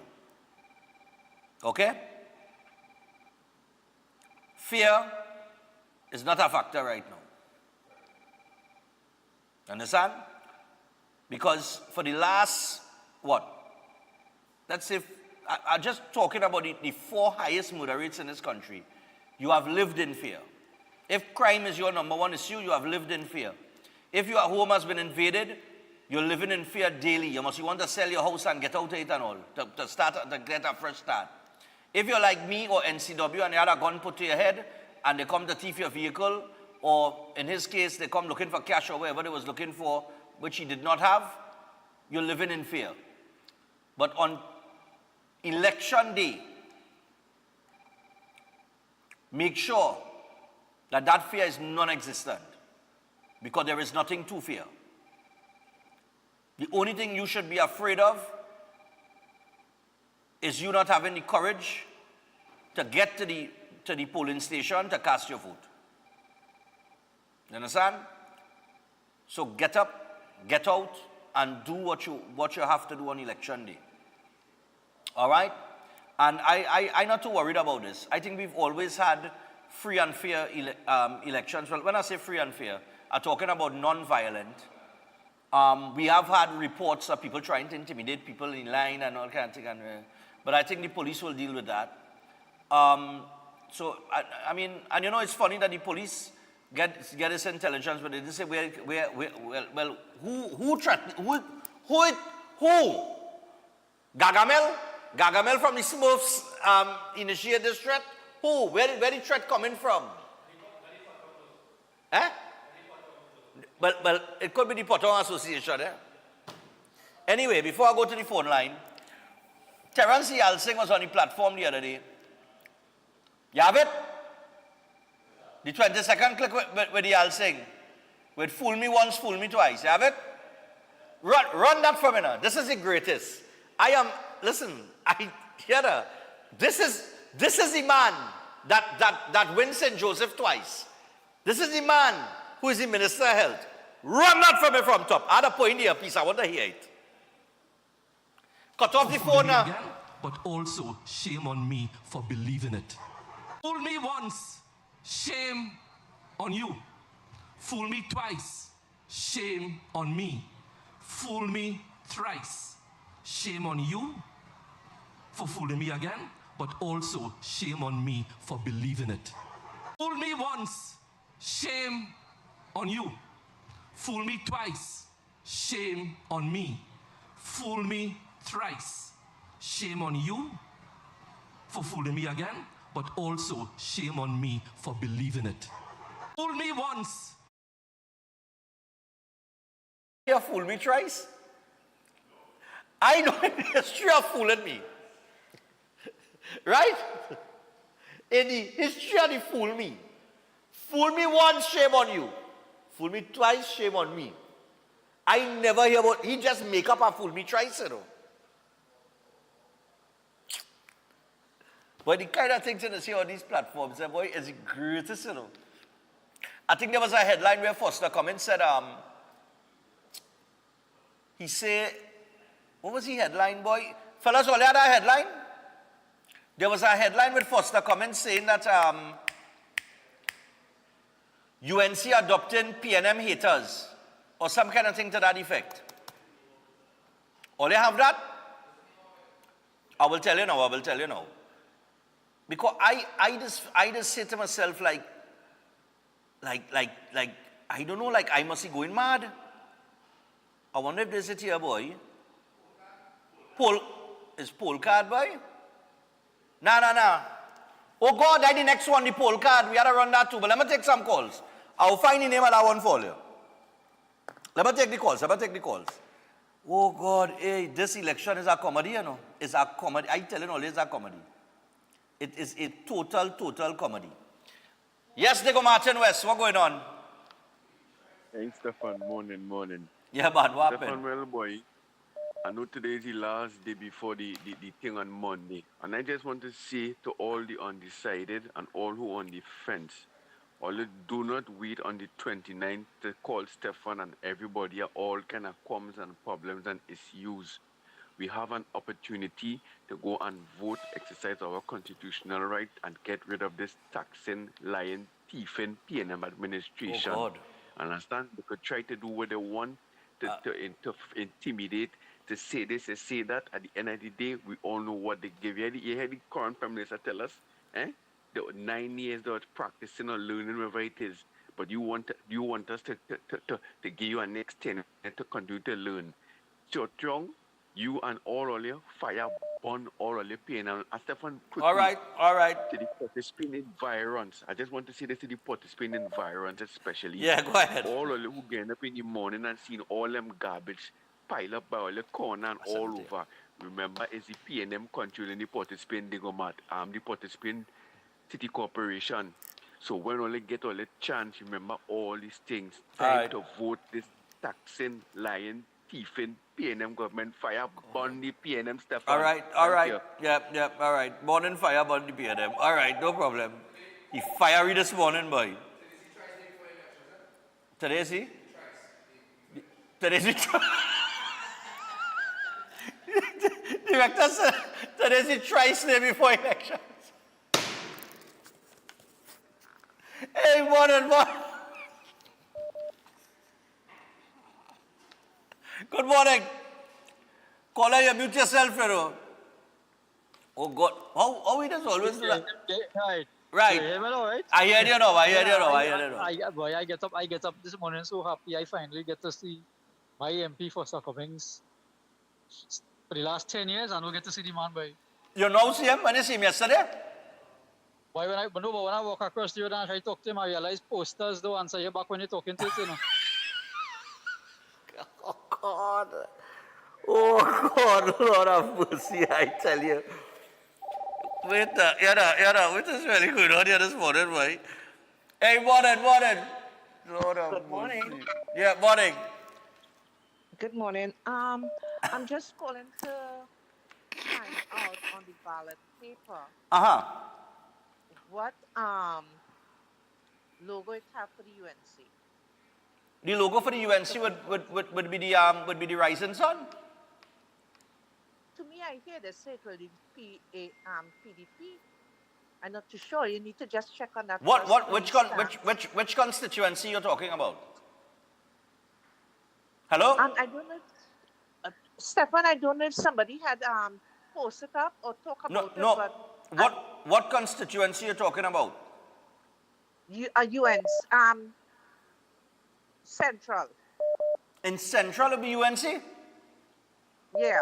Okay? Fear is not a factor right now. Understand? Because for the last, let's say, I'm just talking about the 4 highest murder rates in this country. You have lived in fear. If crime is your number one issue, you have lived in fear. If your home has been invaded, you're living in fear daily. You want to sell your house and get out of it and all, to get a fresh start. If you're like me or NCW and you had a gun put to your head and they come to thief your vehicle, or in his case, they come looking for cash or whatever they was looking for, which he did not have, you're living in fear. But on election day, make sure that that fear is non-existent, because there is nothing to fear. The only thing you should be afraid of is you not having the courage to get to the polling station to cast your vote. You understand? So get up, get out, and do what you have to do on election day. All right? And I'm not too worried about this. I think we've always had free and fair elections. Well, when I say free and fair, I'm talking about non-violent. We have had reports of people trying to intimidate people in line and all kinds of things. But I think the police will deal with that. So, I mean, and you know, it's funny that the police get this intelligence, but they didn't say well, who threatened, who? Gargamel from the Smurfs initiated this threat? Who? Where the threat coming from? Eh? Well, it could be the Potong Association. Anyway, before I go to the phone line, Terence Yalsing was on the platform the other day. You have it? The 22nd click with the Yalsing. With fool me once, fool me twice. You have it? Run that for me now. This is the greatest. This is the man that wins St. Joseph twice. This is the man who is the Minister of Health. Run that for me from top. I had a point here, please. I want to hear it. Cut off the phone now. But also, shame on me for believing it. Fool me once, shame on you. Fool me twice, shame on me. Fool me thrice, shame on you for fooling me again, but also shame on me for believing it. Fool me once, shame on you. Fool me twice, shame on me. Fool me thrice, shame on you for fooling me again, but also shame on me for believing it. Fool me once. You fool me twice? I know in the history of fooling me. Right? In the history of the fool me. Fool me once, shame on you. Fool me twice, shame on me. I never hear about, he just make up a fool me twice, you know. But the kind of things you see on these platforms, boy, is the greatest, you know. I think there was a headline where Foster Cummins said, he said, what was the headline, boy? Fellas, all you had a headline? There was a headline with Foster Cummins saying that UNC adopting PNM haters, or some kind of thing to that effect. All you have that? I will tell you now. Because I just say to myself, like, I don't know, like I must be going mad. I wonder if there's it here, boy. Poll card, boy? Nah. Oh God, that's the next one, the poll card. We had to run that too, but let me take some calls. I'll find the name of that one for you. Let me take the calls. Oh God, hey, this election is a comedy, you know. It's a comedy. I tell you all, it's a comedy. It is a total comedy. Yes, they go Martin West. What's going on? Thanks, Stefan. Morning. Yeah, man, what Stefan, happened? well, boy, I know today is the last day before the thing on Monday. And I just want to say to all the undecided and all who on the fence, do not wait on the 29th to call Stefan and everybody all kind of qualms and problems and issues. We have an opportunity to go and vote, exercise our constitutional right, and get rid of this taxing, lying, thieving PNM administration. Oh God. Understand? They could try to do what they want to intimidate, to say this, to say that. At the end of the day, we all know what they give you. You heard the current Prime Minister tell us, the 9 years they were practicing or learning wherever it is. But you want us to give you a next 10 to continue to learn. So, Trong, you and all of you fire burn all of your pain. And Stefan, quickly. All right. To the participating environs. I just want to say this to the participating environs especially. Yeah, go ahead. All of you who getting up in the morning and seeing all them garbage pile up by all the corner and all over. Remember, it's the PNM controlling the participating Digomat, the participating city corporation. So when only get all the chance, remember all these things. Time to vote this taxing, lying, thieving PNM government, fire, burn the PNM stuff. All right. Yep, all right. Morning fire, burn the PNM. All right, no problem. He fiery this morning, boy. Today is he? Today's the Director said today's the twice day before elections. Hey, morning. Good morning. Caller, you mute yourself, you know. Oh God, how it is always do that? Right. I hear you now. Boy, I get up this morning so happy. I finally get to see my MP for Cummings. For the last 10 years, I don't get to see the man, boy. You know see him when you see him yesterday? Boy, when I walk across the road and I talk to him, I realize posters don't answer you back when you're talking to it, you know. Oh God, Lord of mercy, I tell you. Wait, what is really good on here this morning, boy? Hey, morning. Lord of Good morning. mercy. Yeah, morning. Good morning. I'm just calling to find out on the ballot paper. What logo it have for the UNC? The logo for the UNC would be the Rising Sun. To me, I hear they say it will be PDP. I'm not too sure. You need to just check on that. Which constituency you're talking about? Hello? I don't know. Stefan, I don't know if somebody had posted up or talk about it. But what constituency you're talking about? UN's Central. In Central of the UNC? Yeah.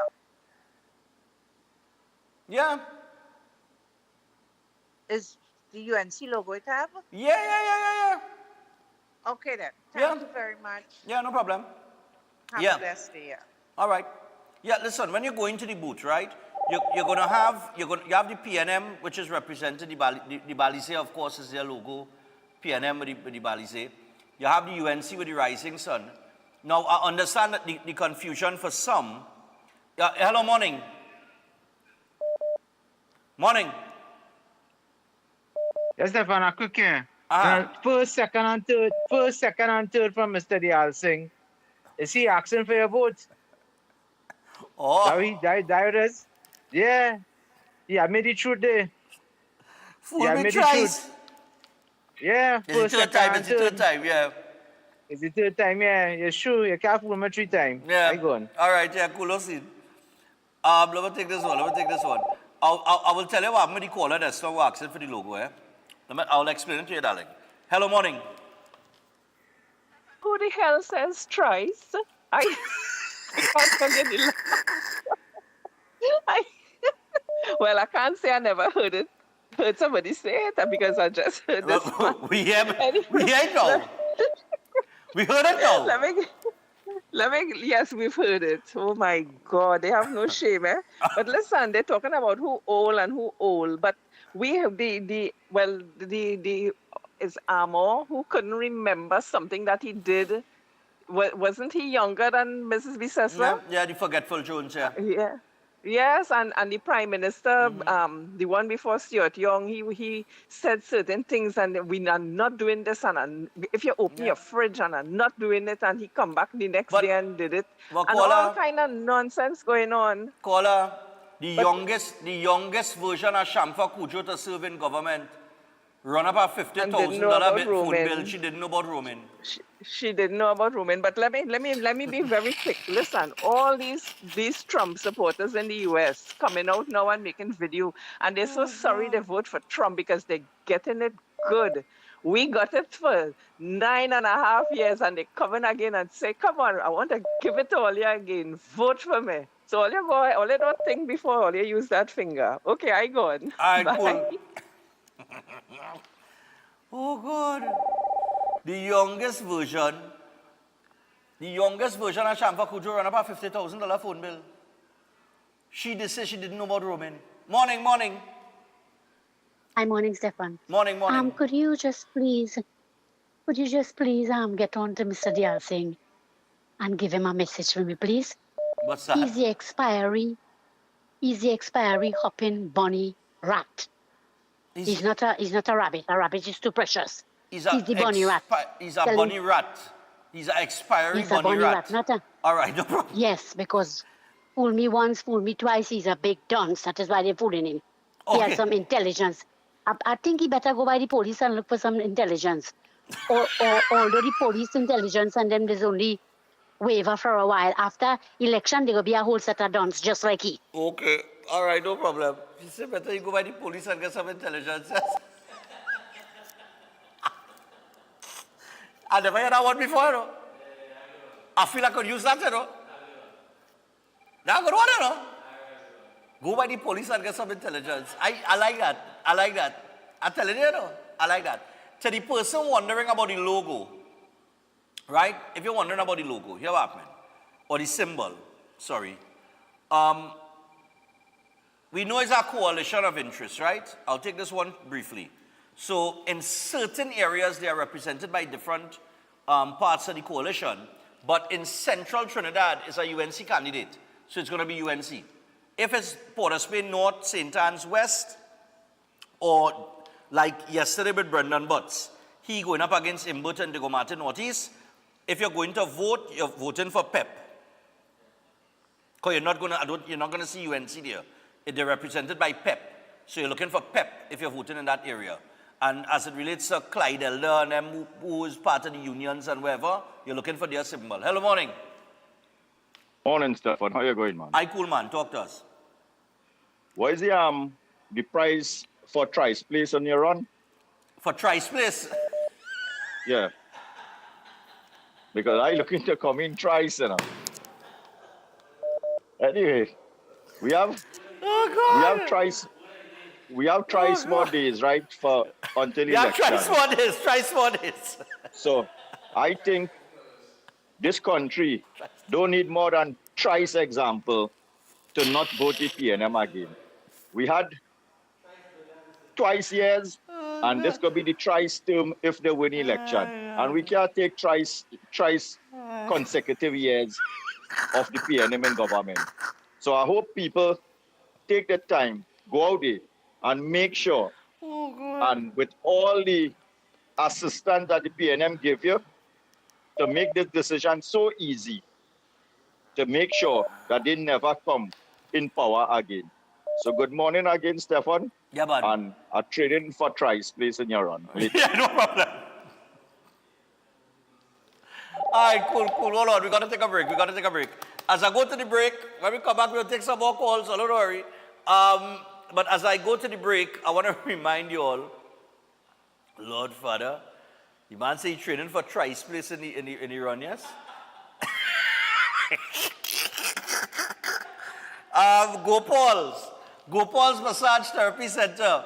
Yeah. Is the UNC logo it have? Yeah. Okay then. Thank you very much. Yeah, no problem. Have a blessed day. All right. Yeah, listen, when you go into the booth, right, you're going to have, you have the PNM, which is represented, the Balize, of course, is their logo. PNM with the Balize. You have the UNC with the rising sun. Now, I understand that the confusion for some. Hello, morning. Morning. Yes, Stefan, a quick here. First, second, and third from Mr. Dial Singh. Is he asking for your vote? Oh. That is? Yeah. Yeah, I made it through there. Fool me twice. Yeah, it's the third time, yeah. It's the third time, yeah. You're sure. You can't fool me 3 times. Yeah. I go on. All right, yeah, cool. Let me take this one. I will tell you what I'm going to call it. That's not asking for the logo, eh? I'll explain it to you, darling. Hello, morning. Who the hell says thrice? I can't forget it. Well, I can't say I never heard somebody say it because I just heard this. We heard it now. We heard it now. Yes, we've heard it. Oh my God, they have no shame, eh? But listen, they're talking about who old and who old. But we have is Amor who couldn't remember something that he did. Wasn't he younger than Mrs. Bissessa? Yeah, the forgetful Jones, yeah. Yeah. Yes, and the Prime Minister, the one before Stuart Young, he said certain things, and we are not doing this, and if you open your fridge and are not doing it, and he come back the next day and did it, and all kind of nonsense going on. Caller, the youngest version of Shamfa Kujo to serve in government, run up a $50,000 phone bill. She didn't know about roaming. She didn't know about roaming. But let me be very quick. Listen, all these Trump supporters in the US coming out now and making video, and they're so sorry they vote for Trump because they're getting it good. We got it for 9.5 years, and they come in again and say, "Come on, I want to give it to all you again. Vote for me." So all you don't think before all you use that finger. Okay, I go on. All right, cool. Oh God. The youngest version of Shamfa Kujo ran up a $50,000 phone bill. She did say she didn't know about roaming. Morning. Hi, morning, Stefan. Morning. Could you just please get on to Mr. Dial Singh and give him a message for me, please? What's that? He's the expiry hopping bunny rat. He's not a rabbit. A rabbit is too precious. He's the bunny rat. He's a bunny rat. He's an expiring bunny rat. All right, no problem. Yes, because fool me once, fool me twice. He's a big dunce. That is why they're fooling him. Okay. He has some intelligence. I think he better go by the police and look for some intelligence. Or although the police intelligence and then there's only waiver for a while. After election, there will be a whole set of dunce just like he. Okay. All right, no problem. He said better you go by the police and get some intelligence. I never heard that one before, you know. I feel I could use that, you know. That's a good one, you know. Go by the police and get some intelligence. I like that. I'm telling you, you know. I like that. To the person wondering about the logo, right? If you're wondering about the logo, here what happened. Or the symbol, sorry. We know it's a coalition of interests, right? I'll take this one briefly. So in certain areas, they are represented by different parts of the coalition. But in central Trinidad, it's a UNC candidate. So it's going to be UNC. If it's Port of Spain North, St. Anne's West, or like yesterday with Brendan Butts, he going up against Imbert and Diego Martin Northeast. If you're going to vote, you're voting for PEP. Because you're not going to see UNC there. They're represented by PEP. So you're looking for PEP if you're voting in that area. And as it relates to Clyde Elder and them who is part of the unions and wherever, you're looking for their symbol. Hello, morning. Morning, Stefan. How you going, man? Hi, cool, man. Talk to us. What is the price for Trice Place on your run? For Trice Place? Yeah. Because I looking to come in Trice, you know. Anyway, we have Trice. We have Trice more days, right? For until election. Yeah, Trice more days. So, I think this country don't need more than Trice example to not vote the PNM again. We had twice years, and this could be the Trice term if they win election. And we can't take Trice consecutive years of the PNM in government. So I hope people take the time, go out there, and make sure, and with all the assistance that the PNM give you, to make this decision so easy, to make sure that they never come in power again. So good morning again, Stefan. Yeah, man. And a trading for Trice Place in your run. Yeah, no problem. All right, cool. Hold on. We got to take a break. As I go to the break, when we come back, we'll take some more calls, so don't worry. But as I go to the break, I want to remind you all, Lord Father, the man say he's trading for Trice Place in the run, yes? Gopal's Massage Therapy Center.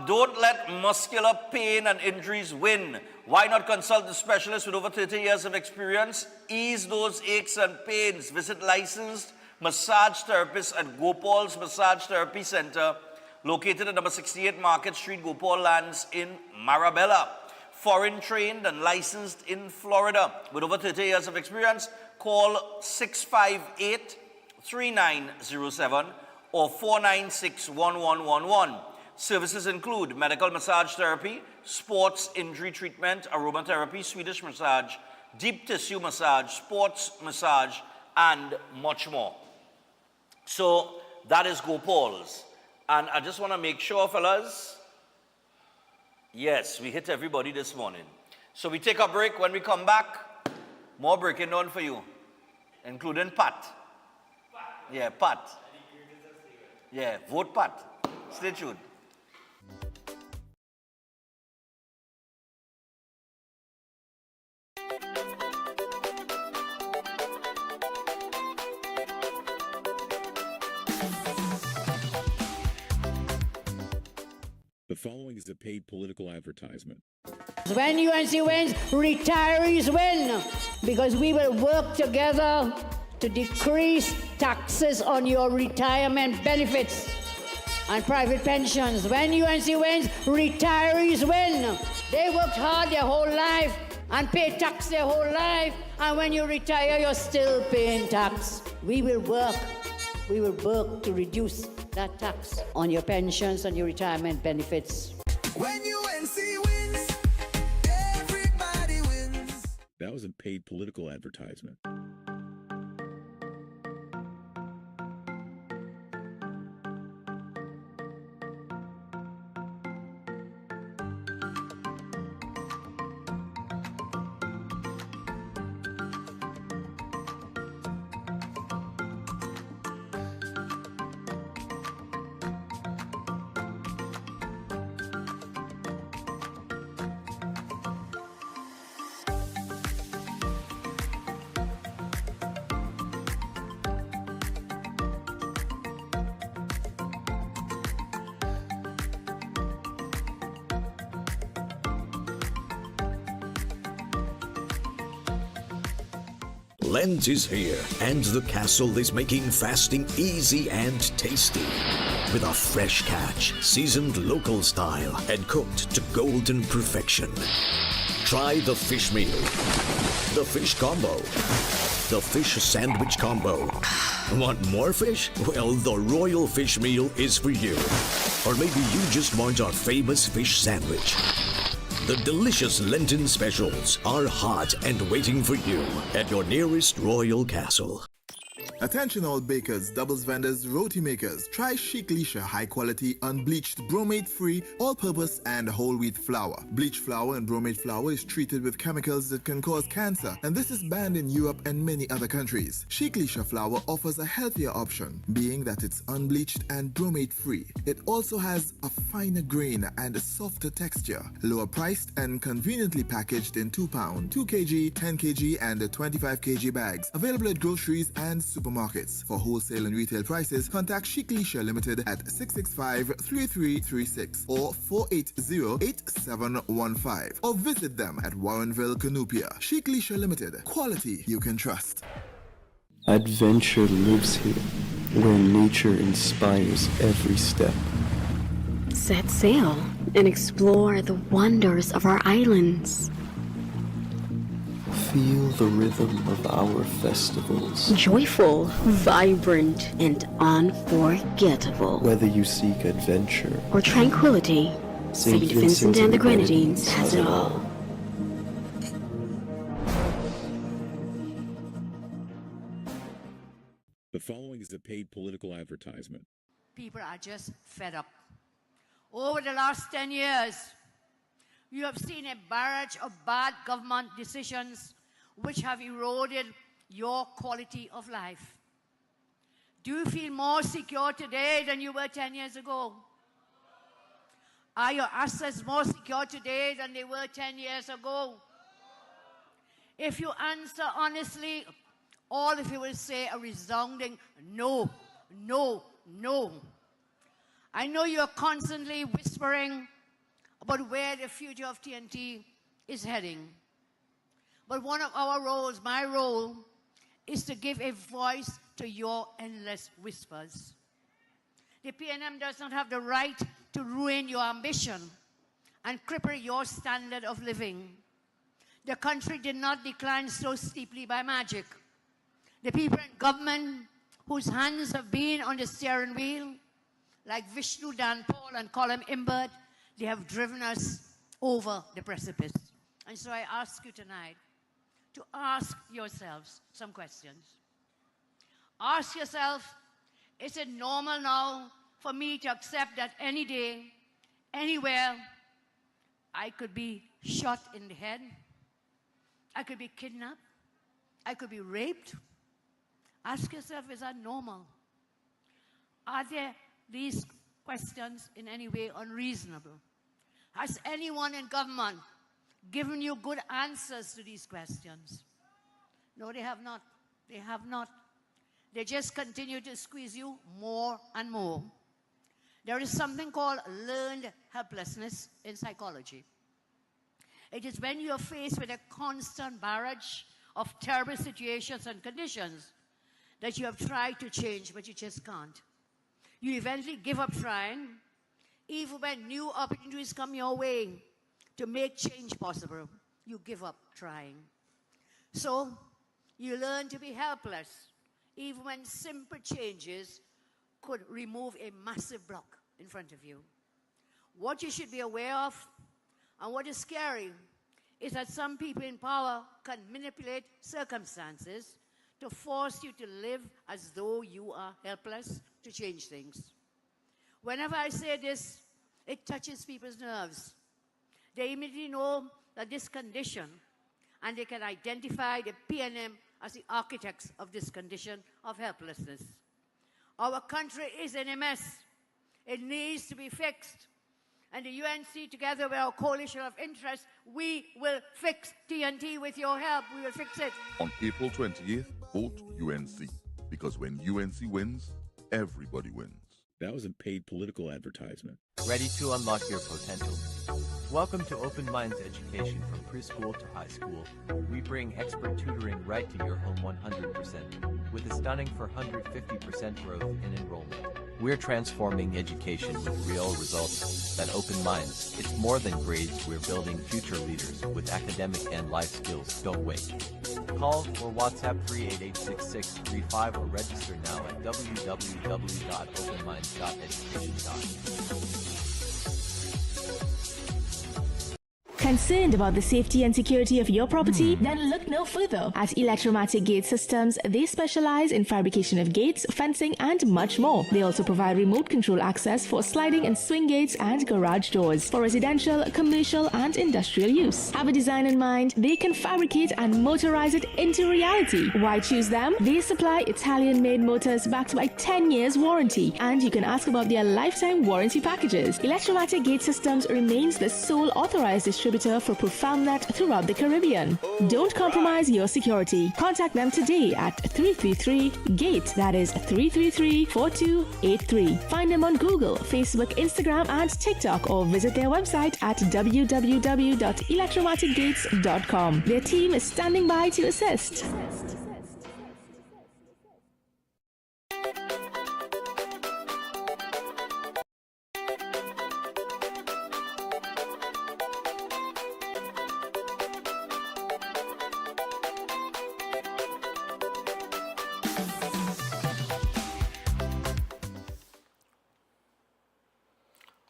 Don't let muscular pain and injuries win. Why not consult the specialist with over 30 years of experience? Ease those aches and pains. Visit licensed massage therapists at Gopal's Massage Therapy Center, located at number 68 Market Street, Gopal Lands in Marabella. Foreign trained and licensed in Florida. With over 30 years of experience, call 658-3907 or 496-1111. Services include medical massage therapy, sports injury treatment, aromatherapy, Swedish massage, deep tissue massage, sports massage, and much more. So that is Gopal's. And I just want to make sure, fellas, yes, we hit everybody this morning. So we take a break. When we come back, more breaking down for you, including Pat. Yeah, Pat. Yeah, vote Pat. Stay tuned. The following is a paid political advertisement. When UNC wins, retirees win, because we will work together to decrease taxes on your retirement benefits and private pensions. When UNC wins, retirees win. They worked hard their whole life and paid tax their whole life, and when you retire, you're still paying tax. We will work to reduce that tax on your pensions and your retirement benefits. When UNC wins, everybody wins. That was a paid political advertisement. Lent is here, and the castle is making fasting easy and tasty. With a fresh catch, seasoned local style, and cooked to golden perfection. Try the fish meal, the fish combo, the fish sandwich combo. Want more fish? Well, the royal fish meal is for you. Or maybe you just want our famous fish sandwich. The delicious Lenten specials are hot and waiting for you at your nearest royal castle. Attention all bakers, doubles vendors, roti makers. Try Chic Leisha high quality, unbleached, bromate free, all purpose and whole wheat flour. Bleached flour and bromate flour is treated with chemicals that can cause cancer, and this is banned in Europe and many other countries. Chic Leisha flour offers a healthier option, being that it's unbleached and bromate free. It also has a finer grain and a softer texture, lower priced and conveniently packaged in 2 pound, 2 kg, 10 kg and 25 kg bags. Available at groceries and supermarkets. For wholesale and retail prices, contact Chic Leisha Limited at 665-3336 or 480-8715 or visit them at Warrenville, Canupia. Chic Leisha Limited. Quality you can trust. Adventure lives here, where nature inspires every step. Set sail and explore the wonders of our islands. Feel the rhythm of our festivals. Joyful, vibrant, and unforgettable. Whether you seek adventure or tranquility, St. Vincent and the Grenadines has it all. The following is a paid political advertisement. People are just fed up. Over the last 10 years, you have seen a barrage of bad government decisions which have eroded your quality of life. Do you feel more secure today than you were 10 years ago? Are your assets more secure today than they were 10 years ago? If you answer honestly, all of you will say a resounding no, no, no. I know you're constantly whispering about where the future of TNT is heading. But one of our roles, my role, is to give a voice to your endless whispers. The PNM does not have the right to ruin your ambition and cripple your standard of living. The country did not decline so steeply by magic. The people in government whose hands have been on the steering wheel, like Vishnu Dan Paul and Colin Imbert, they have driven us over the precipice. And so I ask you tonight to ask yourselves some questions. Ask yourself, is it normal now for me to accept that any day, anywhere, I could be shot in the head? I could be kidnapped? I could be raped? Ask yourself, is that normal? Are there these questions in any way unreasonable? Has anyone in government given you good answers to these questions? No, they have not. They have not. They just continue to squeeze you more and more. There is something called learned helplessness in psychology. It is when you are faced with a constant barrage of terrible situations and conditions that you have tried to change, but you just can't. You eventually give up trying, even when new opportunities come your way to make change possible. You give up trying. So you learn to be helpless, even when simple changes could remove a massive block in front of you. What you should be aware of, and what is scary, is that some people in power can manipulate circumstances to force you to live as though you are helpless to change things. Whenever I say this, it touches people's nerves. They immediately know that this condition, and they can identify the PNM as the architects of this condition of helplessness. Our country is in a mess. It needs to be fixed. And the UNC, together with our coalition of interest, we will fix TNT with your help. We will fix it. On April 28th, vote UNC. Because when UNC wins, everybody wins. That was a paid political advertisement. Ready to unlock your potential? Welcome to Open Minds Education from preschool to high school. We bring expert tutoring right to your home 100%, with a stunning 450% growth in enrollment. We're transforming education with real results. At Open Minds, it's more than grades, we're building future leaders with academic and life skills. Don't wait. Call or WhatsApp 388-6635 or register now at www.openminds.education. Concerned about the safety and security of your property? Then look no further. At Electromatic Gate Systems, they specialize in fabrication of gates, fencing, and much more. They also provide remote control access for sliding and swing gates and garage doors for residential, commercial, and industrial use. Have a design in mind? They can fabricate and motorize it into reality. Why choose them? They supply Italian-made motors backed by 10 years warranty, and you can ask about their lifetime warranty packages. Electromatic Gate Systems remains the sole authorized distributor for ProfoundNet throughout the Caribbean. Don't compromise your security. Contact them today at 333-GATE. That is 333-4283. Find them on Google, Facebook, Instagram, and TikTok, or visit their website at www.electromaticgates.com. Their team is standing by to assist.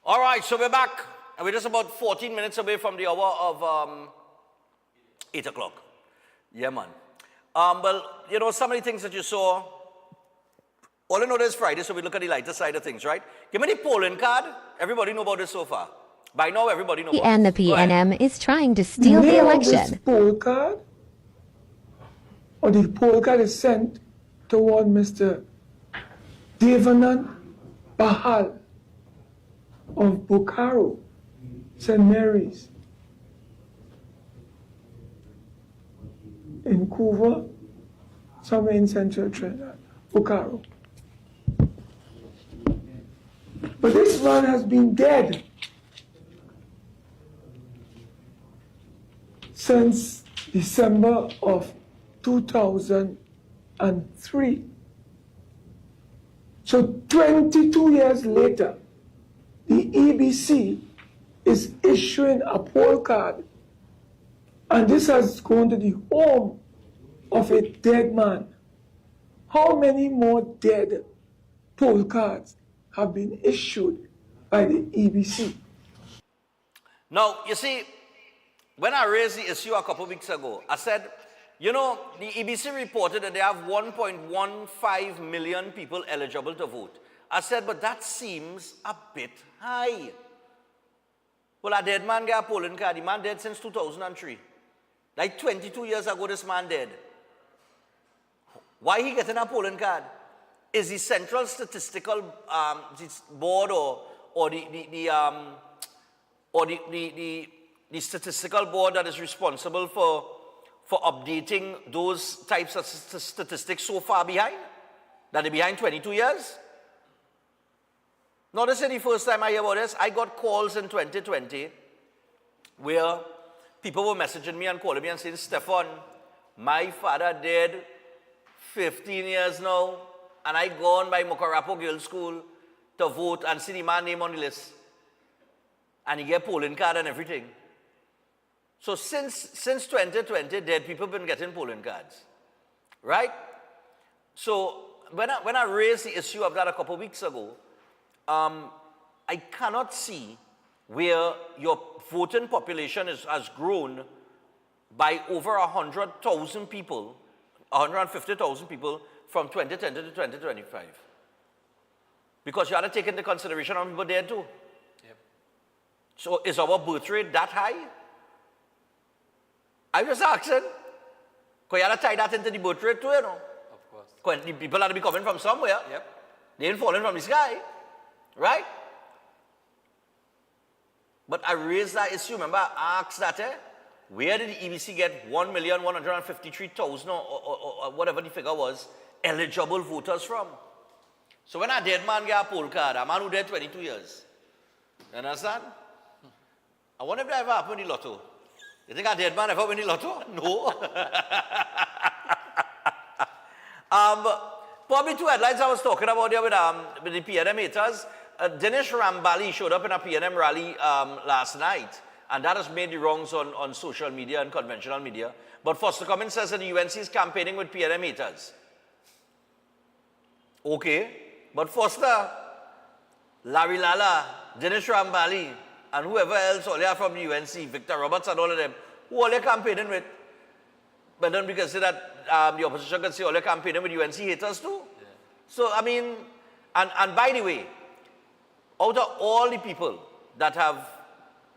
All right, so we're back. And we're just about 14 minutes away from the hour of 8 o'clock. Yeah, man. Well, you know, some of the things that you saw, all I know is Friday, so we look at the lighter side of things, right? Give me the polling card. Everybody know about this so far. By now, everybody knows about And the PNM is trying to steal the election. Poll card, or the poll card is sent toward Mr. Devanand Bahal of Bokaro, St. Mary's, in Couva, somewhere in Central Trinidad, Bokaro. But this man has been dead since December of 2003. So 22 years later, the EBC is issuing a poll card, and this has gone to the home of a dead man. How many more dead poll cards have been issued by the EBC? Now, you see, when I raised the issue a couple weeks ago, I said, you know, the EBC reported that they have 1.15 million people eligible to vote. I said, but that seems a bit high. Well, a dead man got a polling card. The man dead since 2003. Like 22 years ago, this man dead. Why he getting a polling card? Is the Central Statistical Board or the statistical board that is responsible for updating those types of statistics so far behind? That they're behind 22 years? Now, this is the first time I hear about this. I got calls in 2020 where people were messaging me and calling me and saying, Stefan, my father dead 15 years now, and I gone by Mokarapo Girls School to vote and see the man name on the list. And he get polling card and everything. So since 2020, dead people been getting polling cards, right? So when I raised the issue of that a couple weeks ago, I cannot see where your voting population has grown by over 100,000 people, 150,000 people from 2010 to 2025. Because you have to take into consideration how many people there too. Yep. So is our birth rate that high? I'm just asking. Because you have to tie that into the birth rate too, you know. Of course. Because the people have to be coming from somewhere. Yep. They ain't falling from the sky. Right? But I raised that issue. Remember, I asked that, where did the EBC get 1,153,000 or whatever the figure was, eligible voters from? So when a dead man get a poll card, a man who dead 22 years, you understand? I wonder if that ever happened in the Lotto. You think a dead man ever win the Lotto? No. Probably two headlines I was talking about there with the PNM haters. Dinesh Rambali showed up in a PNM rally last night, and that has made the wrongs on social media and conventional media. But Foster Cummins says that the UNC is campaigning with PNM haters. Okay, but Foster, Larry Lala, Dinesh Rambali, and whoever else, all they are from the UNC, Victor Roberts and all of them, who all they campaigning with. But then we can say that the opposition can say all they campaigning with UNC haters too. Yeah. So, I mean, and by the way, out of all the people that have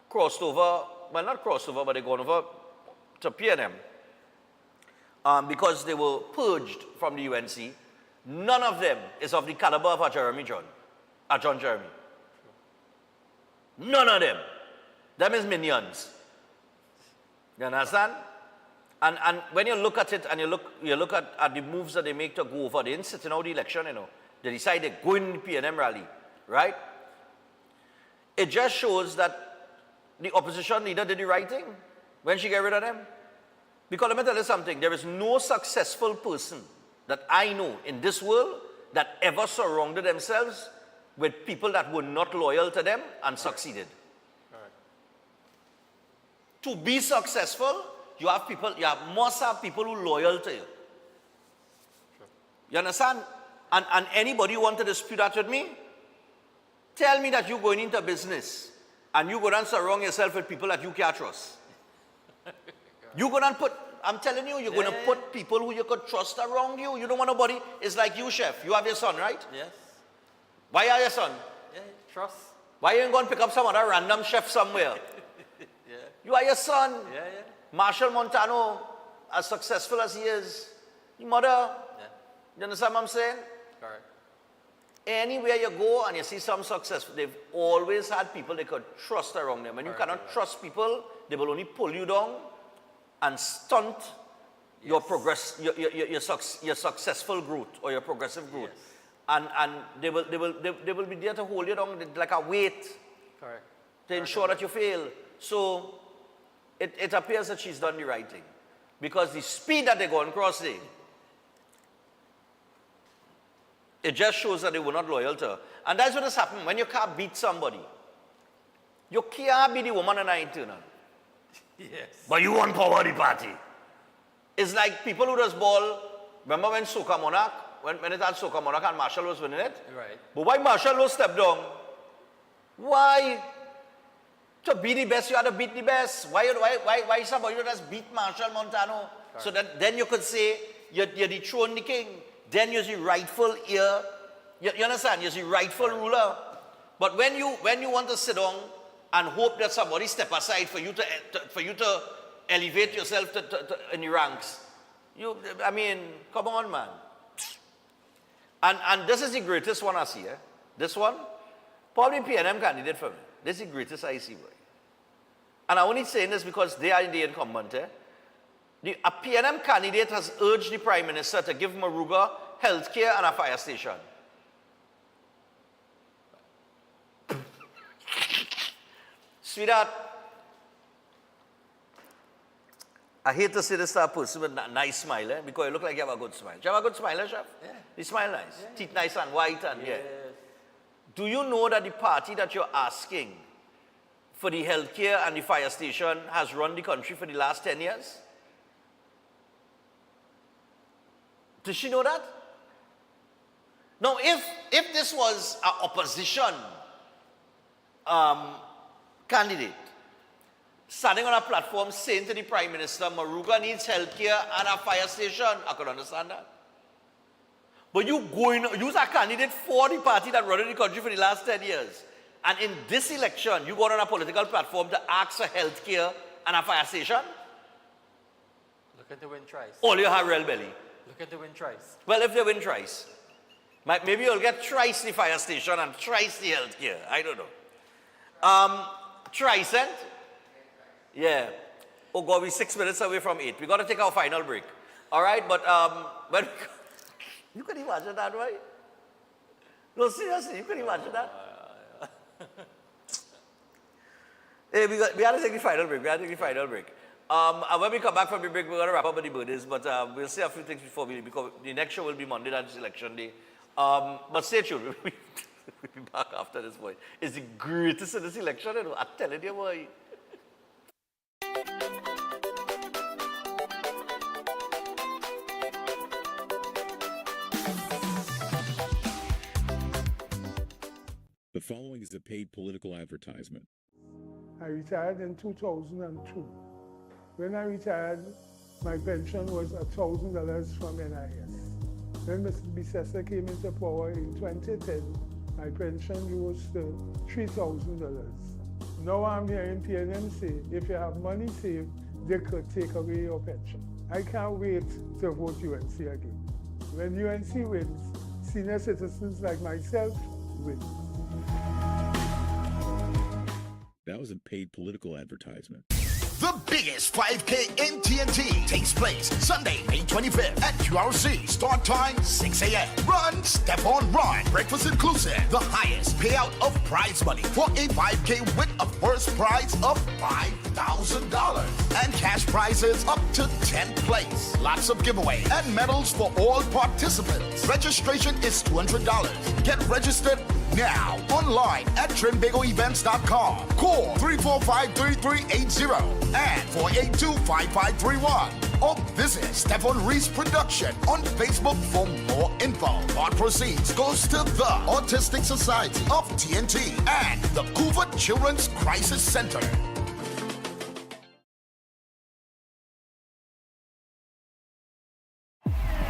crossed over, well, not crossed over, but they've gone over to PNM, because they were purged from the UNC, none of them is of the caliber of John Jeremy. None of them. Them is minions. You understand? And when you look at it and you look at the moves that they make to go over, they didn't sit in out the election, you know. They decide to go in the PNM rally, right? It just shows that the opposition leader did the right thing when she got rid of them. Because let me tell you something, there is no successful person that I know in this world that ever surrounded themselves with people that were not loyal to them and succeeded. To be successful, you must have people who are loyal to you. You understand? And anybody who want to dispute that with me, tell me that you're going into business and you go and surround yourself with people that you can't trust. You're going to put, I'm telling you, you're going to put people who you could trust around you. You don't want nobody. It's like you, chef. You have your son, right? Yes. Why are your son? Yeah, trust. Why you ain't going to pick up some other random chef somewhere? Yeah. You are your son. Yeah. Marshall Montano, as successful as he is, your mother. Yeah. You understand what I'm saying? Correct. Anywhere you go and you see some success, they've always had people they could trust around them. When you cannot trust people, they will only pull you down and stunt your progress, your successful growth or your progressive growth. Yes. And they will be there to hold you down like a weight. Correct. To ensure that you fail. So it appears that she's done the right thing. Because the speed that they're going crossing, it just shows that they were not loyal to her. And that's what has happened. When you can't beat somebody, you can't be the woman in the internal. Yes. But you want power the party. It's like people who does ball. Remember when Soca Monarch, when it had Soca Monarch and Marshall was winning it? Right. But why Marshall was stepped down? Why? To be the best, you had to beat the best. Why somebody just beat Marshall Montano? Correct. So that then you could say you're dethroned the king. Then you're the rightful heir. You understand? You're the rightful ruler. But when you want to sit down and hope that somebody step aside for you to elevate yourself in the ranks, I mean, come on, man. And this is the greatest one I see. This one, probably PNM candidate for me. This is the greatest I see, boy. And I'm only saying this because they are the incumbent. A PNM candidate has urged the Prime Minister to give Maruga health care and a fire station. Sweetheart, I hate to say this to a person with a nice smile, because you look like you have a good smile. Do you have a good smile, chef? Yeah. You smile nice. Yeah. Teeth nice and white and yes. Do you know that the party that you're asking for the healthcare and the fire station has run the country for the last 10 years? Does she know that? Now, if this was an opposition candidate standing on a platform saying to the Prime Minister, Maruga needs healthcare and a fire station, I could understand that. But you're a candidate for the party that run the country for the last 10 years. And in this election, you got on a political platform to ask for healthcare and a fire station? Look at the win twice. All you have real belly. Look at the win twice. Well, if they win twice, maybe you'll get twice the fire station and twice the healthcare. I don't know. Tricent? Yeah. Oh God, we're 6 minutes away from 8. We got to take our final break. All right, but when you can imagine that, right? No, seriously, you can imagine that. Hey, we got to take the final break. And when we come back from the break, we're going to wrap up with the birthdays, but we'll say a few things before because the next show will be Monday, that's election day. But stay tuned. We'll be back after this, boy. It's the greatest in this election, you know. I'm telling you, boy. The following is a paid political advertisement. I retired in 2002. When I retired, my pension was $1,000 from NIS. When Mr. Bissessar came into power in 2010, my pension rose to $3,000. Now I'm hearing PNM say, if you have money saved, they could take away your pension. I can't wait to vote UNC again. When UNC wins, senior citizens like myself win. That was a paid political advertisement. The biggest 5K in TNT takes place Sunday, May 25th at QRC. Start time 6 a.m. Run, Stefan Run. Breakfast inclusive. The highest payout of prize money for a 5K with a first prize of $5,000. And cash prizes up to 10th place. Lots of giveaway and medals for all participants. Registration is $200. Get registered now online at trinbagoevents.com. Call 345-3380 and 482-5531. Or visit Stefan Reese Production on Facebook for more info. All proceeds goes to the Autistic Society of TNT and the Coover Children's Crisis Center.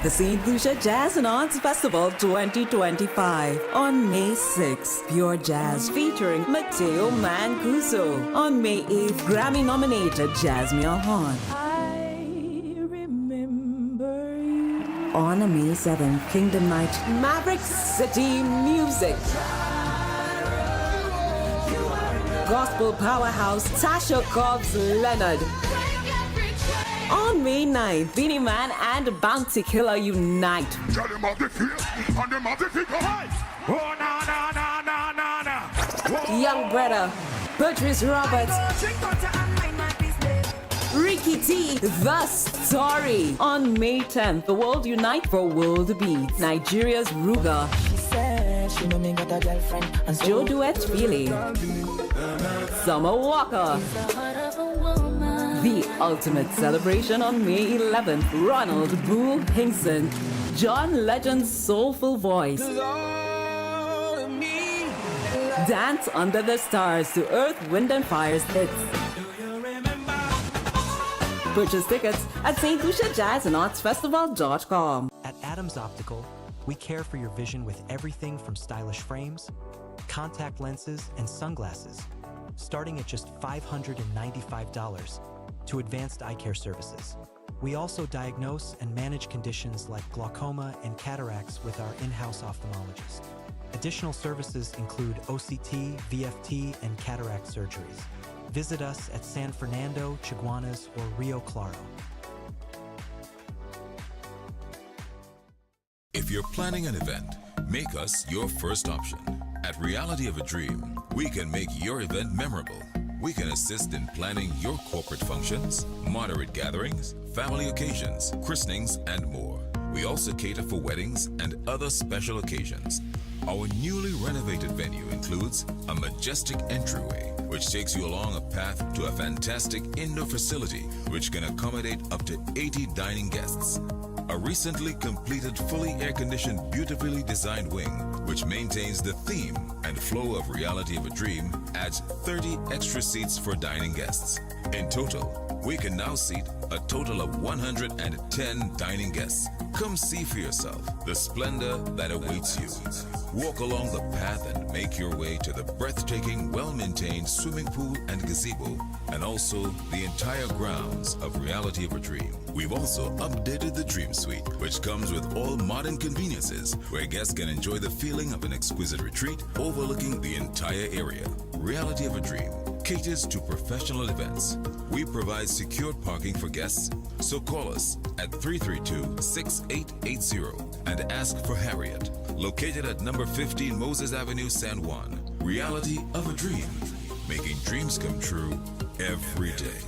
The St. Lucia Jazz and Arts Festival 2025 on May 6th. Pure Jazz featuring Mateo Mancuso. On May 8th, Grammy-nominated Jasmine Horn. I remember you. On May 7th, Kingdom Night, Maverick City Music. Gospel powerhouse Tasha Cobbs Leonard. On May 9th, Beanie Man and Bounty Killer unite. Young Brother, Patrice Roberts, Ricky T, The Story. On May 10th, the world unite for World Beats. Nigeria's Ruga. She said she know me got a girlfriend. And Joe Duet Feely. Summer Walker. The ultimate celebration on May 11th. Ronald Boo Hinkson. John Legend's soulful voice. Dance under the stars to Earth, Wind and Fire's hits. Purchase tickets at stluciajazzandartsfestival.com. At Adams Optical, we care for your vision with everything from stylish frames, contact lenses, and sunglasses, starting at just $595 to advanced eye care services. We also diagnose and manage conditions like glaucoma and cataracts with our in-house ophthalmologist. Additional services include OCT, VFT, and cataract surgeries. Visit us at San Fernando, Chaguanas, or Rio Claro. If you're planning an event, make us your first option. At Reality of a Dream, we can make your event memorable. We can assist in planning your corporate functions, moderate gatherings, family occasions, christenings, and more. We also cater for weddings and other special occasions. Our newly renovated venue includes a majestic entryway, which takes you along a path to a fantastic indoor facility which can accommodate up to 80 dining guests. A recently completed, fully air-conditioned, beautifully designed wing, which maintains the theme and flow of Reality of a Dream, adds 30 extra seats for dining guests. In total, we can now seat a total of 110 dining guests. Come see for yourself the splendor that awaits you. Walk along the path and make your way to the breathtaking, well-maintained swimming pool and gazebo, and also the entire grounds of Reality of a Dream. We've also updated the Dream Suite, which comes with all modern conveniences, where guests can enjoy the feeling of an exquisite retreat overlooking the entire area. Reality of a Dream caters to professional events. We provide secured parking for guests, so call us at 332-6880 and ask for Harriet. Located at number 15 Moses Avenue, San Juan. Reality of a Dream, making dreams come true every day.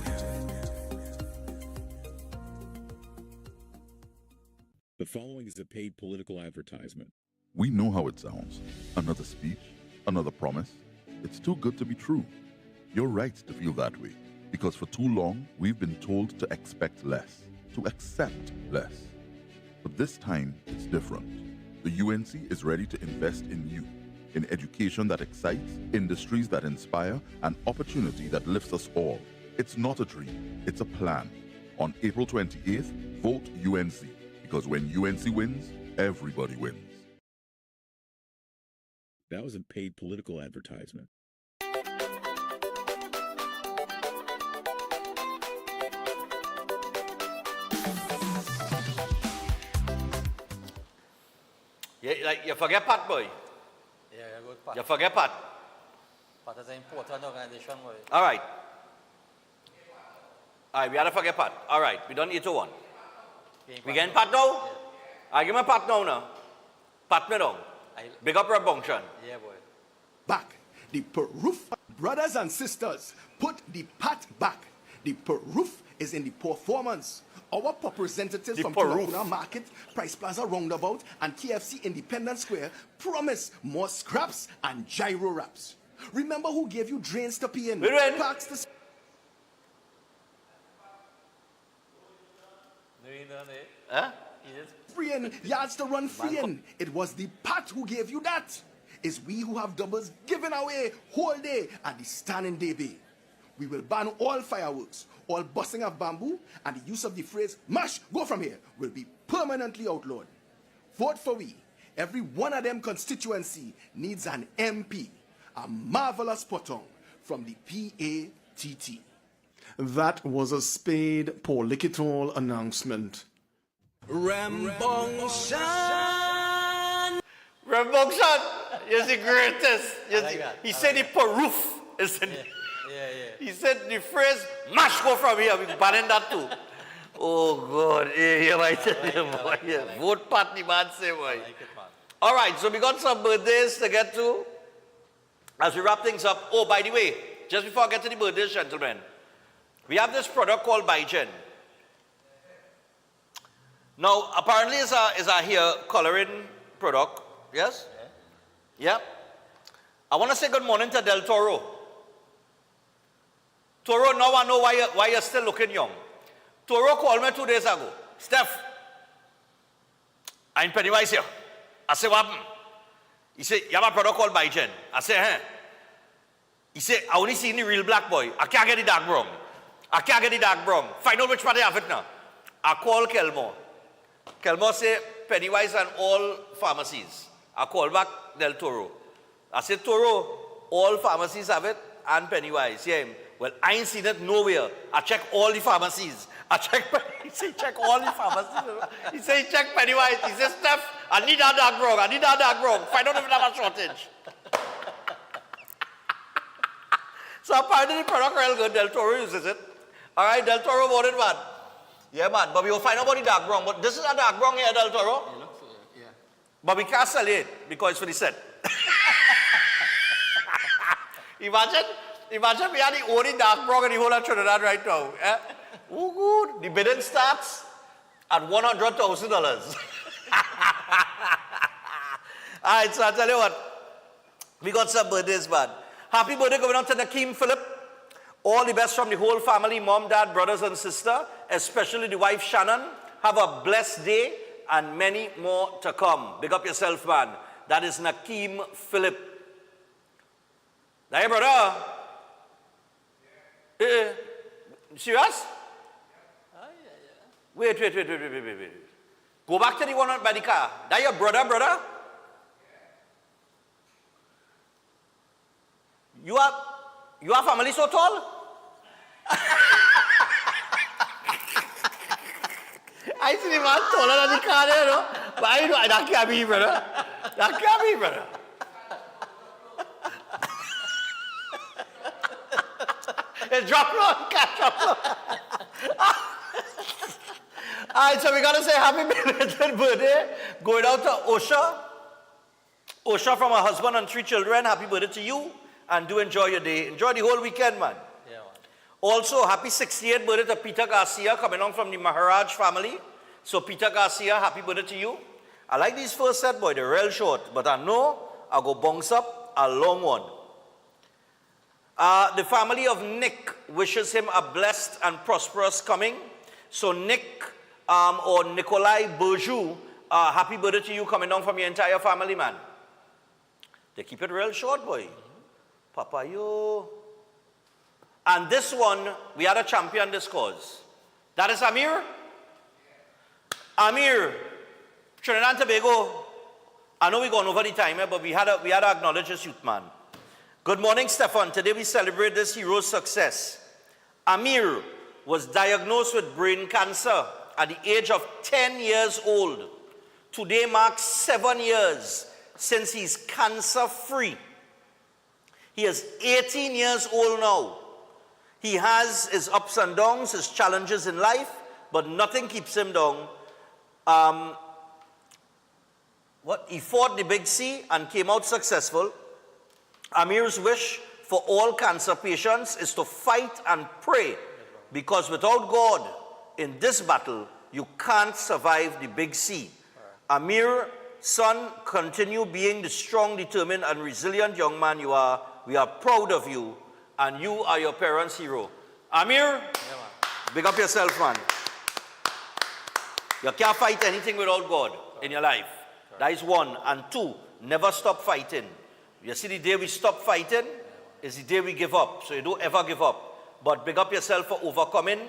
The following is a paid political advertisement. We know how it sounds. Another speech, another promise. It's too good to be true. You're right to feel that way, because for too long, we've been told to expect less, to accept less. But this time, it's different. The UNC is ready to invest in you, in education that excites, industries that inspire, and opportunity that lifts us all. It's not a dream, it's a plan. On April 28th, vote UNC, because when UNC wins, everybody wins. That was a paid political advertisement. Yeah, like you forget Pat, boy. Yeah, good Pat. You forget Pat. Pat is an important organization, boy. All right. All right, we had to forget Pat. All right, we don't need to one. We getting Pat now? I give me Pat now. Pat me down. Big up Rob Bongchan. Yeah, boy. Back. The proof, brothers and sisters, put the Pat back. The proof is in the performance. Our representatives from Tulakuna Market, Price Plaza Roundabout, and KFC Independence Square promise more scraps and gyro wraps. Remember who gave you drains to pee in? Parks to... Huh? Free in, yards to run free in. It was the Pat who gave you that. It's we who have doubles given away whole day and the standing day bay. We will ban all fireworks, all busting of bamboo, and the use of the phrase, "mash, go from here," will be permanently outlawed. Vote for we. Every one of them constituency needs an MP, a marvelous potong from the PATT. That was a spade political announcement. Rambongshan! Rambongshan is the greatest. He said the proof is in He said the phrase, "mash go from here." We banning that too. Oh God, yeah, I tell you, boy. Yeah. Vote Pat, the man say, boy. All right, so we got some birthdays to get to as we wrap things up. Oh, by the way, just before I get to the birthdays, gentlemen, we have this product called Bigen. Now, apparently it's a hair coloring product. Yes? Yeah. I want to say good morning to Del Toro. Toro, now I know why you're still looking young. Toro called me 2 days ago. Steph, I'm Pennywise here. I said, what happened? He said, you have a product called Bigen. I said, huh? He said, I only seen the real black boy. I can't get the dark brown. I can't get the dark brown. Find out which part I have it now. I call Kelmore. Kelmore say, Pennywise and all pharmacies. I call back Del Toro. I said, Toro, all pharmacies have it and Pennywise. Yeah. Well, I ain't seen it nowhere. I check all the pharmacies. He said, check all the pharmacies. He said, check Pennywise. He said, Steph, I need that dark brown. I need that dark brown. Find out if we have a shortage. So apparently the product real good. Del Toro uses it. All right, Del Toro bought it, man. Yeah, man. But we will find out about the dark brown. But this is a dark brown here, Del Toro. Yeah. But we can't sell it because it's for the set. Imagine we had the only dark brown in the whole of Trinidad right now. Eh? Oh, good. The bidding starts at $100,000. All right, so I tell you what. We got some birthdays, man. Happy birthday going on to Nakeem Philip. All the best from the whole family, mom, dad, brothers, and sister, especially the wife, Shannon. Have a blessed day and many more to come. Big up yourself, man. That is Nakeem Philip. Hey, brother. Serious? Wait. Go back to the one by the car. That your brother? You are family so tall? I see the man taller than the car there, no? But I know that can't be, brother. That can't be, brother. Drop low, catch up low. All right, so we got to say happy belated birthday. Going out to Osha. Osha from her husband and 3 children. Happy birthday to you. And do enjoy your day. Enjoy the whole weekend, man. Yeah, man. Also, happy 68th birthday to Peter Garcia, coming on from the Maharaj family. So, Peter Garcia, happy birthday to you. I like these first set, boy. They're real short. But I know I'll go bounce up a long one. The family of Nick wishes him a blessed and prosperous coming. So, Nick or Nikolai Bourgeois, happy birthday to you coming down from your entire family, man. They keep it real short, boy. Papa, yo. And this one, we had a champion this cause. That is Amir. Amir, Trinidad and Tobago. I know we're going over the time, but we had to acknowledge this youth man. Good morning, Stefan. Today we celebrate this hero's success. Amir was diagnosed with brain cancer at the age of 10 years old. Today marks 7 years since he's cancer-free. He is 18 years old now. He has his ups and downs, his challenges in life, but nothing keeps him down. He fought the big C and came out successful. Amir's wish for all cancer patients is to fight and pray, because without God in this battle, you can't survive the big C. Amir, son, continue being the strong, determined, and resilient young man you are. We are proud of you, and you are your parents' hero. Amir, big up yourself, man. You can't fight anything without God in your life. That is one. And two, never stop fighting. You see, the day we stop fighting is the day we give up. So you don't ever give up. But big up yourself for overcoming,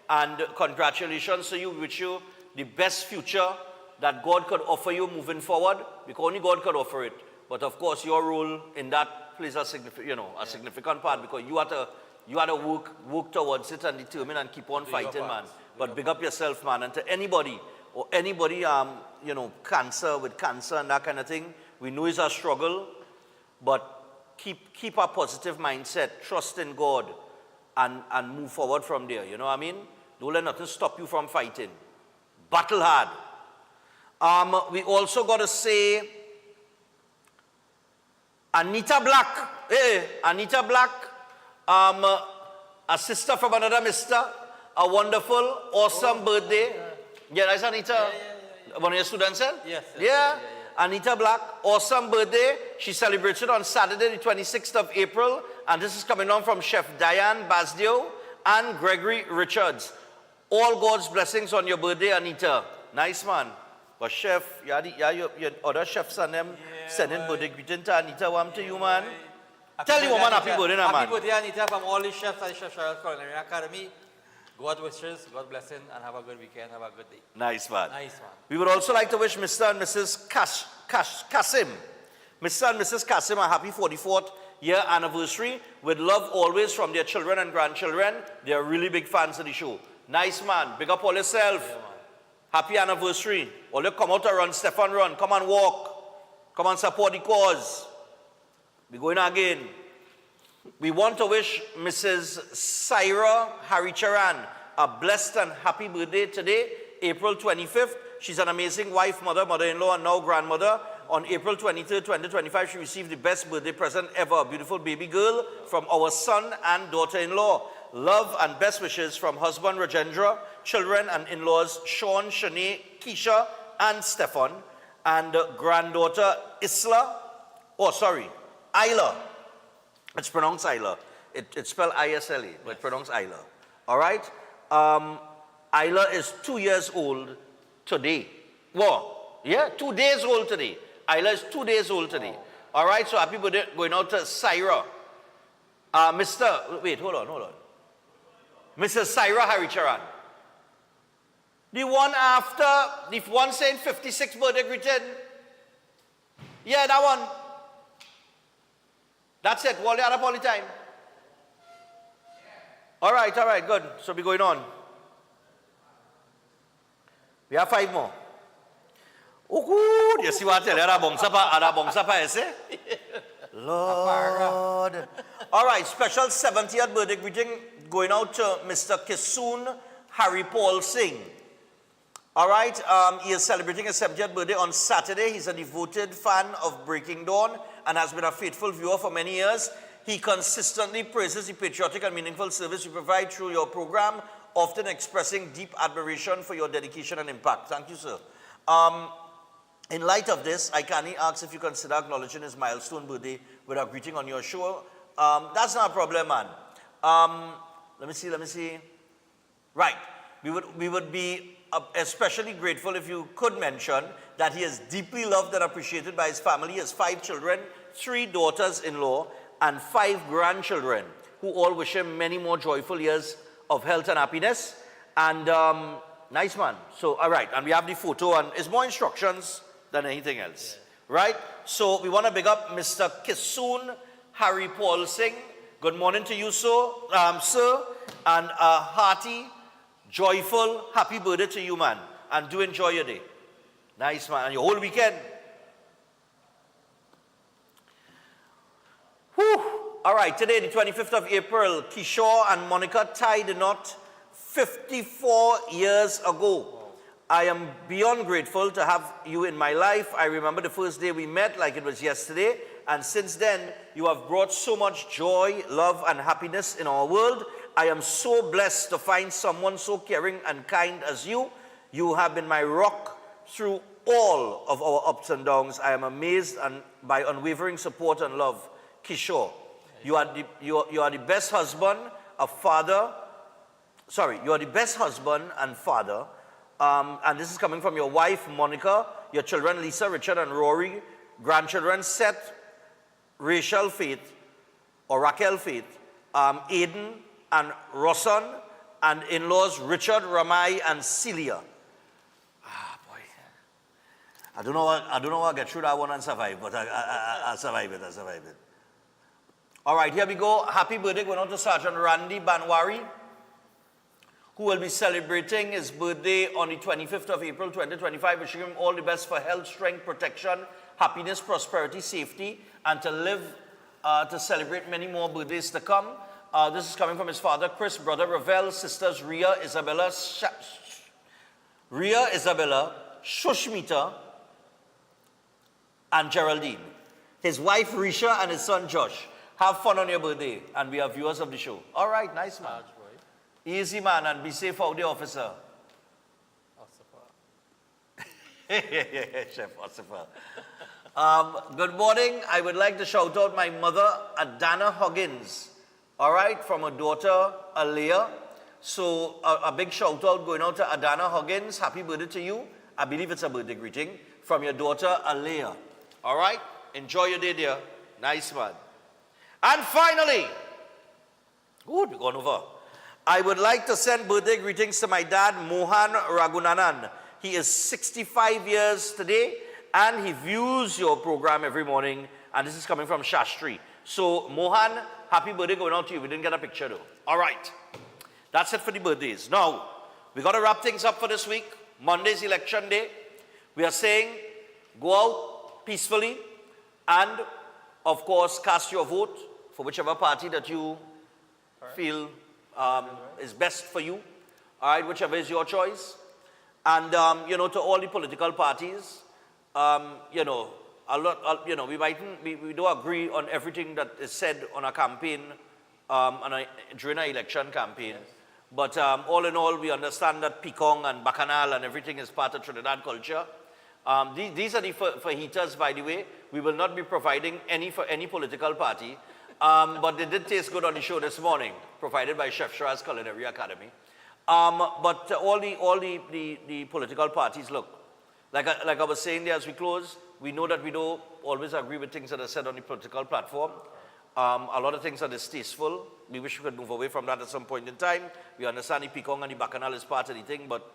and congratulations to you. We wish you the best future that God could offer you moving forward, because only God could offer it. But of course, your role in that plays a significant part, because you had to work towards it and determine and keep on fighting, man. But big up yourself, man. And to anybody cancer and that kind of thing, we know it's a struggle, but keep a positive mindset, trust in God, and move forward from there. You know what I mean? Don't let nothing stop you from fighting. Battle hard. We also got to say, Anita Black. Anita Black, a sister from another mister, a wonderful, awesome birthday. Yeah, that's Anita. One of your students said? Yes. Yeah. Anita Black, awesome birthday. She celebrates it on Saturday, the 26th of April. And this is coming on from Chef Diane Basdio and Gregory Richards. All God's blessings on your birthday, Anita. Nice, man. But Chef, your other chefs and them sending birthday greeting to Anita. What to you, man? Tell you, woman, happy birthday, man. Happy birthday, Anita, from all the chefs at the Chef Charles Culinary Academy. God wishes, God blessing, and have a good weekend, have a good day. Nice, man. Nice, man. We would also like to wish Mr. and Mrs. Kasim. Mr. and Mrs. Kasim a happy 44th year anniversary, with love always from their children and grandchildren. They are really big fans of the show. Nice, man. Big up all yourself. Yeah, happy anniversary. All you come out and run, Stefan Run. Come and walk. Come and support the cause. We're going again. We want to wish Mrs. Syra Haricharan a blessed and happy birthday today, April 25th. She's an amazing wife, mother, mother-in-law, and now grandmother. On April 23rd, 2025, she received the best birthday present ever, a beautiful baby girl from our son and daughter-in-law. Love and best wishes from husband Rajendra, children and in-laws Sean, Shanae, Keisha, and Stefan, and granddaughter Isla. Isla. It's pronounced Isla. It's spelled I-S-L-A, but it's pronounced Isla. All right? Isla is 2 years old today. Well, yeah, 2 days old today. Isla is 2 days old today. All right, so happy birthday going out to Syra. Hold on. Mrs. Syra Haricharan. The one after, the one saying 56 birthday greeting. Yeah, that one. That's it. Wall up all the time. All right, good. So we're going on. We have 5 more. Oh, good. You see what I tell you? Ada bongsa Lord. All right, special 70th birthday greeting going out to Mr. Kisoon Harry Paul Singh. All right, he is celebrating his 70th birthday on Saturday. He's a devoted fan of Breaking Dawn and has been a faithful viewer for many years. He consistently praises the patriotic and meaningful service you provide through your program, often expressing deep admiration for your dedication and impact. Thank you, sir. In light of this, I kindly ask if you consider acknowledging his milestone birthday with a greeting on your show. That's not a problem, man. Let me see. Right. We would be especially grateful if you could mention that he is deeply loved and appreciated by his family. He has 5 children, 3 daughters-in-law, and 5 grandchildren, who all wish him many more joyful years of health and happiness. And nice man. So, all right, and we have the photo, and it's more instructions than anything else, right? So we want to big up Mr. Kisoon Harry Paul Singh. Good morning to you, sir, and a hearty, joyful, happy birthday to you, man. And do enjoy your day. Nice, man, and your whole weekend. Whew. All right, today, the 25th of April, Kishore and Monica tied the knot 54 years ago. I am beyond grateful to have you in my life. I remember the first day we met like it was yesterday. And since then, you have brought so much joy, love, and happiness in our world. I am so blessed to find someone so caring and kind as you. You have been my rock through all of our ups and downs. I am amazed by unwavering support and love. Kishore, you are the best husband, a father. Sorry, you are the best husband and father. And this is coming from your wife, Monica, your children, Lisa, Richard, and Rory, grandchildren, Seth, Rachel Faith, or Raquel Faith, Aiden, and Rosson, and in-laws, Richard, Ramai, and Celia. Ah, boy. I don't know how I get through that one and survive, but I'll survive it, All right, here we go. Happy birthday going on to Sergeant Randy Banwari, who will be celebrating his birthday on the 25th of April, 2025. Wishing him all the best for health, strength, protection, happiness, prosperity, safety, and to live to celebrate many more birthdays to come. This is coming from his father, Chris, brother Ravel, sisters Ria, Isabella, Shushmita, and Geraldine. His wife, Risha, and his son, Josh. Have fun on your birthday, and we are viewers of the show. All right, nice man. Easy man, and be safe out there, officer. Chef Ossifer. Good morning. I would like to shout out my mother, Adana Huggins. All right, from her daughter, Alea. So a big shout out going out to Adana Huggins. Happy birthday to you. I believe it's a birthday greeting from your daughter, Alea. All right, enjoy your day, dear. Nice man. And finally, good, we're going over. I would like to send birthday greetings to my dad, Mohan Ragunanan. He is 65 years today, and he views your program every morning, and this is coming from Shastri. So, Mohan, happy birthday going out to you. We didn't get a picture, though. All right. That's it for the birthdays. Now, we got to wrap things up for this week. Monday's election day. We are saying, go out peacefully, and, of course, cast your vote for whichever party that you feel is best for you, all right, whichever is your choice. And, you know, to all the political parties, you know, we don't agree on everything that is said on a campaign, during an election campaign. Yes. But all in all, we understand that Pekong and Bacchanal and everything is part of Trinidad culture. These are the fajitas, by the way. We will not be providing any for any political party. But they did taste good on the show this morning, provided by Chef Shra's Culinary Academy. But all the political parties, look, like I was saying there as we close, we know that we don't always agree with things that are said on the political platform. A lot of things are distasteful. We wish we could move away from that at some point in time. We understand the Pekong and the Bacchanal is part of the thing, but,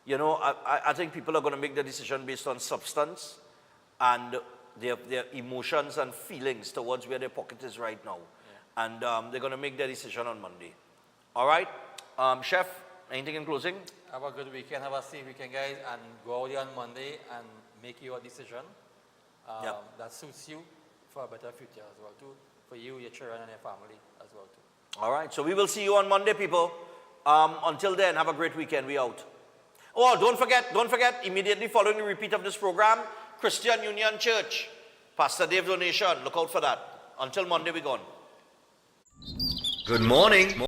you know, I think people are going to make their decision based on substance and their emotions and feelings towards where their pocket is right now. Yeah. And they're going to make their decision on Monday. All right? Chef, anything in closing? Have a good weekend. Have a safe weekend, guys. And go out there on Monday and make your decision that suits you for a better future as well, too. For you, your children, and your family as well, too. All right. So we will see you on Monday, people. Until then, have a great weekend. We out. Oh, don't forget, immediately following the repeat of this program, Christian Union Church, Pastor Dave donation. Look out for that. Until Monday, we're gone. Good morning.